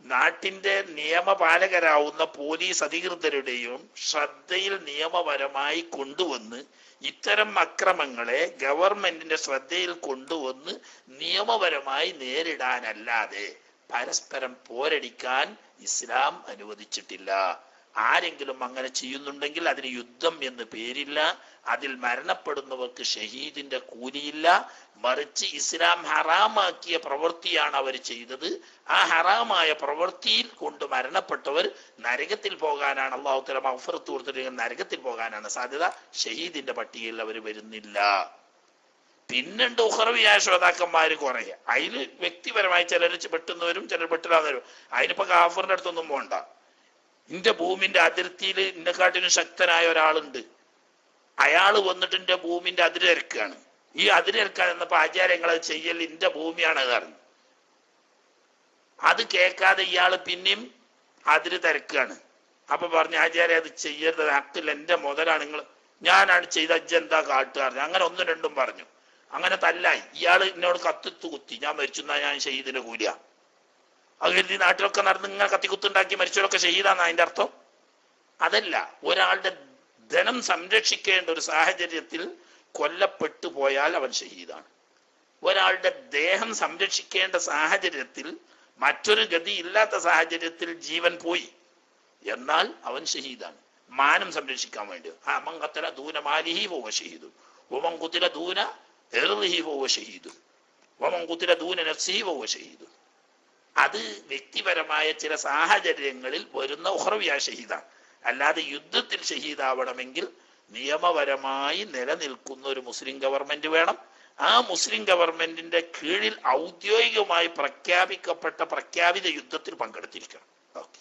നാട്ടിന്റെ നിയമപാലകരാവുന്ന പോലീസ് അധികൃതരുടെയും ശ്രദ്ധയിൽ നിയമപരമായി കൊണ്ടുവന്ന് ഇത്തരം അക്രമങ്ങളെ ഗവൺമെന്റിന്റെ ശ്രദ്ധയിൽ കൊണ്ടുവന്ന് നിയമപരമായി നേരിടാനല്ലാതെ പരസ്പരം പോരടിക്കാൻ ഇസ്ലാം അനുവദിച്ചിട്ടില്ല. ആരെങ്കിലും അങ്ങനെ ചെയ്യുന്നുണ്ടെങ്കിൽ അതിന് യുദ്ധം എന്ന് പേരില്ല, അതിൽ മരണപ്പെടുന്നവർക്ക് ഷഹീദിന്റെ കൂലിയില്ല. മറിച്ച് ഇസ്ലാം ഹറാമാക്കിയ പ്രവൃത്തിയാണ് അവർ ചെയ്തത്. ആ ഹറാമായ പ്രവൃത്തിയിൽ കൊണ്ട് മരണപ്പെട്ടവർ നരകത്തിൽ പോകാനാണ് അള്ളാഹു തആല മഗ്ഫിറത്ത് കൊടുത്തിട്ട് നരകത്തിൽ പോകാനാണ് സാധ്യത. ഷഹീദിന്റെ പട്ടികയിൽ അവർ വരുന്നില്ല. പിന്നുണ്ട് ഉഖറവിയായ ശ്രോതാക്കന്മാര് കുറെ. അതിൽ വ്യക്തിപരമായി ചിലർ പെട്ടുന്നവരും ചിലർ പെട്ടില്ലാന്നവരും. അതിനിപ്പോ കാഫറിന്റെ അടുത്തൊന്നും പോണ്ട. എന്റെ ഭൂമിന്റെ അതിർത്തിയിൽ എന്നെക്കാട്ടിനും ശക്തനായ ഒരാളുണ്ട്, അയാള് വന്നിട്ട് എന്റെ ഭൂമിന്റെ അതിരിറക്കുകയാണ്. ഈ അതിരിറക്കാൻ എന്നപ്പോ ആചാര്യങ്ങളത് ചെയ്യൽ എന്റെ ഭൂമിയാണ് കാരണം. അത് കേൾക്കാതെ ഇയാള് പിന്നെയും അതിര് തിരക്കുകയാണ്. അപ്പൊ പറഞ്ഞു, ആചാര്യ അത് ചെയ്യരുത്, ഹക്കിൽ എന്റെ മുതലാണ്, നിങ്ങൾ ഞാനാണ് ചെയ്ത അജ്ജെന്താ കാട്ടുകാരൻ. അങ്ങനെ ഒന്നും രണ്ടും പറഞ്ഞു. അങ്ങനെ തല്ലായി. ഇയാള് എന്നോട് കത്തിത്തു കുത്തി, ഞാൻ മരിച്ചെന്നാ ഞാൻ ഷഹീദിന്റെ കൂലിയ. അത് കരുതി നാട്ടിലൊക്കെ നടന്ന് ഇങ്ങനെ കത്തിക്കുത്തുണ്ടാക്കി മരിച്ചവരൊക്കെ ഷഹീദാന്ന് അതിന്റെ അർത്ഥം? അതല്ല. ഒരാളുടെ ധനം സംരക്ഷിക്കേണ്ട ഒരു സാഹചര്യത്തിൽ കൊല്ലപ്പെട്ടു പോയാൽ അവൻ ഷഹീദാണ്. ഒരാളുടെ ദേഹം സംരക്ഷിക്കേണ്ട സാഹചര്യത്തിൽ, മറ്റൊരു ഗതി ഇല്ലാത്ത സാഹചര്യത്തിൽ ജീവൻ പോയി എന്നാൽ അവൻ ഷഹീദാണ്. മാനം സംരക്ഷിക്കാൻ വേണ്ടി മൻ ഖതല ദൂന മാലിഹി വഹുവ ഷഹീദുൻ വമൻ ഖുതില ദൂന ഇർദിഹി വഹുവ ഷഹീദുൻ വമൻ ഖുതില ദൂന നഫ്സിഹി വഹുവ ഷഹീദുൻ. അത് വ്യക്തിപരമായ ചില സാഹചര്യങ്ങളിൽ വരുന്ന ഉഖറവിയായ ഷഹീദാണ്. അല്ലാതെ യുദ്ധത്തിൽ ഷഹീദാവണമെങ്കിൽ നിയമപരമായി നിലനിൽക്കുന്ന ഒരു മുസ്ലിം ഗവൺമെന്റ് വേണം. ആ മുസ്ലിം ഗവൺമെന്റിന്റെ കീഴിൽ ഔദ്യോഗികമായി പ്രഖ്യാപിക്കപ്പെട്ട പ്രഖ്യാപിത യുദ്ധത്തിൽ പങ്കെടുത്തിരിക്കണം. ഓക്കെ.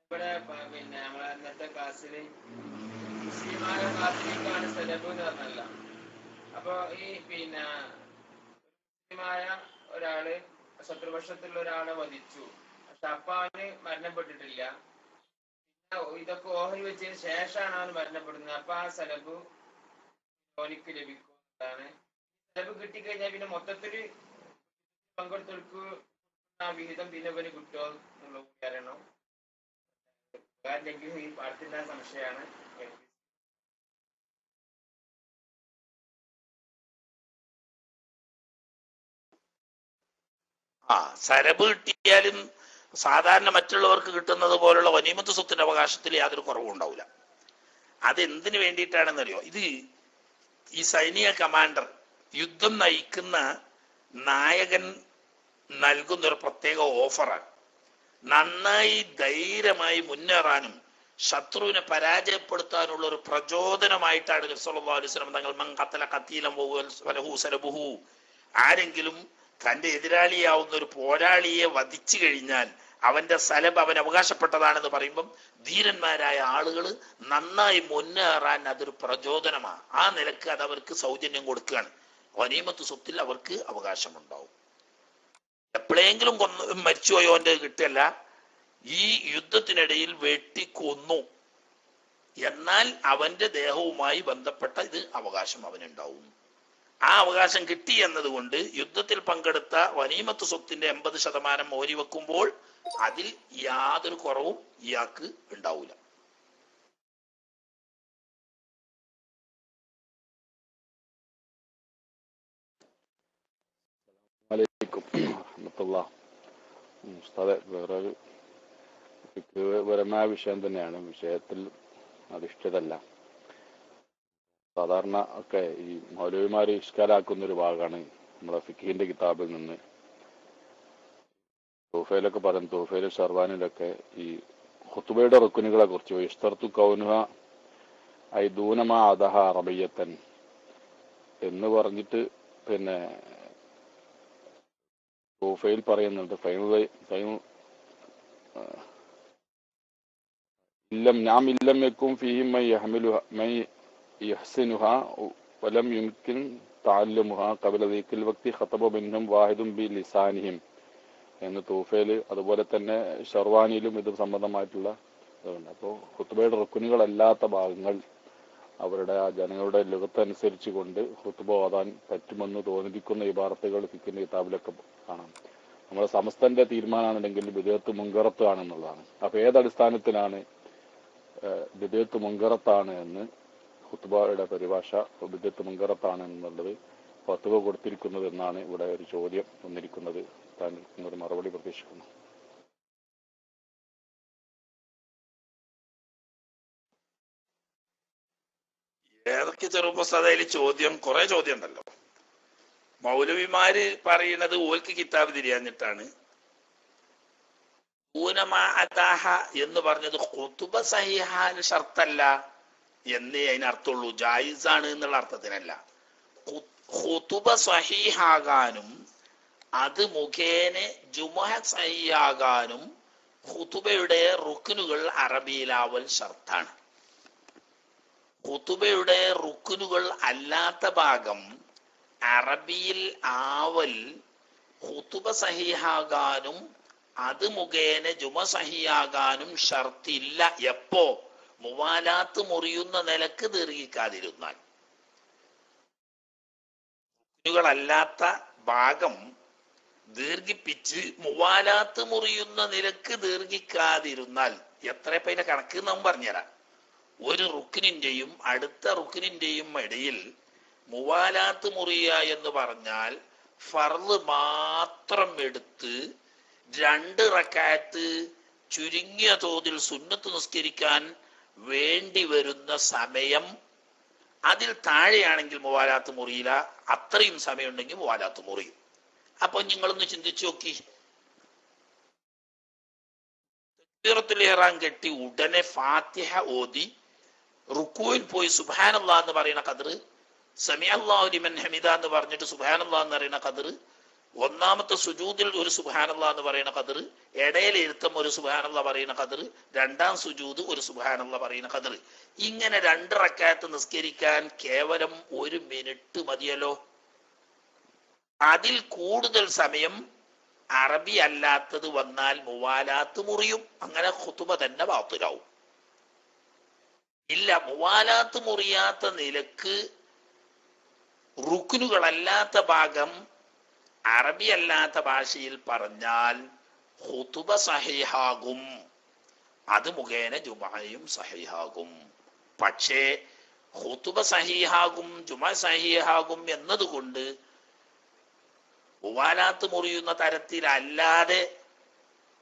ഇവിടെ പിന്നെ നമ്മളെ ഇന്നത്തെ ക്ലാസ്സിൽ മുസ്ലിമായ ക്ലാസ്സിലേക്കാണ് സെലബ് എന്ന് പറഞ്ഞല്ല. അപ്പൊ ഈ പിന്നെ മുസ്ലിമായ ഒരാള് ശത്രുപക്ഷത്തുള്ള ഒരാളെ വധിച്ചു, പക്ഷെ അപ്പൊ അവന് മരണപ്പെട്ടിട്ടില്ല. പിന്നെ ഇതൊക്കെ ഓഹരി വെച്ചതിന് ശേഷമാണ് അവന് മരണപ്പെടുന്നത്. അപ്പൊ ആ സെലബ് ഓനിക്ക് ലഭിക്കുന്നതാണ്. സെലബ് കിട്ടിക്കഴിഞ്ഞാൽ പിന്നെ മൊത്തത്തില് പങ്കെടുത്തവർക്ക് ആ വിഹിതം പിന്നെ ഇവന് കിട്ടുമോ എന്നുള്ള കാരണം അല്ലെങ്കിൽ ഈ പാടത്തിന്റെ സംശയമാണ്. സരബ് കിട്ടിയാലും സാധാരണ മറ്റുള്ളവർക്ക് കിട്ടുന്നത് പോലുള്ള ഗനീമത്ത് സ്വത്തിന്റെ അവകാശത്തിൽ യാതൊരു കുറവും ഉണ്ടാവില്ല. അതെന്തിനു വേണ്ടിയിട്ടാണെന്നറിയോ? ഇത് ഈ സൈനിക കമാൻഡർ, യുദ്ധം നയിക്കുന്ന നായകൻ നൽകുന്ന ഒരു പ്രത്യേക ഓഫറാണ്. നന്നായി ധൈര്യമായി മുന്നേറാനും ശത്രുവിനെ പരാജയപ്പെടുത്താനുള്ള ഒരു പ്രചോദനമായിട്ടാണ് നബി സല്ലല്ലാഹു അലൈഹി വസല്ലം തങ്ങൾ മൻ ഖതല ഖതീലൻ വലഹു സലബുഹു, ആരെങ്കിലും തന്റെ എതിരാളിയാവുന്ന ഒരു പോരാളിയെ വധിച്ചു കഴിഞ്ഞാൽ അവന്റെ സലബ് അവൻ അവകാശപ്പെട്ടതാണെന്ന് പറയുമ്പം ധീരന്മാരായ ആളുകൾ നന്നായി മുന്നേറാൻ അതൊരു പ്രചോദനമാണ്. ആ നിലക്ക് അത് അവർക്ക് സൗജന്യം കൊടുക്കുകയാണ്. ഗനീമത്ത് സ്വത്തിൽ അവർക്ക് അവകാശമുണ്ടാവും. എപ്പോഴെങ്കിലും മരിച്ചുപോയോ അവന്റെ കിട്ടല്ല. ഈ യുദ്ധത്തിനിടയിൽ വെട്ടിക്കൊന്നു, എന്നാൽ അവന്റെ ദേഹവുമായി ബന്ധപ്പെട്ട ഇത് അവകാശം അവനുണ്ടാവും. ആ അവകാശം കിട്ടി എന്നതുകൊണ്ട് യുദ്ധത്തിൽ പങ്കെടുത്ത ഗനീമത്ത് സ്വത്തിന്റെ 80% മോരി വെക്കുമ്പോൾ അതിൽ യാതൊരു കുറവും ഇയാൾക്ക് ഉണ്ടാവൂല. വേറൊരു പരമായ വിഷയം തന്നെയാണ്, വിഷയത്തിൽ അധിഷ്ഠിതല്ല. സാധാരണ ഒക്കെ ഈ മൗലവിമാര് ഇഷ്കാലാക്കുന്നൊരു ഭാഗമാണ് നമ്മളെ ഫിഖിന്റെ കിതാബിൽ നിന്ന്. തൂഫയിലൊക്കെ പറയും, തൂഫയിലും ഷർവാനിലൊക്കെ ഈ ഖുതുബയുടെ റുക്കുനുകളെ കുറിച്ച് ഇഷ്തർത്തു കൗനുഹ ഐ ദൂനമാ അദഹ അറബിയത്തൻ എന്ന് പറഞ്ഞിട്ട് പിന്നെ തൂഫയിൽ പറയുന്നുണ്ട്. ഇല്ലം യക്കും ഫീഹിം മൻ യഹ്മിലുഹ മൻ യഹ്സിനുഹ വലം യുംകിൻ തഅല്ലുമുഹ ഖബല ദീഖിൽ വഖ്തി ഖതബ മിൻഹും വാഹിദുൻ ബി ലിസാനിഹിം എന്ന് തൂഫയില്, അതുപോലെ തന്നെ ഷർവാനിയിലും ഇത് സംബന്ധമായിട്ടുള്ള ഇതുണ്ട്. അപ്പോൾ ഖുതുബയുടെ റുക്കുനുകളല്ലാത്ത ഭാഗങ്ങൾ അവരുടെ ആ ജനങ്ങളുടെ ലുഗത്തനുസരിച്ച് കൊണ്ട് ഖുതുബ ഓതാൻ പറ്റുമെന്ന് തോന്നിപ്പിക്കുന്ന ഇബാറത്തുകൾ ഫിഖിന്റെ കിതാബിലൊക്കെ കാണാം. നമ്മുടെ സമസ്തന്റെ തീരുമാനമാണെന്നുണ്ടെങ്കിൽ ബിദഅത്ത് മുൻകറത്ത് ആണെന്നുള്ളതാണ്. അപ്പൊ ഏതടിസ്ഥാനത്തിലാണ് ബിദഅത്ത് മുൻകറത്താണ് എന്ന് ഖുതുബയുടെ പരിഭാഷ ബിദഅത്ത് മുൻകറത്താണ് എന്നുള്ളത് ഫത്വ കൊടുത്തിരിക്കുന്നത് എന്നാണ് ഇവിടെ ഒരു ചോദ്യം വന്നിരിക്കുന്നത്. താങ്കൾ ഒരു മറുപടി പ്രതീക്ഷിക്കുന്നു. ഏതൊക്കെ ചെറുപ്പസ്ഥതയിൽ ചോദ്യം, കുറെ ചോദ്യം ഉണ്ടല്ലോ. മൗലവിമാര് പറയുന്നത് ഓൽക്ക് കിതാബ് തിരിയാഞ്ഞിട്ടാണ്. എന്ന് പറഞ്ഞത് ഖുതുബ സഹിഹാൻ ഷർത്തല്ല എന്നേ അതിനർത്ഥമുള്ളൂ, ജായിസാണ് എന്നുള്ള അർത്ഥത്തിനല്ല. ഖുതുബ സഹീഹാകാനും അത് മുഖേന ജുമുഅ സഹീഹാകാനും ഖുതുബയുടെ റുക്നുകൾ അറബിയിലാവൽ ഷർത്താണ്. ഖുതുബയുടെ റുക്നുകൾ അല്ലാത്ത ഭാഗം അറബിയിൽ ആവൽ ഖുതുബ സഹീഹാകാനും അത് മുഖേന ജുമ സഹിയാകാനും ഷർത്തില്ല. എപ്പോ? മുവാലാത്ത് മുറിയുന്ന നിലക്ക് ദീർഘിക്കാതിരുന്നാൽ. റുക്നുകളല്ലാത്ത ഭാഗം ദീർഘിപ്പിച്ച് മുവാലാത്ത് മുറിയുന്ന നിലക്ക് ദീർഘിക്കാതിരുന്നാൽ, എത്ര പൈന കണക്ക് നാം പറഞ്ഞുതരാം. ഒരു റുക്കിനിന്റെയും അടുത്ത റുക്കിനിന്റെയും ഇടയിൽ മുവാലാത്ത് മുറിയ എന്ന് പറഞ്ഞാൽ ഫർള് മാത്രം എടുത്ത് 2 റക്അത്ത് ചുരുങ്ങിയ തോതിൽ സുന്നത്ത് നിസ്കരിക്കാൻ വേണ്ടി വരുന്ന സമയം, അതിൽ താഴെയാണെങ്കിൽ മുവാലാത്ത് മുറിയില്ല. അത്രയും സമയം ഉണ്ടെങ്കിൽ മുവാലാത്ത് മുറിയും. അപ്പൊ നിങ്ങളൊന്ന് ചിന്തിച്ചു നോക്കി, തക്ബീറത്തുൽ ഇഹ്റാം കെട്ടി ഉടനെ ഫാത്തിഹ ഓതി റുക്കൂയിൽ പോയി സുബ്ഹാനല്ലാഹ് എന്ന് പറയുന്ന ഖദർ, സമിഅല്ലാഹു ലിമൻ ഹമിദ എന്ന് പറഞ്ഞിട്ട് സുബ്ഹാനല്ലാഹ് എന്ന് പറയുന്ന ഖദർ, ഒന്നാമത്തെ സുജൂദിൽ ഒരു സുബ്ഹാനല്ലാഹ് എന്ന് പറയുന്ന ഖദർ, ഇടയിൽ ഇരുത്തം ഒരു സുബ്ഹാനല്ലാഹ് പറയുന്ന ഖദർ, രണ്ടാം സുജൂദ് ഒരു സുബ്ഹാനല്ലാഹ് പറയുന്ന ഖദർ. ഇങ്ങനെ 2 റക്അത്ത് നിസ്കരിക്കാൻ കേവലം 1 മിനിറ്റ് മതിയല്ലോ. അതിൽ കൂടുതൽ സമയം അറബി അല്ലാത്തത് വന്നാൽ മുവാലാത്ത് മുറിയും. അങ്ങനെ ഖുതുബ തന്നെ ബാത്തിലാവും. ഇല്ല, മുവാലാത്ത് മുറിയാത്ത നിലക്ക് റുക്നുകളല്ലാത്ത ഭാഗം അറബി അല്ലാത്ത ഭാഷയിൽ പറഞ്ഞാൽ ഖുതുബ സഹീഹാകും, അത് മുഖേന ജുമഅയും സഹീഹാകും. പക്ഷേ ഖുതുബ സഹീഹാകും ജുമഅ സഹീഹാകും എന്നതുകൊണ്ട് മുവാലാത്ത് മുറിയുന്ന തരത്തിലല്ലാതെ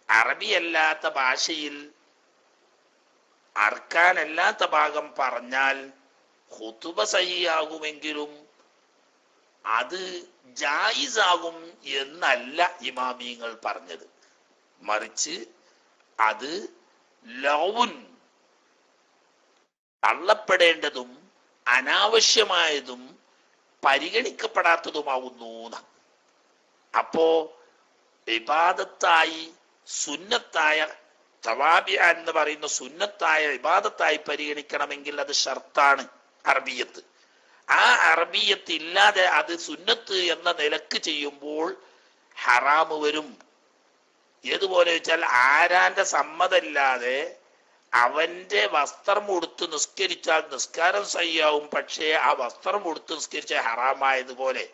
അറബി അല്ലാത്ത ഭാഷയിൽ അർക്കാനല്ലാത്ത ഭാഗം പറഞ്ഞാൽ ഖുതുബ സഹീഹാകുമെങ്കിലും അത് ജായിസാകും എന്നല്ല ഇമാമിയങ്ങൾ പറഞ്ഞത്. മറിച്ച് അത് ലൗൻ തള്ളപ്പെടേണ്ടതും അനാവശ്യമായതും പരിഗണിക്കപ്പെടാത്തതുമാകുന്നു. അപ്പോ ഇബാദത്തായി സുന്നത്തായ തവാബിയ എന്ന് പറയുന്ന സുന്നത്തായ ഇബാദത്തായി പരിഗണിക്കണമെങ്കിൽ അത് ഷർത്താണ് അറബിയത്ത്. ആ അറബിയത്ത് ഇല്ലാതെ അത് സുന്നത്ത് എന്ന നിലക്ക് ചെയ്യുമ്പോൾ ഹറാമ് വരും. ഏതുപോലെ വെച്ചാൽ ആരാന്റെ സമ്മതമില്ലാതെ അവന്റെ വസ്ത്രം ഉടുത്ത് നിസ്കരിച്ചാൽ നിസ്കാരം സഹിയാവും, പക്ഷേ ആ വസ്ത്രം ഉടുത്ത് നിസ്കരിച്ചാൽ ഹറാമായതുപോലെ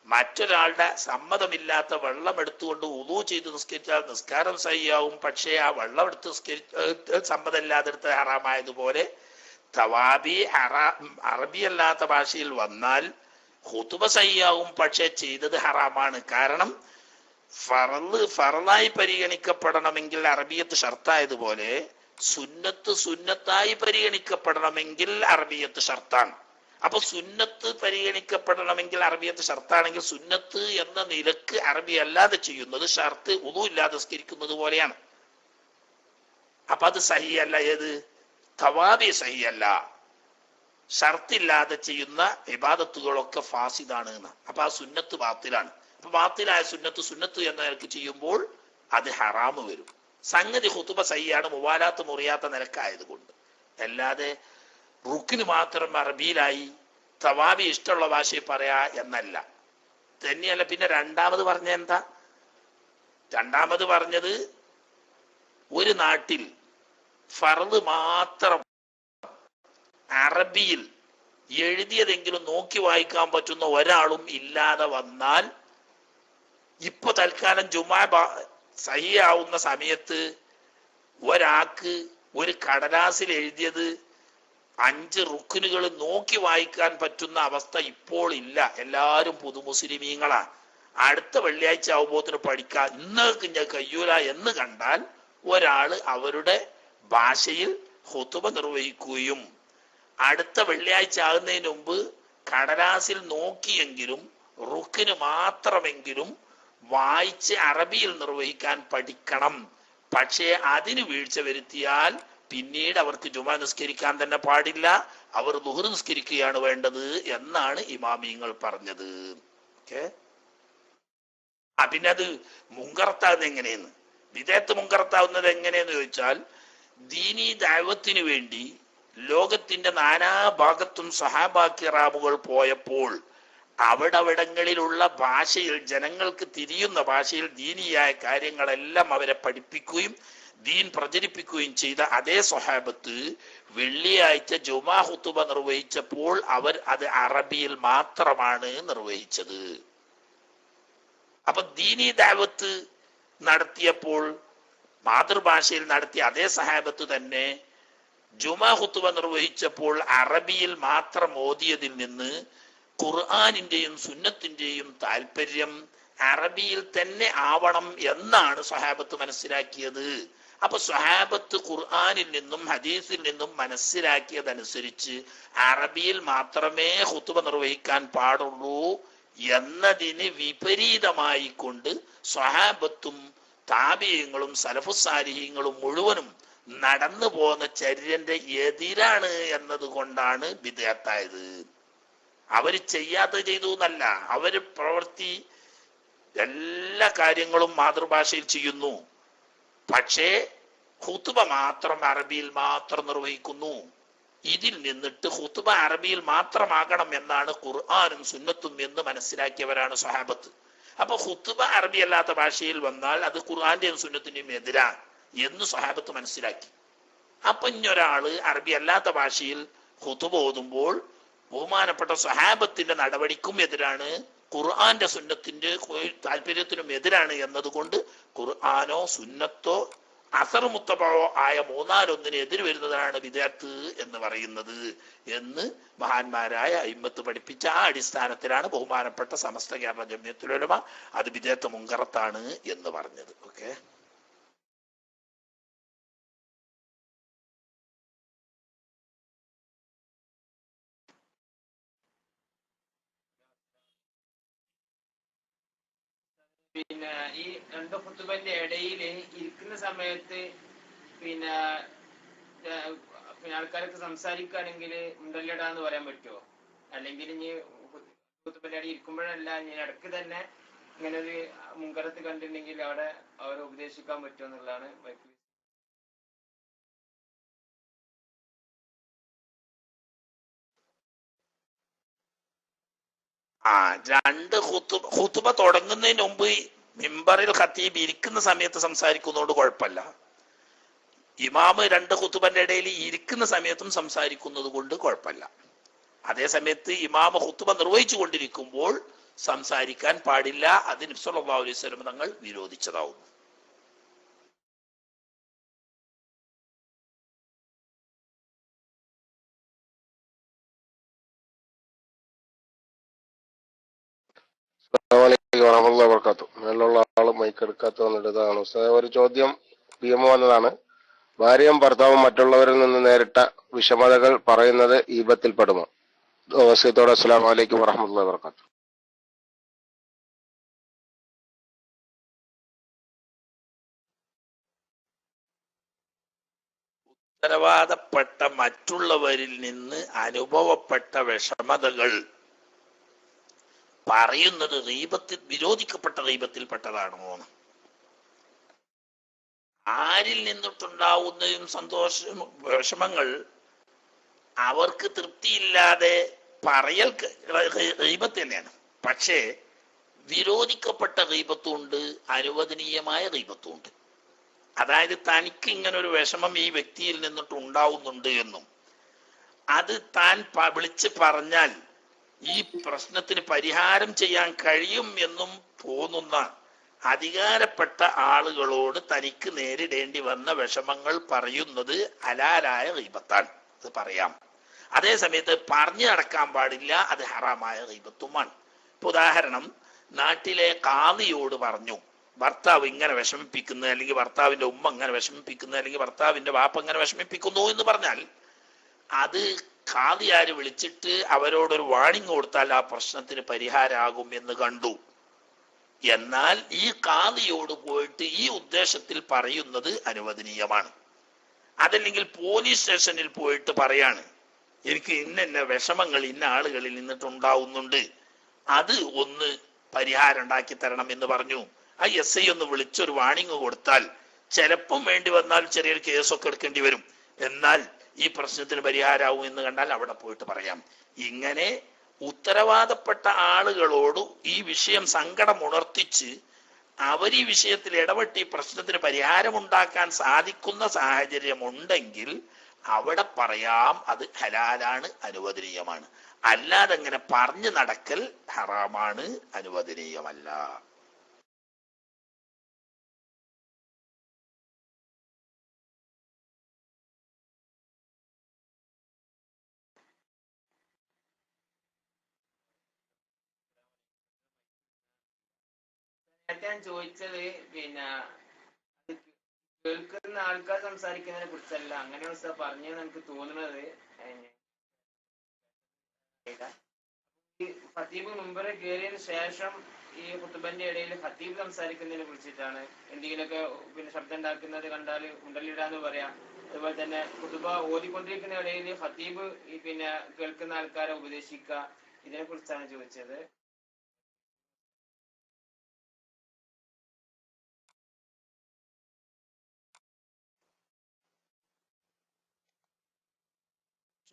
മറ്റൊരാളുടെ സമ്മതമില്ലാത്ത വെള്ളം എടുത്തുകൊണ്ട് ഉളൂ ചെയ്ത് നിസ്കരിച്ചാൽ നിസ്കാരം സഹിയാവും, പക്ഷേ ആ വെള്ളം എടുത്ത് സമ്മതമില്ലാതെ എടുത്ത് ഹറാമായതുപോലെ തവാബി അറബിയല്ലാത്ത ഭാഷയിൽ വന്നാൽ ഖുതുബ സഹിയാവും, പക്ഷേ ചെയ്തത് ഹറാമാണ്. കാരണം ഫറലായി പരിഗണിക്കപ്പെടണമെങ്കിൽ അറബിയത്ത് ഷർത്തായതുപോലെ സുന്നത്തായി പരിഗണിക്കപ്പെടണമെങ്കിൽ അറബിയത്ത് ഷർത്താണ്. അപ്പൊ സുന്നത്ത് പരിഗണിക്കപ്പെടണമെങ്കിൽ അറബിയത്ത് ഷർത്താണെങ്കിൽ സുന്നത്ത് എന്ന നിലക്ക് അറബി അല്ലാതെ ചെയ്യുന്നത് ഷർത്ത് ഉളു ഇല്ലാതെ നിസ്കരിക്കുന്നത് പോലെയാണ്. അപ്പൊ അത് സഹിയല്ല. ഏത് തവാബി സഹിയല്ല. ഷർത്തില്ലാതെ ചെയ്യുന്ന ഇബാദത്തുകളൊക്കെ ഫാസിദാണ് എന്ന്. അപ്പൊ ആ സുന്നത്ത് ബാത്തിലാണ്. അപ്പൊ ബാത്തിലായ സുന്നത്ത് എന്ന നിലക്ക് ചെയ്യുമ്പോൾ അത് ഹറാമ് വരും. സംഗതി ഖുതുബ സഹിയാണ്, മുവാലാത്ത് മുറിയാത്ത നിലക്കായതുകൊണ്ട്. അല്ലാതെ റുക്കിന് മാത്രം അറബിയിലായി തവാബി ഇഷ്ടമുള്ള ഭാഷയിൽ പറയാ എന്നല്ല. തന്നെയല്ല. പിന്നെ രണ്ടാമത് പറഞ്ഞ എന്താ? രണ്ടാമത് പറഞ്ഞത് ഒരു നാട്ടിൽ ഫർദ് മാത്രം അറബിയിൽ എഴുതിയതെങ്കിലും നോക്കി വായിക്കാൻ പറ്റുന്ന ഒരാളും ഇല്ലാതെ വന്നാൽ, ഇപ്പൊ തൽക്കാലം ജുമാ സഹിയാവുന്ന സമയത്ത് ഒരാൾക്ക് ഒരു കടലാസിൽ എഴുതിയത് 5 റുക്കിനുകൾ നോക്കി വായിക്കാൻ പറ്റുന്ന അവസ്ഥ ഇപ്പോൾ ഇല്ല. എല്ലാവരും പുതുമുസ്ലിമീങ്ങളാ. അടുത്ത വെള്ളിയാഴ്ച ആവുമ്പോത്തിന് പഠിക്കാൻ ഇന്ന് കയ്യൂല എന്ന് കണ്ടാൽ ഒരാള് അവരുടെ ഭാഷയിൽ ഖുതുബ നിർവഹിക്കുകയും അടുത്ത വെള്ളിയാഴ്ച ആകുന്നതിന് മുമ്പ് കടലാസിൽ നോക്കിയെങ്കിലും റുക്കിന് മാത്രമെങ്കിലും വായിച്ച് അറബിയിൽ നിർവഹിക്കാൻ പഠിക്കണം. പക്ഷേ അതിന് വീഴ്ച വരുത്തിയാൽ പിന്നീട് അവർക്ക് ജുമാ നിസ്കരിക്കാൻ തന്നെ പാടില്ല, അവർ ളുഹർ നിസ്കരിക്കുകയാണ് വേണ്ടത് എന്നാണ് ഇമാമിയങ്ങൾ പറഞ്ഞത്. ഓക്കെ. പിന്നെ അത് മുങ്കറത്താകുന്നത് എങ്ങനെയെന്ന്, വിദേഹത്ത് മുങ്കറത്താവുന്നത് എങ്ങനെയെന്ന് ചോദിച്ചാൽ, ദീനീ ദഅവത്തിന് വേണ്ടി ലോകത്തിന്റെ നാനാഭാഗത്തും സഹാബാ കിറാമുകൾ പോയപ്പോൾ അവിടവിടങ്ങളിലുള്ള ഭാഷയിൽ, ജനങ്ങൾക്ക് തിരിയുന്ന ഭാഷയിൽ ദീനിയായ കാര്യങ്ങളെല്ലാം അവരെ പഠിപ്പിക്കുകയും ദീൻ പ്രചരിപ്പിക്കുകയും ചെയ്ത അതേ സ്വഹാബത്ത് വെള്ളിയാഴ്ച ജുമാ ഖുതുബ നിർവഹിച്ചപ്പോൾ അവർ അത് അറബിയിൽ മാത്രമാണ് നിർവഹിച്ചത്. അപ്പൊ ദീനീ ദഅവത്ത് നടത്തിയപ്പോൾ മാതൃഭാഷയിൽ നടത്തിയ അതേ സഹാബത്ത് തന്നെ ജുമാ ഖുതുബ നിർവഹിച്ചപ്പോൾ അറബിയിൽ മാത്രം ഓതിയതിൽ നിന്ന് ഖുർആനിന്റെയും സുന്നത്തിന്റെയും താല്പര്യം അറബിയിൽ തന്നെ ആവണം എന്നാണ് സ്വഹാബത്ത് മനസ്സിലാക്കിയത്. അപ്പൊ സ്വഹാബത്ത് ഖുർആനിൽ നിന്നും ഹദീസിൽ നിന്നും മനസ്സിലാക്കിയതനുസരിച്ച് അറബിയിൽ മാത്രമേ ഖുതുബ നിർവഹിക്കാൻ പാടുള്ളൂ എന്നതിന് വിപരീതമായി കൊണ്ട് സ്വഹാബത്തും താബിഈങ്ങളും സലഫുസ്സാലിഹീങ്ങളും മുഴുവനും നടന്നു പോകുന്ന ചര്യന്റെ എതിരാണ് എന്നതുകൊണ്ടാണ് ബിദ്അത്തായത്. അവര് ചെയ്യാത്തത് ചെയ്തു എന്നല്ല, അവര് പ്രവൃത്തി എല്ലാ കാര്യങ്ങളും മാതൃഭാഷയിൽ ചെയ്യുന്നു, പക്ഷേ ഖുതുബ മാത്രം അറബിയിൽ മാത്രം നിർവഹിക്കുന്നു. ഇതിൽ നിന്നിട്ട് ഖുതുബ അറബിയിൽ മാത്രമാകണം എന്നാണ് ഖുർആനും സുന്നത്തും എന്ന് മനസ്സിലാക്കിയവരാണ് സ്വഹാബത്ത്. അപ്പൊ ഖുതുബ അറബി അല്ലാത്ത ഭാഷയിൽ വന്നാൽ അത് ഖുർആന്റെയും സുന്നത്തിന്റെയും എതിരാണ് എന്ന് സ്വഹാബത്ത് മനസ്സിലാക്കി. അപ്പൊ ഇഞ്ഞൊരാള് അറബി അല്ലാത്ത ഭാഷയിൽ ഖുതുബ ഓതുമ്പോൾ ബഹുമാനപ്പെട്ട സ്വഹാബത്തിന്റെ നടപടിക്കും എതിരാണ്, ഖുർആന്റെ സുന്നത്തിന്റെ താല്പര്യത്തിനും എതിരാണ് എന്നതുകൊണ്ട് ഖുർആനോ സുന്നത്തോ അസർ മുത്തബയോ ആയ മൂന്നാലൊന്നിന് എതിര് വരുന്നതാണ് ബിദ്അത്ത് എന്ന് പറയുന്നത് എന്ന് മഹാന്മാരായ അയിമ്മത്ത് പഠിപ്പിച്ച ആ അടിസ്ഥാനത്തിലാണ് ബഹുമാനപ്പെട്ട സമസ്ത കേരള ജംഇയ്യത്തുൽ ഉലമ അത് ബിദ്അത്ത് മുങ്കറത്താണ് എന്ന് പറഞ്ഞത്. ഓക്കെ. പിന്നെ ഈ രണ്ട് ഖുതുബന്റെ ഇടയിൽ ഇരിക്കുന്ന സമയത്ത് പിന്നെ ആൾക്കാരൊക്കെ സംസാരിക്കുകയാണെങ്കിൽ മുണ്ടല്ലിടാന്ന് പറയാൻ പറ്റുമോ? അല്ലെങ്കിൽ ഇനി ഖുതുബന്റെ ഇടയിൽ ഇരിക്കുമ്പോഴല്ല, ഇനി ഇടക്ക് തന്നെ ഇങ്ങനെ ഒരു മുങ്കറത്ത് കണ്ടിട്ടുണ്ടെങ്കിൽ അവിടെ അവരെ ഉപദേശിക്കാൻ പറ്റുമോ എന്നുള്ളതാണ്. രണ്ട് ഖുതുബ തുടങ്ങുന്നതിന് മുമ്പ് മിമ്പറിൽ ഖത്തീബ് ഇരിക്കുന്ന സമയത്ത് സംസാരിക്കുന്നതുകൊണ്ട് കുഴപ്പമില്ല. ഇമാമ് രണ്ട് ഖുതുബന്റെ ഇടയിൽ ഇരിക്കുന്ന സമയത്തും സംസാരിക്കുന്നത് കൊണ്ട് കുഴപ്പമില്ല. അതേ സമയത്ത് ഇമാമ് ഖുതുബ നിർവഹിച്ചു കൊണ്ടിരിക്കുമ്പോൾ സംസാരിക്കാൻ പാടില്ല. അത് നബി സല്ലല്ലാഹു അലൈഹി വസല്ലം തങ്ങൾ വിരോധിച്ചതാവുന്നു. മേലുള്ള ആള് മൈക്കെടുക്കാത്ത വന്നിട്ടതാണ്. ഒരു ചോദ്യം പിഎംഒ വന്നതാണ്. ഭാര്യയും ഭർത്താവും മറ്റുള്ളവരിൽ നിന്ന് നേരിട്ട വിഷമതകൾ പറയുന്നത് ഈബത്തിൽപ്പെടുമോ? വസിയത്തോടെ അസ്സലാമു അലൈക്കും വറഹ്മത്തുള്ളാഹി വബറകാതുഹു. ഉത്തരവാദപ്പെട്ട മറ്റുള്ളവരിൽ നിന്ന് അനുഭവപ്പെട്ട വിഷമതകൾ പറയുന്നത് ഗീബത്തിൽ വിരോധിക്കപ്പെട്ട ഗീബത്തിൽപ്പെട്ടതാണോ? ആരിൽ നിന്നിട്ടുണ്ടാവുന്നതും വിഷമങ്ങൾ അവർക്ക് തൃപ്തിയില്ലാതെ പറയൽ ഗീബത്ത് തന്നെയാണ്. പക്ഷേ വിരോധിക്കപ്പെട്ട ഗീബത്തും ഉണ്ട്, അനുവദനീയമായ ഗീബത്തും ഉണ്ട്. അതായത് തനിക്ക് ഇങ്ങനെ ഒരു വിഷമം ഈ വ്യക്തിയിൽ നിന്നിട്ട് ഉണ്ടാവുന്നുണ്ട് എന്നും അത് താൻ വിളിച്ച് പറഞ്ഞാൽ ഈ പ്രശ്നത്തിന് പരിഹാരം ചെയ്യാൻ കഴിയും എന്നും തോന്നുന്ന അധികാരപ്പെട്ട ആളുകളോട് തനിക്ക് നേരിടേണ്ടി വന്ന വിഷമങ്ങൾ പറയുന്നത് ഹലാലായ ഗീബത്താണ്, അത് പറയാം. അതേ സമയത്ത് പറഞ്ഞു നടക്കാൻ പാടില്ല, അത് ഹറാമായ ഗീബത്തുമാണ്. ഇപ്പൊ ഉദാഹരണം, നാട്ടിലെ ഖാദിയോട് പറഞ്ഞു ഭർത്താവ് ഇങ്ങനെ വിഷമിപ്പിക്കുന്നു, അല്ലെങ്കിൽ ഭർത്താവിന്റെ ഉമ്മ ഇങ്ങനെ വിഷമിപ്പിക്കുന്നു, അല്ലെങ്കിൽ ഭർത്താവിന്റെ വാപ്പ ഇങ്ങനെ വിഷമിപ്പിക്കുന്നു എന്ന് പറഞ്ഞാൽ അത് ഖാദിയാര് വിളിച്ചിട്ട് അവരോടൊരു വാണിംഗ് കൊടുത്താൽ ആ പ്രശ്നത്തിന് പരിഹാരമാകും എന്ന് കണ്ടു. എന്നാൽ ഈ ഖാദിയോട് പോയിട്ട് ഈ ഉദ്ദേശത്തിൽ പറയുന്നത് അനുവദനീയമാണ്. അതല്ലെങ്കിൽ പോലീസ് സ്റ്റേഷനിൽ പോയിട്ട് പറയാണ് എനിക്ക് ഇന്ന വിഷമങ്ങൾ ഇന്ന ആളുകളിൽ നിന്നിട്ടുണ്ടാവുന്നുണ്ട്, അത് ഒന്ന് പരിഹാരം ഉണ്ടാക്കി തരണം എന്ന് പറഞ്ഞു. ആ SI ഒന്ന് വിളിച്ചൊരു വാണിംഗ് കൊടുത്താൽ ചിലപ്പം വേണ്ടി വന്നാൽ ചെറിയൊരു കേസൊക്കെ എടുക്കേണ്ടി വരും, എന്നാൽ ഈ പ്രശ്നത്തിന് പരിഹാരമാവും എന്ന് കണ്ടാൽ അവിടെ പോയിട്ട് പറയാം. ഇങ്ങനെ ഉത്തരവാദപ്പെട്ട ആളുകളോട് ഈ വിഷയം സങ്കടം ഉണർത്തിച്ച് അവർ ഈ വിഷയത്തിൽ ഇടപെട്ട് ഈ പ്രശ്നത്തിന് പരിഹാരമുണ്ടാക്കാൻ സാധിക്കുന്ന സാഹചര്യം ഉണ്ടെങ്കിൽ അവിടെ പറയാം, അത് ഹലാലാണ്, അനുവദനീയമാണ്. അല്ലാതെ അങ്ങനെ പറഞ്ഞു നടക്കൽ ഹറാമാണ്, അനുവദനീയമല്ല. ഞാൻ ചോദിച്ചത് കേൾക്കുന്ന ആൾക്കാർ സംസാരിക്കുന്നതിനെ കുറിച്ചല്ല. അങ്ങനെയാണ് പറഞ്ഞതെന്ന് എനിക്ക് തോന്നുന്നത്. ഖത്തീബ് മുമ്പ് കയറിയതിന് ശേഷം ഈ ഖുതുബന്റെ ഇടയിൽ ഖത്തീബ് സംസാരിക്കുന്നതിനെ കുറിച്ചിട്ടാണ്. എന്തെങ്കിലുമൊക്കെ ശബ്ദം ഉണ്ടാക്കുന്നത് കണ്ടാൽ ഉണ്ടലിടാന്ന് പറയാം. അതുപോലെ തന്നെ ഖുതുബ ഓതിക്കൊണ്ടിരിക്കുന്ന ഇടയിൽ ഖത്തീബ് കേൾക്കുന്ന ആൾക്കാരെ ഉപദേശിക്കുക, ഇതിനെ കുറിച്ചാണ് ചോദിച്ചത്.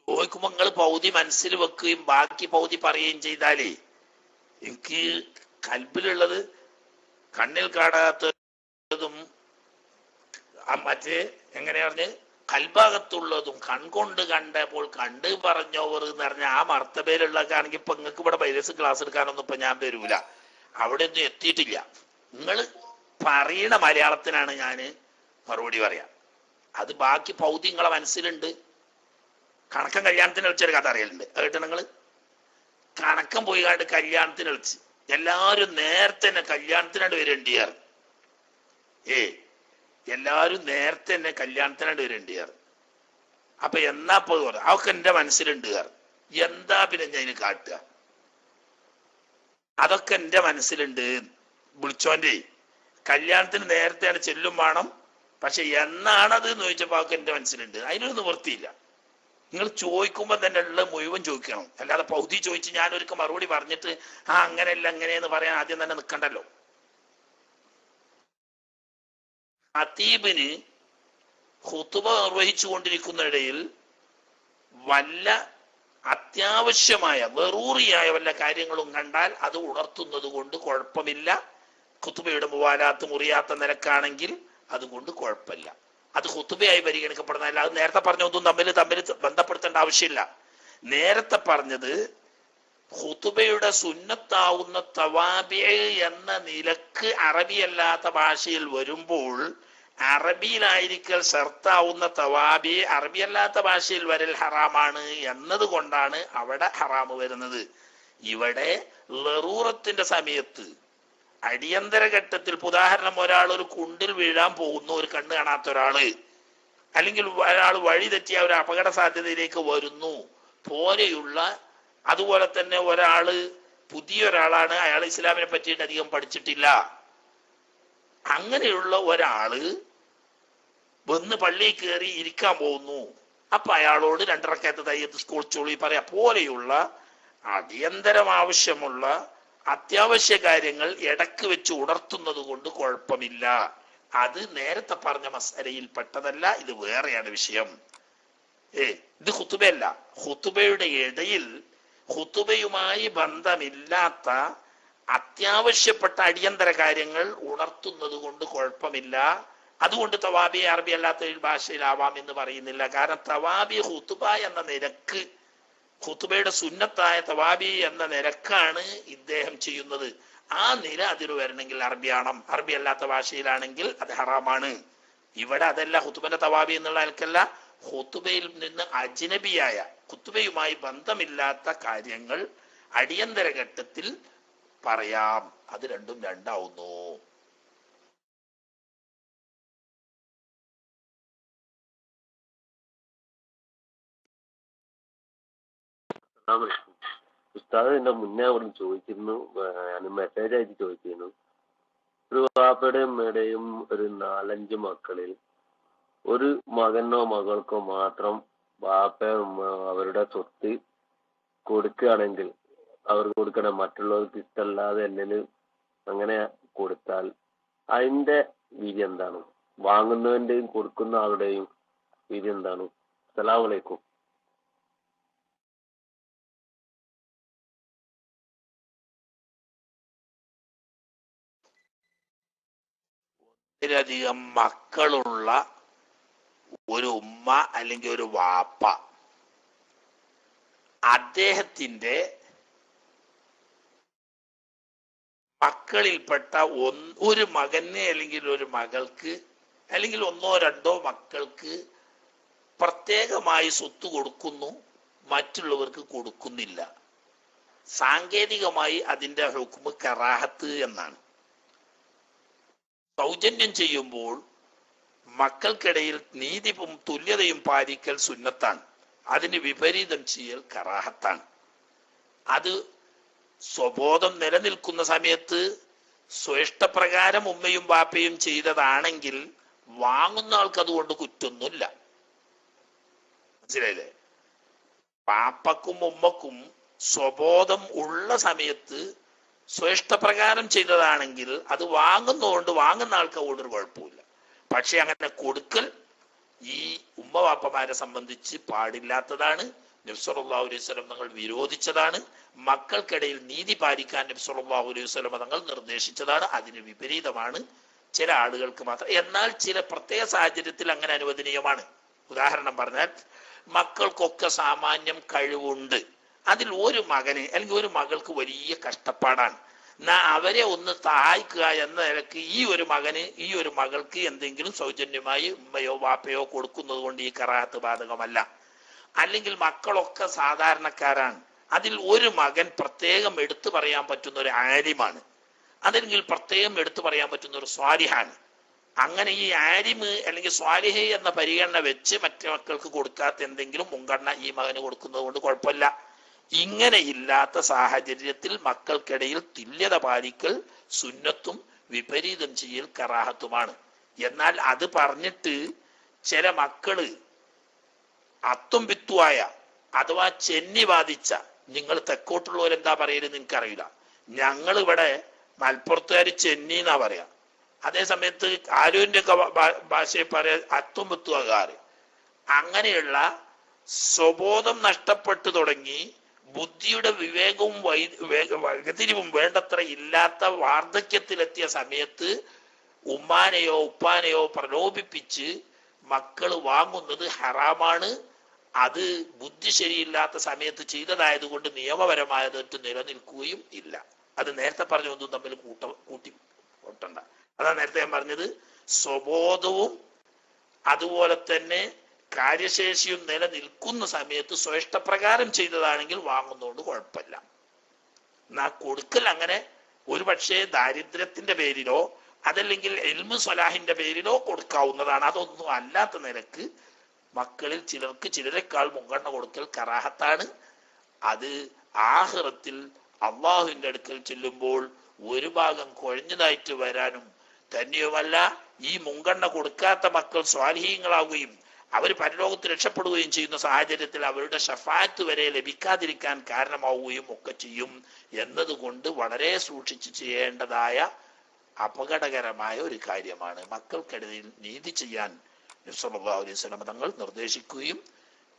ചോദിക്കുമ്പോ നിങ്ങൾ പൗതി മനസ്സിൽ വെക്കുകയും ബാക്കി പൗതി പറയുകയും ചെയ്താലേ എനിക്ക് കൽബിലുള്ളത് കണ്ണിൽ കാണാത്തതും മറ്റേ എങ്ങനെയാ പറഞ്ഞ് കൽഭാഗത്തുള്ളതും കൺകൊണ്ട് കണ്ടപ്പോൾ കണ്ട് പറഞ്ഞോവർ എന്ന് പറഞ്ഞ ആ മർത്തബയിലുള്ളതൊക്കെ ആണെങ്കിൽ ഇപ്പൊ നിങ്ങൾക്ക് ഇവിടെ വൈറസ് ക്ലാസ് എടുക്കാനൊന്നും ഇപ്പൊ ഞാൻ വരൂല, അവിടെ ഒന്നും എത്തിയിട്ടില്ല. നിങ്ങൾ പറയണ മലയാളത്തിനാണ് ഞാൻ മറുപടി പറയാം. അത് ബാക്കി പൗതി നിങ്ങളെ മനസ്സിലുണ്ട്. കണക്കം കല്യാണത്തിന് വിളിച്ചൊരു കഥ അറിയലുണ്ട്, കേട്ടോ നിങ്ങൾ? കണക്കം പോയി കണ്ട് കല്യാണത്തിന് വിളിച്ച് എല്ലാവരും നേരത്തെ തന്നെ കല്യാണത്തിനാണ്ട് വരേണ്ടിയാറ്. എല്ലാവരും നേരത്തെ തന്നെ കല്യാണത്തിനാണ്ട് വരേണ്ടിയാറ്. അപ്പൊ എന്നാ പോയി പറഞ്ഞു അവർക്ക് എന്റെ മനസ്സിലുണ്ട് കാർ എന്താ പിന്നെ ഞാൻ കാട്ടുക, അതൊക്കെ എന്റെ മനസ്സിലുണ്ട്. വിളിച്ചോന്റെ കല്യാണത്തിന് നേരത്തെയാണ് ചെല്ലും വേണം, പക്ഷെ എന്നാണത് എന്ന് ചോദിച്ചപ്പോ അവർക്ക് എന്റെ മനസ്സിലുണ്ട്. അതിനൊരു നിവൃത്തിയില്ല. നിങ്ങൾ ചോദിക്കുമ്പോൾ തന്നെ ഉള്ള മുഴുവൻ ചോദിക്കണം, അല്ലാതെ പൗതി ചോദിച്ച് ഞാനൊരുക്ക മറുപടി പറഞ്ഞിട്ട് അങ്ങനെയല്ല അങ്ങനെയെന്ന് പറയാൻ ആദ്യം തന്നെ നിൽക്കണ്ടല്ലോ. ഖതീബിന് ഖുതുബ നിർവഹിച്ചു കൊണ്ടിരിക്കുന്നതിനിടയിൽ വല്ല അത്യാവശ്യമായ വെറൂറിയായ വല്ല കാര്യങ്ങളും കണ്ടാൽ അത് ഉണർത്തുന്നത് കൊണ്ട് കുഴപ്പമില്ല. ഖുതുബയുടെ മുവാലാത്ത് മുറിയാത്ത നിലക്കാണെങ്കിൽ അതുകൊണ്ട് കുഴപ്പമില്ല. അത് ഖുതുബയായി പരിഗണിക്കപ്പെടുന്നതല്ല. അത് നേരത്തെ പറഞ്ഞൊന്നും തമ്മിൽ ബന്ധപ്പെടുത്തേണ്ട ആവശ്യമില്ല. നേരത്തെ പറഞ്ഞത് ഖുതുബയുടെ സുന്നത്താവുന്ന തവാബി എന്ന നിലക്ക് അറബിയല്ലാത്ത ഭാഷയിൽ വരുമ്പോൾ അറബിയിലായിരിക്കൽ ഷർത്താവുന്ന തവാബി അറബിയല്ലാത്ത ഭാഷയിൽ വരൽ ഹറാമാണ് എന്നത് കൊണ്ടാണ് അവിടെ ഹറാമ് വരുന്നത്. ഇവിടെ ലറൂറത്തിന്റെ സമയത്ത് അടിയന്തര ഘട്ടത്തിൽ, ഉദാഹരണം ഒരാൾ ഒരു കുണ്ടിൽ വീഴാൻ പോകുന്നു, ഒരു കണ്ണ് കാണാത്ത ഒരാള്, അല്ലെങ്കിൽ ഒരാൾ വഴി തെറ്റിയ ഒരു അപകട സാധ്യതയിലേക്ക് വരുന്നു പോലെയുള്ള, അതുപോലെ തന്നെ ഒരാള് പുതിയൊരാളാണ്, അയാൾ ഇസ്ലാമിനെ പറ്റിയിട്ട് അധികം പഠിച്ചിട്ടില്ല, അങ്ങനെയുള്ള ഒരാള് വന്ന് പള്ളിയിൽ കയറി ഇരിക്കാൻ പോകുന്നു, അപ്പൊ അയാളോട് 2 റക്അത്ത് തയ്യത്ത് സ്കൂളിച്ചോളി പറയാ പോലെയുള്ള അടിയന്തരം ആവശ്യമുള്ള അത്യാവശ്യ കാര്യങ്ങൾ ഇടക്ക് വെച്ച് ഉണർത്തുന്നത് കൊണ്ട് കുഴപ്പമില്ല. അത് നേരത്തെ പറഞ്ഞ മസലയിൽ പെട്ടതല്ല, ഇത് വേറെയാണ് വിഷയം. ഇത് ഖുതുബയല്ല. ഖുതുബയുടെ ഇടയിൽ ഖുതുബയുമായി ബന്ധമില്ലാത്ത അത്യാവശ്യപ്പെട്ട അടിയന്തര കാര്യങ്ങൾ ഉണർത്തുന്നത് കൊണ്ട് കുഴപ്പമില്ല. അതുകൊണ്ട് തവാബി അറബി അല്ലാത്ത ഭാഷയിലാവാം എന്ന് പറയുന്നില്ല. കാരണം തവാബി ഖുതുബ എന്ന നിരക്ക്, ഖുതുബയുടെ സുന്നത്തായ തവാബി എന്ന നിരക്കാണ് ഇദ്ദേഹം ചെയ്യുന്നത്. ആ നില അതിന് വരണമെങ്കിൽ അറബി അല്ലാത്ത ഭാഷയിലാണെങ്കിൽ അത് ഹറാമാണ്. ഇവിടെ അതല്ല, ഖുതുബന്റെ തവാബി എന്നുള്ള നിലക്കല്ല, ഖുതുബയിൽ നിന്ന് അജ്നബിയായ, ഖുതുബയുമായി ബന്ധമില്ലാത്ത കാര്യങ്ങൾ അടിയന്തര ഘട്ടത്തിൽ പറയാം. അത് രണ്ടും രണ്ടാവുന്നു. ഉസ്താദ് എന്റെ മുന്നേ അവിടെ ചോദിച്ചിരുന്നു, ഞാൻ മെസ്സേജ് അയച്ച് ചോദിച്ചിരുന്നു, ഒരു വാപ്പയുടെയും ഉമ്മയുടെയും ഒരു 4-5 മക്കളിൽ ഒരു മകനോ മകൾക്കോ മാത്രം വാപ്പയോ ഉമ്മ അവരുടെ സ്വത്ത് കൊടുക്കുകയാണെങ്കിൽ അവർക്ക് കൊടുക്കണേ, മറ്റുള്ളവർക്ക് ഇഷ്ടമല്ലാതെ എന്നെ അങ്ങനെ കൊടുത്താൽ അതിന്റെ വിധി എന്താണ്? വാങ്ങുന്നവന്റെയും കൊടുക്കുന്ന ആളുടെയും വിധി എന്താണ്? അസ്സലാമു അലൈക്കും. ഒന്നിലധികം മക്കളുള്ള ഒരു ഉമ്മ അല്ലെങ്കിൽ ഒരു വാപ്പ അദ്ദേഹത്തിന്റെ മക്കളിൽപ്പെട്ട ഒരു മകന് അല്ലെങ്കിൽ ഒരു മകൾക്ക് അല്ലെങ്കിൽ 1-2 മക്കൾക്ക് പ്രത്യേകമായി സ്വത്ത് കൊടുക്കുന്നു, മറ്റുള്ളവർക്ക് കൊടുക്കുന്നില്ല. സാങ്കേതികമായി അതിന്റെ ഹുക്മ് കറാഹത്ത് എന്നാണ്. സൗജന്യം ചെയ്യുമ്പോൾ മക്കൾക്കിടയിൽ നീതിയും തുല്യതയും പാലിക്കൽ സുന്നത്താണ്, അതിന് വിപരീതം ചെയ്യൽ കറാഹത്താണ്. അത് സ്വബോധം നിലനിൽക്കുന്ന സമയത്ത് സ്വേഷ്ടപ്രകാരം ഉമ്മയും വാപ്പയും ചെയ്തതാണെങ്കിൽ വാങ്ങുന്ന ആൾക്ക് അതുകൊണ്ട് കുറ്റൊന്നുമില്ല. മനസ്സിലായില്ലേ? പാപ്പക്കും ഉമ്മക്കും സ്വബോധം ഉള്ള സമയത്ത് സ്വേഷ്ടപ്രകാരം ചെയ്തതാണെങ്കിൽ അത് വാങ്ങുന്നതുകൊണ്ട് വാങ്ങുന്ന ആൾക്ക് അതുകൊണ്ടൊരു കുഴപ്പമില്ല. പക്ഷെ അങ്ങനെ കൊടുക്കൽ ഈ ഉമ്മ വാപ്പമാരെ സംബന്ധിച്ച് പാടില്ലാത്തതാണ്. നബി സല്ലല്ലാഹു അലൈഹി വസല്ലം തങ്ങൾ വിരോധിച്ചതാണ്. മക്കൾക്കിടയിൽ നീതി പാലിക്കാൻ നബി സല്ലല്ലാഹു അലൈഹി വസല്ലം തങ്ങൾ നിർദ്ദേശിച്ചതാണ്. അതിന് വിപരീതമാണ് ചില ആളുകൾക്ക് മാത്രം. എന്നാൽ ചില പ്രത്യേക സാഹചര്യത്തിൽ അങ്ങനെ അനുവദനീയമാണ്. ഉദാഹരണം പറഞ്ഞാൽ, മക്കൾക്കൊക്കെ സാമാന്യം കഴിവുണ്ട്, അതിൽ ഒരു മകന് അല്ലെങ്കിൽ ഒരു മകൾക്ക് വലിയ കഷ്ടപ്പാടാണ്, എന്നാ അവരെ ഒന്ന് സഹായിക്കുക എന്ന നിലക്ക് ഈ ഒരു മകന് ഈ ഒരു മകൾക്ക് എന്തെങ്കിലും സൗജന്യമായി ഉമ്മയോ വാപ്പയോ കൊടുക്കുന്നത് കൊണ്ട് ഈ കറാഹത്ത് ബാധകമല്ല. അല്ലെങ്കിൽ മക്കളൊക്കെ സാധാരണക്കാരാണ്, അതിൽ ഒരു മകൻ പ്രത്യേകം എടുത്തു പറയാൻ പറ്റുന്ന ഒരു ആലിമാണ്, അല്ലെങ്കിൽ പ്രത്യേകം എടുത്തു പറയാൻ പറ്റുന്ന ഒരു സ്വാലിഹാണ്. അങ്ങനെ ഈ ആലിമ് അല്ലെങ്കിൽ സ്വാലിഹ് എന്ന പരിഗണന വെച്ച് മറ്റു മക്കൾക്ക് കൊടുക്കാത്ത എന്തെങ്കിലും മുൻഗണന ഈ മകന് കൊടുക്കുന്നത് കൊണ്ട് കുഴപ്പമില്ല. ഇങ്ങനെ ഇല്ലാത്ത സാഹചര്യത്തിൽ മക്കൾക്കിടയിൽ തുല്യത പാലിക്കൽ സുന്നത്തും വിപരീതം ചെയ്യൽ കറാഹത്തുമാണ്. എന്നാൽ അത് പറഞ്ഞിട്ട് ചില മക്കള് അത്തും വിത്തുവായ അഥവാ ചെന്നി ബാധിച്ച, നിങ്ങൾ തെക്കോട്ടുള്ളവരെന്താ പറയരുത് എനിക്കറിയില്ല, ഞങ്ങൾ ഇവിടെ മലപ്പുറത്തുകാർ ചെന്നി എന്നാ പറയാ, അതേ സമയത്ത് ആരൂരിന്റെ ഒക്കെ ഭാഷയിൽ പറയാ അത്തും വിത്തുവാകാറ്. അങ്ങനെയുള്ള സ്വബോധം നഷ്ടപ്പെട്ടു തുടങ്ങി ബുദ്ധിയുടെ വിവേകവും വൈകതിരിവും വേണ്ടത്ര ഇല്ലാത്ത വാർദ്ധക്യത്തിലെത്തിയ സമയത്ത് ഉമ്മാനെയോ ഉപ്പാനെയോ പ്രലോഭിപ്പിച്ച് മക്കൾ വാങ്ങുന്നത് ഹറാമാണ്. അത് ബുദ്ധി ശരിയില്ലാത്ത സമയത്ത് ചെയ്തതായതുകൊണ്ട് നിയമപരമായ തെറ്റ് നിലനിൽക്കുകയും ഇല്ല. അത് നേരത്തെ പറഞ്ഞൊന്നും തമ്മിൽ കൂട്ടി കൂട്ടണ്ട. അതാണ് നേരത്തെ ഞാൻ പറഞ്ഞത്. സ്വബോധവും അതുപോലെ തന്നെ കാര്യശേഷിയും നിലനിൽക്കുന്ന സമയത്ത് സ്വയിഷ്ടപ്രകാരം ചെയ്തതാണെങ്കിൽ വാങ്ങുന്നതുകൊണ്ട് കുഴപ്പമില്ല. എന്നാ കൊടുക്കൽ അങ്ങനെ ഒരു പക്ഷേ ദാരിദ്ര്യത്തിന്റെ പേരിലോ അതല്ലെങ്കിൽ ഇൽമു സ്വലാഹിന്റെ പേരിലോ കൊടുക്കാവുന്നതാണ്. അതൊന്നും അല്ലാത്ത നിലക്ക് മക്കളിൽ ചിലർക്ക് ചിലരെക്കാൾ മുൻഗണന കൊടുക്കൽ കറാഹത്താണ്. അത് ആഖിറത്തിൽ അള്ളാഹുവിന്റെ അടുക്കൽ ചെല്ലുമ്പോൾ ഒരു ഭാഗം കുഴഞ്ഞതായിട്ട് വരാനും തന്നെയുമല്ല, ഈ മുൻഗണന കൊടുക്കാത്ത മക്കൾ സ്വാലിഹീങ്ങളാവുകയും അവർ പരലോകത്ത് രക്ഷപ്പെടുകയും ചെയ്യുന്ന സാഹചര്യത്തിൽ അവരുടെ ഷഫാത്ത് വരെ ലഭിക്കാതിരിക്കാൻ കാരണമാവുകയും ഒക്കെ ചെയ്യും എന്നതുകൊണ്ട് വളരെ സൂക്ഷിച്ച് ചെയ്യേണ്ടതായ അപകടകരമായ ഒരു കാര്യമാണ്. മക്കൾക്കിടയിൽ നീതി ചെയ്യാൻ നബി സല്ലല്ലാഹു അലൈഹി വസല്ലം തങ്ങൾ നിർദ്ദേശിക്കുകയും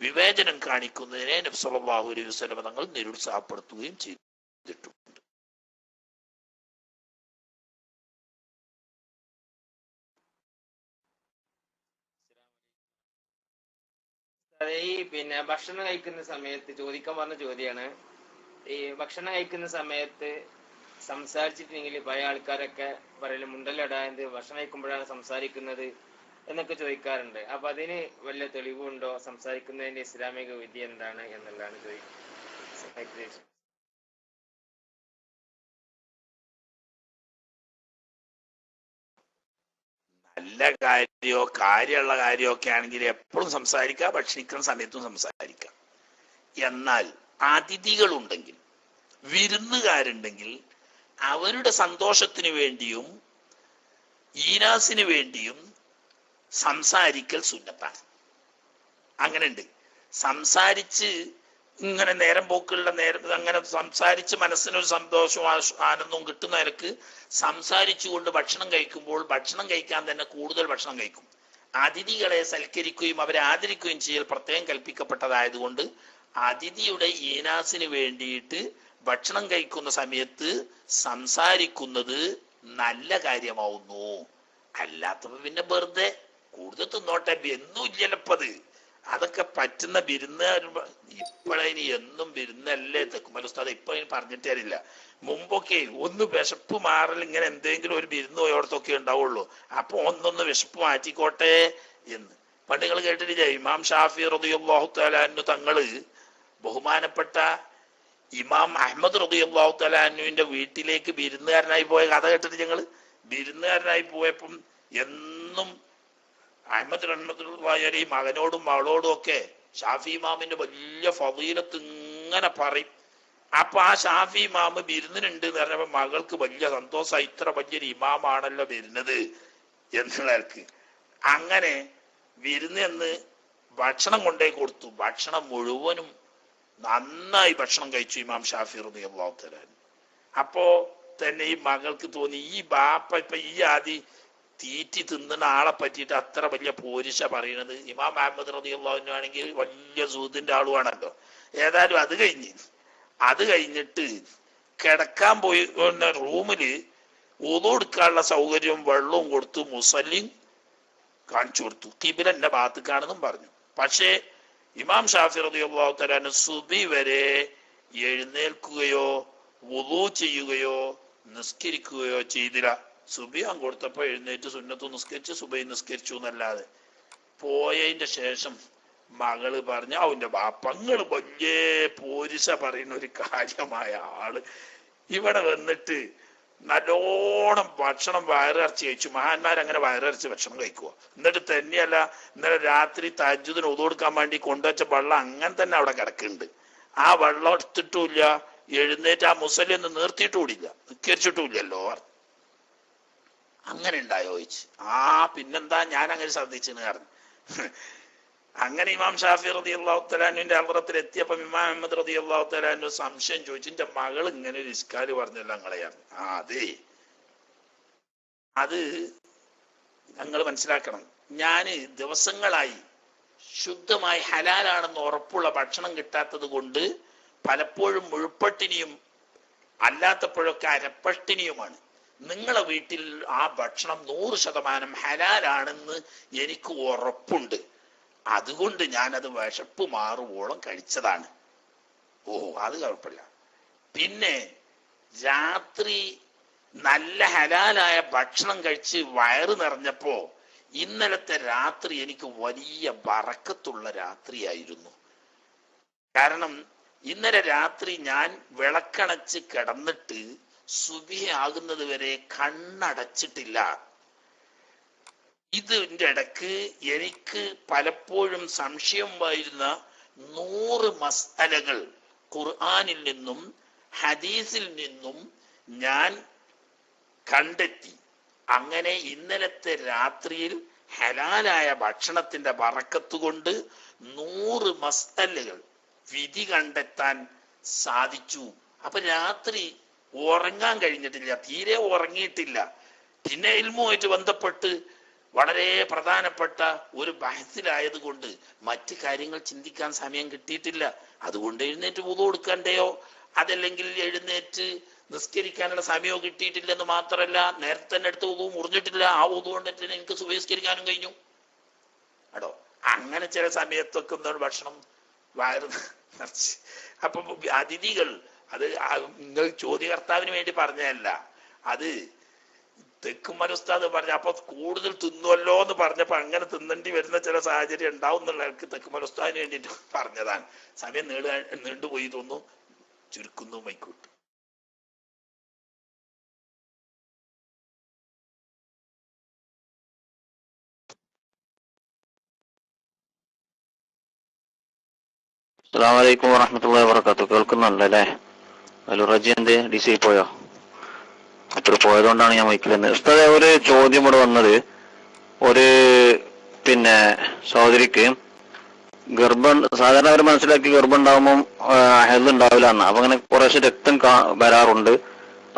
വിവേചനം കാണിക്കുന്നതിനെ നബി സല്ലല്ലാഹു അലൈഹി വസല്ലം തങ്ങൾ നിരുത്സാഹപ്പെടുത്തുകയും ചെയ്തിട്ടുണ്ട്. ഈ ഭക്ഷണം കഴിക്കുന്ന സമയത്ത് ചോദിക്കാൻ പറഞ്ഞ ചോദ്യമാണ്. ഈ ഭക്ഷണം കഴിക്കുന്ന സമയത്ത് സംസാരിച്ചിട്ടുണ്ടെങ്കിൽ പല ആൾക്കാരൊക്കെ പറയല് മുണ്ടലിടാൻ ഭക്ഷണം കഴിക്കുമ്പോഴാണ് സംസാരിക്കുന്നത് എന്നൊക്കെ ചോദിക്കാറുണ്ട്. അപ്പൊ അതിന് വല്ല തെളിവുണ്ടോ? സംസാരിക്കുന്നതിന്റെ ഇസ്ലാമിക വിധി എന്താണ് എന്നുള്ളതാണ് ചോദിക്കുന്നത്. നല്ല കാര്യമുള്ള കാര്യമൊക്കെ ആണെങ്കിൽ എപ്പോഴും സംസാരിക്കാം, ഭക്ഷണിക്കുന്ന സമയത്തും സംസാരിക്കാം. എന്നാൽ അതിഥികളുണ്ടെങ്കിൽ, വിരുന്നുകാരുണ്ടെങ്കിൽ അവരുടെ സന്തോഷത്തിന് വേണ്ടിയും ഈനാസിന് വേണ്ടിയും സംസാരിക്കൽ സുന്നത്താണ്. അങ്ങനെ ഉണ്ട്. സംസാരിച്ച് ഇങ്ങനെ നേരം പോക്കുള്ള നേരത്തെ അങ്ങനെ സംസാരിച്ച് മനസ്സിനൊരു സന്തോഷവും ആനന്ദവും കിട്ടുന്ന നിലക്ക് സംസാരിച്ചുകൊണ്ട് ഭക്ഷണം കഴിക്കുമ്പോൾ ഭക്ഷണം കഴിക്കാൻ തന്നെ കൂടുതൽ ഭക്ഷണം കഴിക്കും. അതിഥികളെ സൽക്കരിക്കുകയും അവരെ ആദരിക്കുകയും ചെയ്യൽ പ്രത്യേകം കൽപ്പിക്കപ്പെട്ടതായതുകൊണ്ട് അതിഥിയുടെ ഈനാസിന് വേണ്ടിയിട്ട് ഭക്ഷണം കഴിക്കുന്ന സമയത്ത് സംസാരിക്കുന്നത് നല്ല കാര്യമാവുന്നു. അല്ലാത്തപ്പോ പിന്നെ വെറുതെ കൂടുതൽ തിന്നോട്ടെ എന്നും ഇല്ലല്ലപ്പത്. അതൊക്കെ പറ്റുന്ന വിരുന്നുകാർ ഇപ്പോഴതിന് എന്നും വിരുന്നല്ലേ തെക്കുമൽ ഉസ്താദ്. ഇപ്പൊ അതിന് പറഞ്ഞിട്ട് തരില്ല. മുമ്പൊക്കെ ഒന്ന് വിശപ്പ് മാറൽ ഇങ്ങനെ എന്തെങ്കിലും ഒരു വിരുന്ന് പോയോടത്തൊക്കെ ഉണ്ടാവുള്ളൂ. അപ്പൊ ഒന്നൊന്ന് വിശപ്പ് മാറ്റിക്കോട്ടെ എന്ന് പണ്ട് നിങ്ങൾ കേട്ടിട്ടില്ല? ഇമാം ഷാഫി റളിയല്ലാഹു തആല അൻഹു തങ്ങള് ബഹുമാനപ്പെട്ട ഇമാം അഹ്മദ് റളിയല്ലാഹു തആല അൻഹുവിന്റെ വീട്ടിലേക്ക് വിരുന്നുകാരനായി പോയ കഥ കേട്ടിട്ട് ഞങ്ങള്? വിരുന്നുകാരനായി പോയപ്പം എന്നും അഹ്മദ് റഹ്മത്തുള്ളാഹി അലൈഹി മകനോടും മകളോടും ഒക്കെ ഷാഫി ഇമാമിന്റെ വലിയ ഫളീലത്ത് ഇങ്ങനെ പറയും. അപ്പൊ ആ ഷാഫി ഇമാമ് വിരുന്നിനുണ്ട് എന്ന് പറഞ്ഞപ്പോ മകൾക്ക് വലിയ സന്തോഷമായി. ഇത്ര വലിയൊരു ഇമാമാണല്ലോ വരുന്നത് എന്നുള്ളവർക്ക്. അങ്ങനെ വിരുന്ന് ഭക്ഷണം കൊണ്ടേ കൊടുത്തു. ഭക്ഷണം മുഴുവനും നന്നായി ഭക്ഷണം കഴിച്ചു ഇമാം ഷാഫി റളിയല്ലാഹു തആല. അപ്പോ തന്നെ ഈ മകൾക്ക് തോന്നി, ഈ ബാപ്പ ഇപ്പൊ ഈ ആദി തീറ്റി തിന്നുന്ന ആളെ പറ്റിയിട്ട് അത്ര വലിയ പോരിശ പറയുന്നത്. ഇമാം അഹ്മദ് റളിയല്ലാഹു അൻഹു ആണെങ്കിൽ വലിയ സൂദിന്റെ ആളുമാണല്ലോ. ഏതായാലും അത് കഴിഞ്ഞിട്ട് കിടക്കാൻ പോയി റൂമില് വുളു എടുക്കാനുള്ള സൗകര്യവും വെള്ളവും കൊടുത്തു, മുസല്ലിം കാണിച്ചു കൊടുത്തു. ഖിബ്ല എന്റെ ഭാഗത്തേക്കാണെന്നും പറഞ്ഞു. പക്ഷേ ഇമാം ഷാഫി റളിയല്ലാഹു തആല സുബി വരെ എഴുന്നേൽക്കുകയോ വുളു ചെയ്യുകയോ നിസ്കരിക്കുകയോ ചെയ്തില്ല. സുബിയാൻ കൊടുത്തപ്പോ എഴുന്നേറ്റ് സുന്നത്ത് നിസ്കരിച്ച് സുബൈ നിസ്കരിച്ചു എന്നല്ലാതെ. പോയതിന്റെ ശേഷം മകള് പറഞ്ഞ അവന്റെ ബാപ്പങ്ങള് വലിയ പോരിശ പറയുന്ന ഒരു കാര്യമായ ആള് ഇവിടെ വന്നിട്ട് നല്ലോണം ഭക്ഷണം വയറിറച്ചി കഴിച്ചു. മഹാന്മാരങ്ങനെ വയറിറച്ചി ഭക്ഷണം കഴിക്കുവോ? എന്നിട്ട് തന്നെയല്ല, ഇന്നലെ രാത്രി തഹജ്ജുദിന് ഉദു കൊടുക്കാൻ വേണ്ടി കൊണ്ടുവച്ച വെള്ളം അങ്ങനെ തന്നെ അവിടെ കിടക്കുന്നുണ്ട്. ആ വെള്ളം എടുത്തിട്ടുമില്ല, എഴുന്നേറ്റ് ആ മുസല്ലി ഒന്ന് നിർത്തിയിട്ടുകൂടില്ല, നിസ്കരിച്ചിട്ടുമില്ലല്ലോ. അങ്ങനെ ഉണ്ടായോ ചോദിച്ചു. പിന്നെന്താ ഞാൻ അങ്ങനെ ശ്രദ്ധിച്ചെന്ന് പറഞ്ഞു. അങ്ങനെ ഇമാം ഷാഫി റളിയല്ലാഹു തആല അൻഹുവിന്റെ ഹദ്റത്തിൽ എത്തിയപ്പോൾ ഇമാം അഹ്മദ് റളിയല്ലാഹു തആല അൻഹു സംശയം ചോദിച്ചു, എന്റെ മകൾ ഇങ്ങനെ ഒരു ഇസ്കാല് പറഞ്ഞല്ലോ നിങ്ങളെയാണ്. അതെ, അത് ഞങ്ങൾ മനസ്സിലാക്കണം. ഞാന് ദിവസങ്ങളായി ശുദ്ധമായി ഹലാലാണെന്ന് ഉറപ്പുള്ള ഭക്ഷണം കിട്ടാത്തത് കൊണ്ട് പലപ്പോഴും മുഴുപ്പട്ടിനിയും അല്ലാത്തപ്പോഴൊക്കെ അരപ്പട്ടിനിയുമാണ്. നിങ്ങളെ വീട്ടിൽ ആ ഭക്ഷണം 100% ഹലാലാണെന്ന് എനിക്ക് ഉറപ്പുണ്ട്, അതുകൊണ്ട് ഞാനത് വിശപ്പ് മാറുവോളം കഴിച്ചതാണ്. ഓ, അത് കുഴപ്പമില്ല. പിന്നെ രാത്രി നല്ല ഹലാലായ ഭക്ഷണം കഴിച്ച് വയറ് നിറഞ്ഞപ്പോ ഇന്നലത്തെ രാത്രി എനിക്ക് വലിയ ബറക്കത്തുള്ള രാത്രിയായിരുന്നു. കാരണം ഇന്നലെ രാത്രി ഞാൻ വിളക്കണച്ച് കിടന്നിട്ട് സുബിയാകുന്നത് വരെ കണ്ണടച്ചിട്ടില്ല. ഇതിന്റെ ഇടക്ക് എനിക്ക് പലപ്പോഴും സംശയം വരുന്ന 100 മസ്അലകൾ ഖുർആനിൽ നിന്നും ഹദീസിൽ നിന്നും ഞാൻ കണ്ടെത്തി. അങ്ങനെ ഇന്നലത്തെ രാത്രിയിൽ ഹലാലായ ഭക്ഷണത്തിന്റെ ബറക്കത്ത് കൊണ്ട് 100 മസ്അലകൾ വിധി കണ്ടെത്താൻ സാധിച്ചു. അപ്പൊ രാത്രി ഉറങ്ങാൻ കഴിഞ്ഞിട്ടില്ല, തീരെ ഉറങ്ങിയിട്ടില്ല. പിന്നെ ഇൽമുമായിട്ട് ബന്ധപ്പെട്ട് വളരെ പ്രധാനപ്പെട്ട ഒരു ബഹസിലായത് കൊണ്ട് മറ്റു കാര്യങ്ങൾ ചിന്തിക്കാൻ സമയം കിട്ടിയിട്ടില്ല. അതുകൊണ്ട് എഴുന്നേറ്റ് വുളു കൊടുക്കണ്ടയോ, അതല്ലെങ്കിൽ എഴുന്നേറ്റ് നിസ്കരിക്കാനുള്ള സമയമോ കിട്ടിയിട്ടില്ലെന്ന് മാത്രമല്ല, നേരത്തെ തന്നെ എടുത്ത് വുളു മുറിഞ്ഞിട്ടില്ല. ആ വുളു കൊണ്ടിട്ട് എനിക്ക് സുബഹിസ്കരിക്കാനും കഴിഞ്ഞു. കേട്ടോ, അങ്ങനെ ചില സമയത്തൊക്കെ എന്താണ് ഭക്ഷണം വയറ് നിറച്ച്. അപ്പൊ അതിഥികൾ, അത് നിങ്ങൾ ചോദ്യകർത്താവിന് വേണ്ടി പറഞ്ഞതല്ല, അത് തെക്കുമല ഉസ്താദ് പറഞ്ഞ അപ്പൊ കൂടുതൽ തിന്നുവല്ലോ എന്ന് പറഞ്ഞപ്പോ അങ്ങനെ തിന്നേണ്ടി വരുന്ന ചില സാഹചര്യം ഉണ്ടാവും എന്നുള്ളവർക്ക് തെക്കുമല ഉസ്താദിന് വേണ്ടിയിട്ട് പറഞ്ഞതാണ്. സമയം നീണ്ടുപോയി തോന്നുന്നു, ചുരുക്കുന്നു. മൈക്കൂട്ട്. അസ്സലാമു അലൈക്കും വറഹ്മത്തുള്ളാഹി വബറകാതുഹു. കേൾക്കുന്നുണ്ടല്ലേ? അലുറജി എന്ത് DC പോയോ? അത്ര പോയതുകൊണ്ടാണ് ഞാൻ മൈക്കിലെന്ന്. ഉസ്താദേ, ഒരു ചോദ്യം ഇവിടെ വന്നത്, ഒരു സഹോദരിക്ക് ഗർഭം, സാധാരണ അവർ മനസ്സിലാക്കി ഗർഭം ഉണ്ടാകുമ്പോൾ ഹെൽത്ത് ഉണ്ടാവില്ല എന്ന്. അപ്പൊ അങ്ങനെ കുറേശ്ശെ രക്തം വരാറുണ്ട്.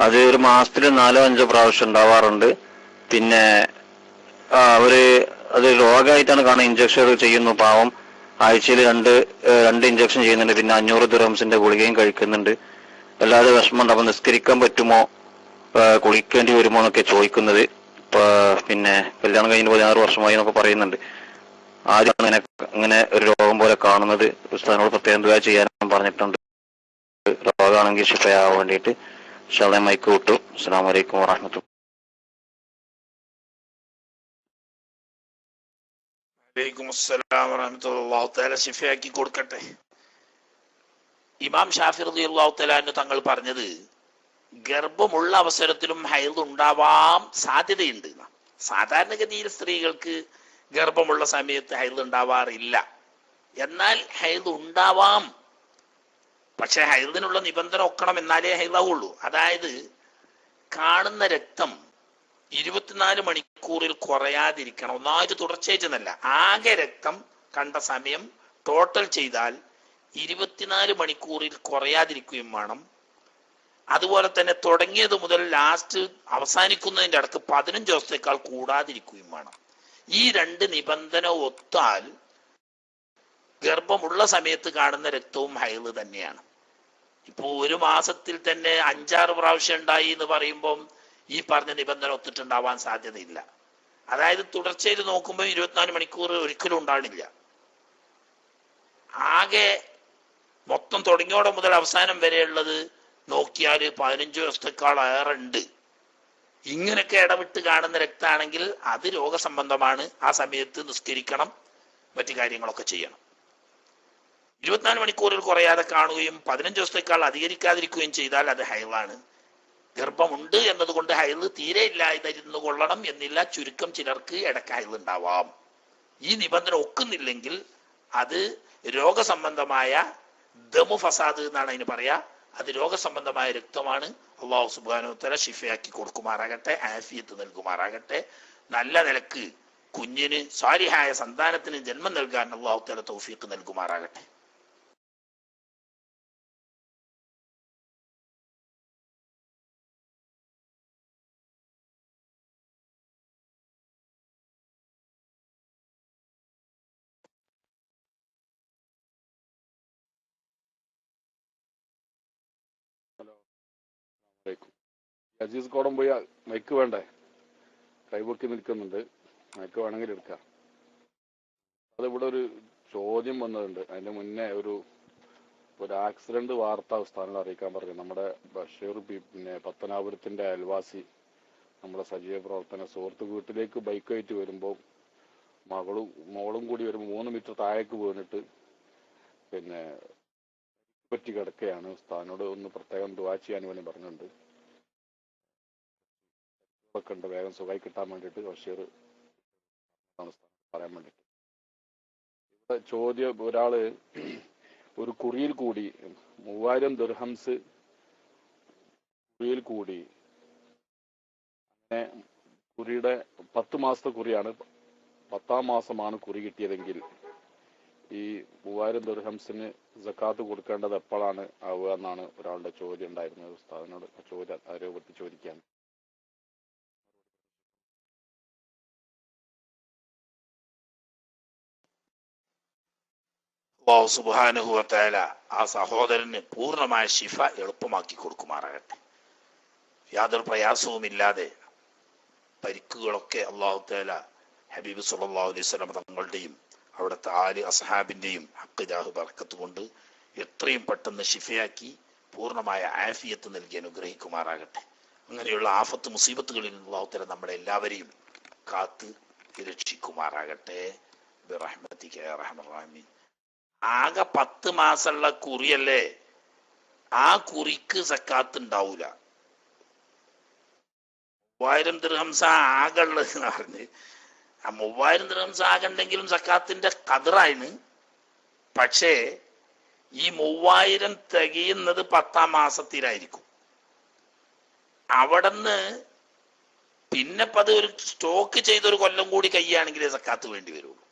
അത് ഒരു മാസത്തിൽ 4-5 പ്രാവശ്യം ഉണ്ടാവാറുണ്ട്. പിന്നെ അവര് അത് രോഗമായിട്ടാണ് കാണുന്നത്. ഇഞ്ചക്ഷൻ ചെയ്യുന്നു, പാവം. ആഴ്ചയിൽ രണ്ട് ഇഞ്ചക്ഷൻ ചെയ്യുന്നുണ്ട്. പിന്നെ 500 ദിർഹംസിന്റെ ഗുളികയും കഴിക്കുന്നുണ്ട്. അല്ലാതെ വിഷമമുണ്ട്. അപ്പൊ നിസ്കരിക്കാൻ പറ്റുമോ, കുളിക്കേണ്ടി വരുമോ എന്നൊക്കെ ചോദിക്കുന്നത്. പിന്നെ കല്യാണം കഴിഞ്ഞ് 16 വർഷമായി എന്നൊക്കെ പറയുന്നുണ്ട്. ആദ്യമാണ് ഇങ്ങനെ ഒരു രോഗം പോലെ കാണുന്നത്. ഉസ്താദിനോട് പ്രത്യേകം ദുആ ചെയ്യാനും പറഞ്ഞിട്ടുണ്ട്, രോഗമാണെങ്കിൽ ശിഫയാവാൻ വേണ്ടിയിട്ട്. ഇൻഷാല്ലാഹ് മൈക്ക് വിട്ടു. അസ്സലാമു അലൈക്കും വറഹ്മത്തുള്ളാഹി. വലൈക്കും അസ്സലാം വറഹ്മത്തുള്ളാഹി. അല്ലാഹു തആല ശിഫയാക്കി കൊടുക്കട്ടെ. ഇമാം ഷാഫി റളിയല്ലാഹു തആല അൻഹു തങ്ങൾ പറഞ്ഞത്, ഗർഭമുള്ള അവസരത്തിലും ഹൈദ് ഉണ്ടാവാൻ സാധ്യതയുണ്ട്. സാധാരണഗതിയിൽ സ്ത്രീകൾക്ക് ഗർഭമുള്ള സമയത്ത് ഹൈദ് ഉണ്ടാവാറില്ല. എന്നാൽ ഹൈദ് ഉണ്ടാവാം. പക്ഷെ ഹൈദിനുള്ള നിബന്ധന ഒക്കണം, എന്നാലേ ഹൈദാവുള്ളൂ. അതായത് കാണുന്ന രക്തം 24 മണിക്കൂറിൽ കുറയാതിരിക്കണം. ഒന്നായിട്ട് തുടർച്ചയായിട്ടെന്നല്ല, ആകെ രക്തം കണ്ട സമയം ടോട്ടൽ ചെയ്താൽ 24 മണിക്കൂറിൽ കുറയാതിരിക്കുകയും വേണം. അതുപോലെ തന്നെ തുടങ്ങിയത് മുതൽ ലാസ്റ്റ് അവസാനിക്കുന്നതിന്റെ അടുത്ത് 15 ദിവസത്തേക്കാൾ കൂടാതിരിക്കുകയും വേണം. ഈ 2 നിബന്ധന ഒത്താൽ ഗർഭമുള്ള സമയത്ത് കാണുന്ന രക്തവും ഹൈദ് തന്നെയാണ്. ഇപ്പോ ഒരു മാസത്തിൽ തന്നെ 5-6 പ്രാവശ്യം ഉണ്ടായി എന്ന് പറയുമ്പം ഈ പറഞ്ഞ നിബന്ധന ഒത്തിട്ടുണ്ടാവാൻ സാധ്യതയില്ല. അതായത് തുടർച്ചയിൽ നോക്കുമ്പോൾ 24 മണിക്കൂർ ഒരിക്കലും ഉണ്ടാണില്ല. ആകെ മൊത്തം തുടങ്ങിയോടെ മുതൽ അവസാനം വരെയുള്ളത് നോക്കിയാൽ 15 ദിവസത്തേക്കാൾ ഏറെ ഉണ്ട്. ഇങ്ങനെയൊക്കെ ഇടവിട്ട് കാണുന്ന രക്തമാണെങ്കിൽ അത് രോഗസംബന്ധമാണ്. ആ സമയത്ത് നിസ്കരിക്കണം, മറ്റു കാര്യങ്ങളൊക്കെ ചെയ്യണം. 24 മണിക്കൂറിൽ കുറയാതെ കാണുകയും 15 ദിവസത്തേക്കാൾ അധികരിക്കാതിരിക്കുകയും ചെയ്താൽ അത് ഹൈളാണ്. ഗർഭമുണ്ട് എന്നതുകൊണ്ട് ഹൈള് തീരെ ഇല്ലാതിരുന്നു കൊള്ളണം എന്നില്ല. ചുരുക്കം ചിലർക്ക് ഇടയ്ക്ക് ഹൈള് ഉണ്ടാവാം. ഈ നിബന്ധന ഒക്കുന്നില്ലെങ്കിൽ അത് രോഗസംബന്ധമായ ദമു ഫസാദ് എന്നാണ് അതിന് പറയാ. അത് രോഗസംബന്ധമായ രക്തമാണ്. അല്ലാഹു സുബ്ഹാനഹു വ തആല ശിഫയാക്കി കൊടുക്കുമാറാകട്ടെ, ആഫിയത്ത് നൽകുമാറാകട്ടെ. നല്ല നിലക്ക് കുഞ്ഞിന് സാലിഹായ സന്താനത്തിന് ജന്മം നൽകാൻ അല്ലാഹു തആല തൗഫീഖ് നൽകുമാറാകട്ടെ. അലൈക്കും. അസീസ് കോടം പോയി മൈക്ക് വേണ്ടേ? കൈപൊക്കി നിൽക്കുന്നുണ്ട്, മൈക്ക് വേണമെങ്കിൽ എടുക്കാം. അതിവിടെ ഒരു ചോദ്യം വന്നതുണ്ട്. അതിന്റെ മുന്നേ ഒരു ആക്സിഡന്റ് വാർത്ത സ്ഥാനം അറിയിക്കാൻ പറഞ്ഞു. നമ്മുടെ ബഷീർ പിന്നെ പത്തനാപുരത്തിന്റെ അയൽവാസി, നമ്മുടെ സജീവ പ്രവർത്തന സുഹൃത്ത് വീട്ടിലേക്ക് ബൈക്കായിട്ട് വരുമ്പോൾ മോളും കൂടി വരുമ്പോൾ 3 മീറ്റർ താഴേക്ക് വീണിട്ട് പിന്നെ പറ്റി കിടക്കുകയാണ്. സ്ഥാനോട് ഒന്ന് പ്രത്യേകം ദുആ ചെയ്യാൻ വേണ്ടി പറഞ്ഞിട്ടുണ്ട്. ഉണ്ട്, വേഗം സുഖമായി കിട്ടാൻ വേണ്ടിയിട്ട് ബഷീർ പറയാൻ വേണ്ടിയിട്ട്. ഇവിടെ ചോദ്യം, ഒരാള് ഒരു കുറിയിൽ കൂടി 3000 ദിർഹംസ് കുറിയിൽ കൂടി, അങ്ങനെ കുറിയുടെ 10 മാസത്തെ കുറിയാണ്, 10ാം മാസമാണ് കുറി കിട്ടിയതെങ്കിൽ ഈ 3000 ദിർഹംസിന് സക്കാത്ത് കൊടുക്കേണ്ടത് എപ്പോഴാണ് ആവുക എന്നാണ് ഒരാളുടെ ചോദ്യം ഉണ്ടായിരുന്നത്. ഉസ്താദിനോട് ചോദ്യം ആരോപത്തി ചോദിക്കാൻ. അല്ലാഹു സുബ്ഹാനഹു വ തആല ആ സഹോദരന് പൂർണ്ണമായ ശിഫ എളുപ്പമാക്കി കൊടുക്കുമാറാകട്ടെ. യാതൊരു പ്രയാസവുമില്ലാതെ പരിക്കുകളൊക്കെ അല്ലാഹു തആല ഹബീബ് സല്ലല്ലാഹു അലൈഹി വസല്ലം തങ്ങളുടെയും അവിടുത്തെ ആല് അസ്ഹാബിന്റെയും ഹഖ് ബർക്കത്ത് കൊണ്ട് എത്രയും പെട്ടെന്ന് ശിഫയാക്കി പൂർണ്ണമായ ആഫിയത്ത് നൽകി അനുഗ്രഹിക്കുമാറാകട്ടെ. അങ്ങനെയുള്ള ആഫത്ത് മുസീബത്തുകളിൽ അല്ലാഹു തആല നമ്മളെ എല്ലാവരെയും കാത്ത് രക്ഷിക്കുമാറാകട്ടെ. ബിറഹ്മതിക യാ അർഹമർ റഹീമീൻ. ആകെ 10 മാസമുള്ള കുറിയല്ലേ, ആ കുറിക്ക് സക്കാത്ത് ഉണ്ടാവൂല. 3000 ദിർഹംസ ആകെ ഉള്ളത് എന്ന് പറഞ്ഞ്, ആ 3000 ദിർഹംസ് ആകെ ഉണ്ടെങ്കിലും സക്കാത്തിന്റെ ഖദറാണ്. പക്ഷേ ഈ 3000 തികയുന്നത് 10ാം മാസത്തിലായിരിക്കും. അവിടുന്ന് പിന്നെ അത് ഒരു സ്റ്റോക്ക് ചെയ്തൊരു കൊല്ലം കൂടി കഴിയുകയാണെങ്കിൽ സക്കാത്ത് വേണ്ടി വരുള്ളൂ.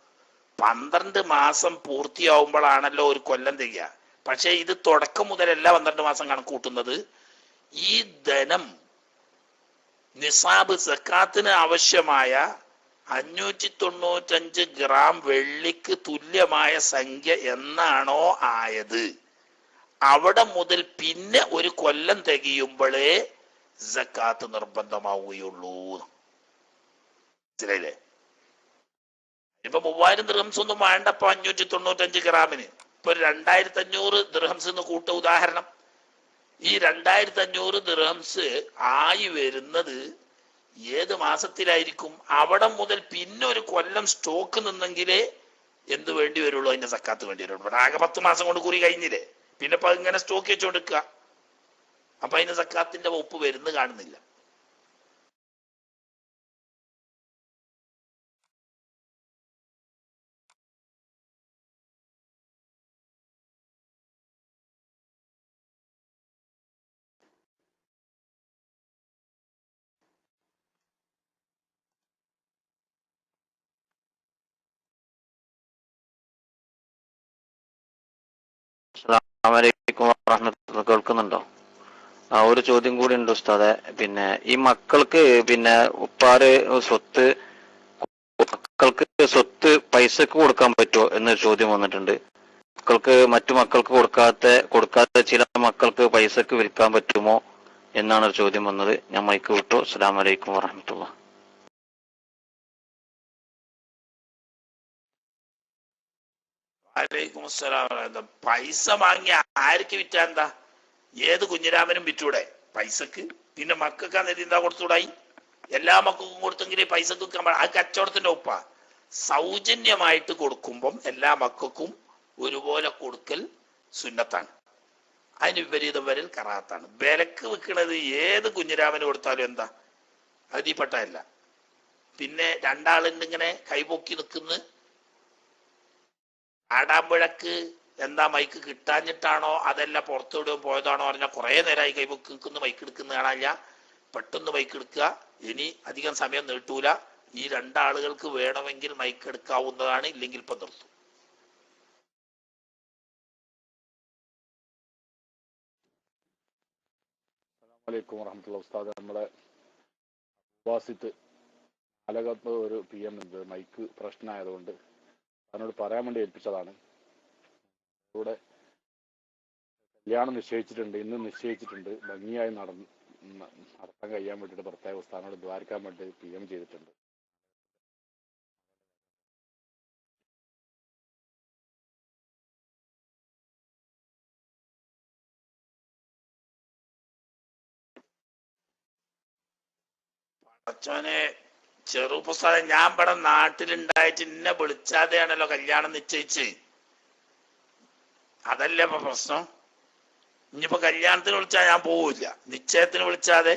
12 മാസം പൂർത്തിയാവുമ്പോഴാണല്ലോ ഒരു കൊല്ലം തികയുക. പക്ഷെ ഇത് തുടക്കം മുതലല്ല 12 മാസം കണക്ക് കൂട്ടുന്നത്. ഈ ധനം നിസാബ് സക്കാത്തിന് ആവശ്യമായ 595 ഗ്രാം വെള്ളിക്ക് തുല്യമായ സംഖ്യ എന്നാണോ ആയത്, അവിടെ മുതൽ പിന്നെ ഒരു കൊല്ലം തികയുമ്പോഴേ സക്കാത്ത് നിർബന്ധമാവുകയുള്ളൂ. മനസ്സിലായില്ലേ? ഇപ്പൊ 3000 ദിർഹംസ് ഒന്നും വേണ്ട. ഇപ്പൊ 595 ഗ്രാമിന് ഇപ്പൊ 2500 ദിർഹംസ് എന്ന് കൂട്ട. ഉദാഹരണം, ഈ 2500 ദിർഹംസ് ആയി വരുന്നത് ഏത് മാസത്തിലായിരിക്കും? അവിടെ മുതൽ പിന്നെ ഒരു കൊല്ലം സ്റ്റോക്ക് നിന്നെങ്കിലേ എന്ത് വേണ്ടി വരുള്ളൂ? അതിന്റെ സക്കാത്ത് വേണ്ടി വരുള്ളൂ. ഇവിടെ ആകെ 10 മാസം കൊണ്ട് കുറി കഴിഞ്ഞില്ലേ, പിന്നെ ഇപ്പൊ ഇങ്ങനെ സ്റ്റോക്ക് വെച്ചോണ്ടിരിക്കുക. അപ്പൊ അതിന് സക്കാത്തിന്റെ വകുപ്പ് വരുന്ന കാണുന്നില്ല. അസ്സലാമു അലൈക്കും വറഹ്മത്തുള്ളാഹി. കേൾക്കുന്നുണ്ടോ? ആ ഒരു ചോദ്യം കൂടി ഉണ്ട് ഉസ്താദെ. പിന്നെ ഈ മക്കൾക്ക് പിന്നെ ഉപ്പാര് സ്വത്ത്, മക്കൾക്ക് സ്വത്ത് പൈസക്ക് കൊടുക്കാൻ പറ്റുമോ എന്നൊരു ചോദ്യം വന്നിട്ടുണ്ട്. മറ്റു മക്കൾക്ക് കൊടുക്കാത്ത ചില മക്കൾക്ക് പൈസക്ക് വിൽക്കാൻ പറ്റുമോ എന്നാണ് ഒരു ചോദ്യം വന്നത്. ഞാൻ മൈക്ക് വിട്ടു. അസ്സലാമു അലൈക്കും വറഹ്മത്തുള്ളാഹി. വലൈക്കും അസ്സലാം. പൈസ വാങ്ങി ആർക്ക് വിറ്റാ എന്താ? ഏത് കുഞ്ഞിരാമനും വിറ്റൂടെ പൈസക്ക്? പിന്നെ മക്കൾക്ക് അന്നേരം എന്താ കൊടുത്തൂടായി? എല്ലാ മക്കൾക്കും കൊടുത്തെങ്കിലേ പൈസക്ക് വിൽക്കാൻ പാടില്ല. അത് കച്ചവടത്തിന്റെ ഒപ്പ. സൗജന്യമായിട്ട് കൊടുക്കുമ്പം എല്ലാ മക്കൾക്കും ഒരുപോലെ കൊടുക്കൽ സുന്നത്താണ്. അതിന് വിപരീതം വരൽ കറാത്താണ്. വിലക്ക് വിൽക്കുന്നത് ഏത് കുഞ്ഞിരാമന് കൊടുത്താലും എന്താ? അതിൽപ്പെട്ടല്ല. പിന്നെ രണ്ടാളിങ്ങനെ കൈപൊക്കി നിൽക്കുന്ന ആടാമ്പുഴക്ക് എന്താ മൈക്ക് കിട്ടാഞ്ഞിട്ടാണോ അതല്ല പുറത്തോടെ പോയതാണോ പറഞ്ഞാൽ കുറെ നേരമായി കൈപൊക്കി നിൽക്കുന്ന മൈക്ക് എടുക്കുന്ന കാണാനില്ല. പെട്ടെന്ന് മൈക്ക് എടുക്കുക. ഇനി അധികം സമയം നീട്ടൂല. ഈ 2 ആളുകൾക്ക് വേണമെങ്കിൽ മൈക്ക് എടുക്കാവുന്നതാണ്, ഇല്ലെങ്കിൽ ഇപ്പൊ നിർത്തും. അസ്സലാമു അലൈക്കും വറഹ്മത്തുള്ളാഹി. ഉസ്താദ്, നമ്മുടെ വാസിത്ത് അലകത്ത് ഒരു PM ഉണ്ട്, മൈക്ക് പ്രശ്നമായതുകൊണ്ട് അതിനോട് പറയാൻ വേണ്ടി ഏൽപ്പിച്ചതാണ്. ഇവിടെ കല്യാണം നിശ്ചയിച്ചിട്ടുണ്ട്, ഇന്ന് നിശ്ചയിച്ചിട്ടുണ്ട്. ഭംഗിയായി നടത്താൻ കഴിയാൻ വേണ്ടിയിട്ട് പ്രത്യേക ഉസ്താദിനോട് ദ്വാരക്കാൻ വേണ്ടി PM ചെയ്തിട്ടുണ്ട്. അച്ഛനെ ചെറുപ്പുസ്തകം ഞാൻ ഇവിടെ നാട്ടിലുണ്ടായിട്ട് എന്നെ വിളിച്ചാതെയാണല്ലോ കല്യാണം നിശ്ചയിച്ച്. അതല്ലേ ഇപ്പൊ പ്രശ്നം. ഇനിയിപ്പോ കല്യാണത്തിന് വിളിച്ചാൽ ഞാൻ പോവില്ല, നിശ്ചയത്തിന് വിളിച്ചാതെ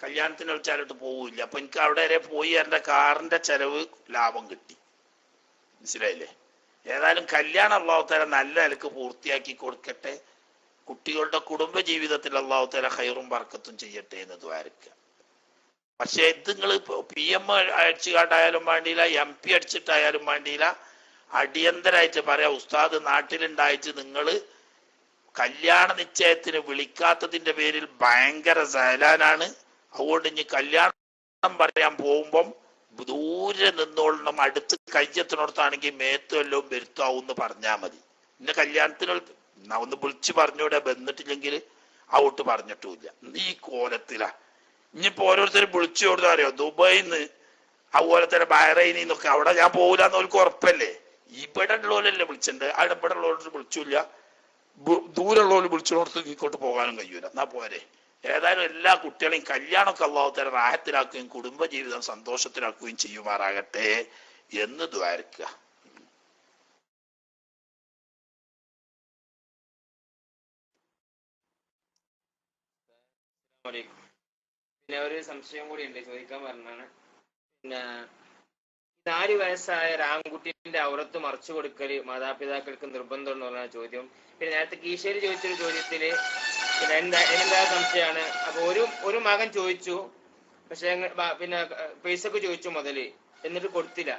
കല്യാണത്തിന് വിളിച്ചാലോട്ട് പോവില്ല. അപ്പൊ എനിക്ക് അവിടെ വരെ പോയി എന്റെ കാറിന്റെ ചെലവ് ലാഭം കിട്ടി. മനസ്സിലായില്ലേ? ഏതായാലും കല്യാണം അല്ലാഹു തആല നല്ല നിലക്ക് പൂർത്തിയാക്കി കൊടുക്കട്ടെ. കുട്ടികളുടെ കുടുംബ ജീവിതത്തിൽ അല്ലാഹു തആല ഖൈറും ബർക്കത്തും ചെയ്യട്ടെ എന്ന് ദ്വാരക്കുക. പക്ഷെ ഇത് നിങ്ങൾ PM അടിച്ചുകാട്ടായാലും വേണ്ടിയില്ല, MP അടിച്ചിട്ടായാലും വേണ്ടിയില്ല, അടിയന്തരായിട്ട് പറയാം, ഉസ്താദ് നാട്ടിലുണ്ടായിട്ട് നിങ്ങൾ കല്യാണ നിശ്ചയത്തിന് വിളിക്കാത്തതിന്റെ പേരിൽ ഭയങ്കര സഹലാനാണ്. അതുകൊണ്ട് ഇനി കല്യാണം പറയാൻ പോകുമ്പം ദൂരെ നിന്നോളണം, അടുത്ത് കയ്യെത്തിനോടത്താണെങ്കിൽ മേത്തും എല്ലാം വരുത്താവും എന്ന് പറഞ്ഞാൽ മതി. എന്റെ കല്യാണത്തിന് ഒന്ന് വിളിച്ചു പറഞ്ഞൂടെ, ബന്നിട്ടില്ലെങ്കിൽ ഔട്ട് പറഞ്ഞിട്ടുമില്ല. ഈ കോലത്തിലാ ഇനിയിപ്പോ ഓരോരുത്തരും വിളിച്ചു കൊടുത്താൽ അറിയോ, ദുബായിന്ന് അതുപോലെ തന്നെ ബഹ്റൈനിൽ നിന്നൊക്കെ. അവിടെ ഞാൻ പോകില്ലാന്ന് അവർക്ക് ഉറപ്പല്ലേ. ഇവിടെ ഉള്ളവരല്ലേ വിളിച്ചിട്ടുണ്ട്, അവിടെ ഇവിടെ ഉള്ളവർ വിളിച്ചില്ല, ദൂരമുള്ളവർ വിളിച്ചോടത്ത് ഇങ്ങോട്ട് പോകാനും കഴിയൂല. എന്നാ പോരെ. ഏതായാലും എല്ലാ കുട്ടികളെയും കല്യാണമൊക്കെ അല്ലാഹു തആല റാഹത്തിലാക്കുകയും കുടുംബജീവിതം സന്തോഷത്തിലാക്കുകയും ചെയ്യുമാറാകട്ടെ എന്ന് ദ്വാരക്കുക. പിന്നെ ഒരു സംശയം കൂടി ഉണ്ട്, ചോദിക്കാൻ പറഞ്ഞാണ്. പിന്നെ 4 വയസ്സായ ഒരു ആൺകുട്ടിന്റെ ഔറത്ത് മറച്ചു കൊടുക്കല് മാതാപിതാക്കൾക്ക് നിർബന്ധം എന്ന് പറഞ്ഞ ചോദ്യം. പിന്നെ നേരത്തെ കീശേരി ചോദിച്ചൊരു ചോദ്യത്തില് പിന്നെ എന്താ സംശയമാണ്. അപ്പൊ ഒരു മകൻ ചോദിച്ചു, പക്ഷെ പിന്നെ പൈസക്ക് ചോദിച്ചു മുതല്, എന്നിട്ട് കൊടുത്തില്ല.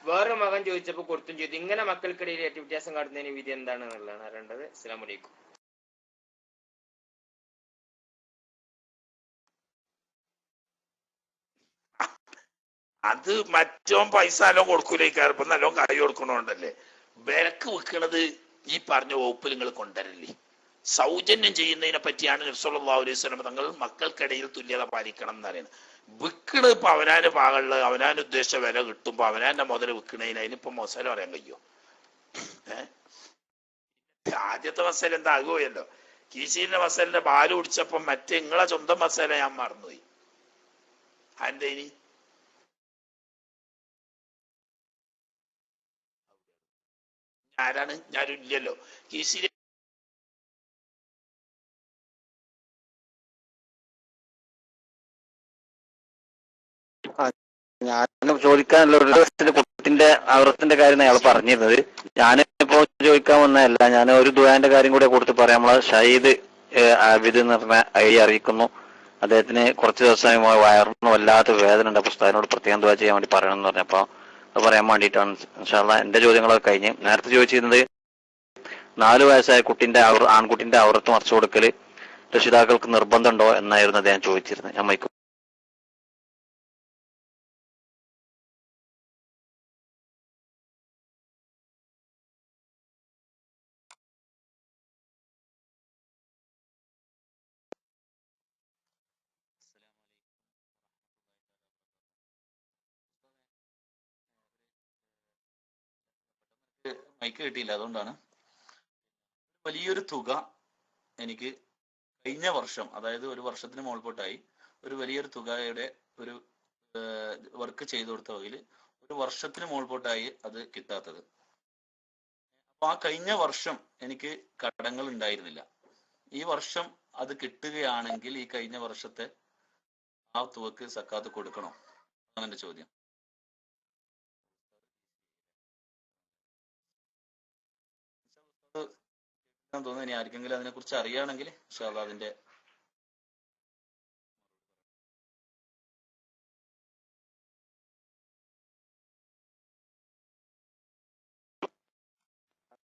വേറൊരു മകൻ ചോദിച്ചപ്പോൾ കൊടുത്തും ചെയ്തു. ഇങ്ങനെ മക്കൾക്കിടയിൽ ഏറ്റവും വ്യത്യാസം കാട്ടുന്നതിന് വിധി എന്താണെന്നുള്ളതാണ് അറിയേണ്ടത്. അസ്സലാമു അലൈക്കും. അത് മറ്റോൻ പൈസ നല്ലോണം കൊടുക്കൂലേക്കാർ, ഇപ്പൊ നല്ലോണം കൈ കൊടുക്കണോണ്ടല്ലേ. വിലക്ക് വെക്കണത് ഈ പറഞ്ഞ വകുപ്പിൽ നിങ്ങൾ കൊണ്ടുവരല്ലേ. സൗജന്യം ചെയ്യുന്നതിനെ പറ്റിയാണ് നബി സല്ലല്ലാഹു അലൈഹി വസല്ലം തങ്ങൾ മക്കൾക്കിടയിൽ തുല്യത പാലിക്കണം എന്ന് പറയുന്നത്. വിൽക്കണത് ഇപ്പൊ അവനാന് പാകളുള്ള അവനാൻ ഉദ്ദേശിച്ച വില കിട്ടുമ്പോ അവനാന്റെ മുതൽ വിൽക്കണതിന് അതിനിപ്പോ മസാല പറയാൻ കഴിയോ? ആദ്യത്തെ മസാല എന്താ ആകുമല്ലോ. കീശീലിന്റെ മസാലിന്റെ പാല് കുടിച്ചപ്പോ മറ്റേ നിങ്ങളെ സ്വന്തം മസാല ഞാൻ മറന്നുപോയി. അതിന്റെ ഇനി ആരാണ്? ഞാനും ഇല്ലല്ലോ. കീശീല് ഞാൻ ചോദിക്കാനുള്ള ഒരു കുട്ടിന്റെ ഔറത്തിന്റെ കാര്യം അയാൾ പറഞ്ഞിരുന്നത്. ഞാനിപ്പോ ചോദിക്കാൻ വന്നതല്ല, ഞാൻ ഒരു ദുആന്റെ കാര്യം കൂടെ കൊടുത്ത് പറയാം. നമ്മളെ ഷഹീദ് ആബിദ് എന്ന് പറഞ്ഞ ഐഡിയ അറിയിക്കുന്നു. അദ്ദേഹത്തിന് കുറച്ച് ദിവസമായി വയറിന് വല്ലാത്ത വേദന ഉണ്ട്. അപ്പൊ ഉസ്താദിനോട് പ്രത്യേകം ദുആ ചെയ്യാൻ വേണ്ടി പറയണം എന്ന് പറഞ്ഞപ്പോ അത് പറയാൻ വേണ്ടിയിട്ടാണ്. ഇൻഷാ അല്ലാഹ് എന്റെ ചോദ്യങ്ങളൊക്കെ കഴിഞ്ഞ്. നേരത്തെ ചോദിച്ചിരുന്നത് 4 വയസ്സായ ആൺകുട്ടിന്റെ ഔറത്ത് മറച്ചു കൊടുക്കല് രക്ഷിതാക്കൾക്ക് നിർബന്ധമുണ്ടോ എന്നായിരുന്നു അദ്ദേഹം ചോദിച്ചിരുന്നത്. ഞാൻ മൈക്കും. മൈക്ക് കിട്ടിയില്ല, അതുകൊണ്ടാണ്. വലിയൊരു തുക എനിക്ക് കഴിഞ്ഞ വർഷം, അതായത് ഒരു വർഷത്തിന് മുകൾപോട്ടായി ഒരു വലിയൊരു തുകയുടെ ഒരു വർക്ക് ചെയ്തു കൊടുത്ത വകയിൽ ഒരു വർഷത്തിന് മുകൾപോട്ടായി അത് കിട്ടാത്തത്. അപ്പൊ ആ കഴിഞ്ഞ വർഷം എനിക്ക് കടങ്ങൾ ഉണ്ടായിരുന്നില്ല. ഈ വർഷം അത് കിട്ടുകയാണെങ്കിൽ ഈ കഴിഞ്ഞ വർഷത്തെ ആ തുകക്ക് സക്കാത്ത് കൊടുക്കണോ? അതാണ് എന്റെ ചോദ്യം. തോന്നുന്നു ഇനി ആർക്കെങ്കിലും അതിനെ കുറിച്ച് അറിയുകയാണെങ്കിൽ ഇൻഷാ അല്ലാഹ് അതിന്റെ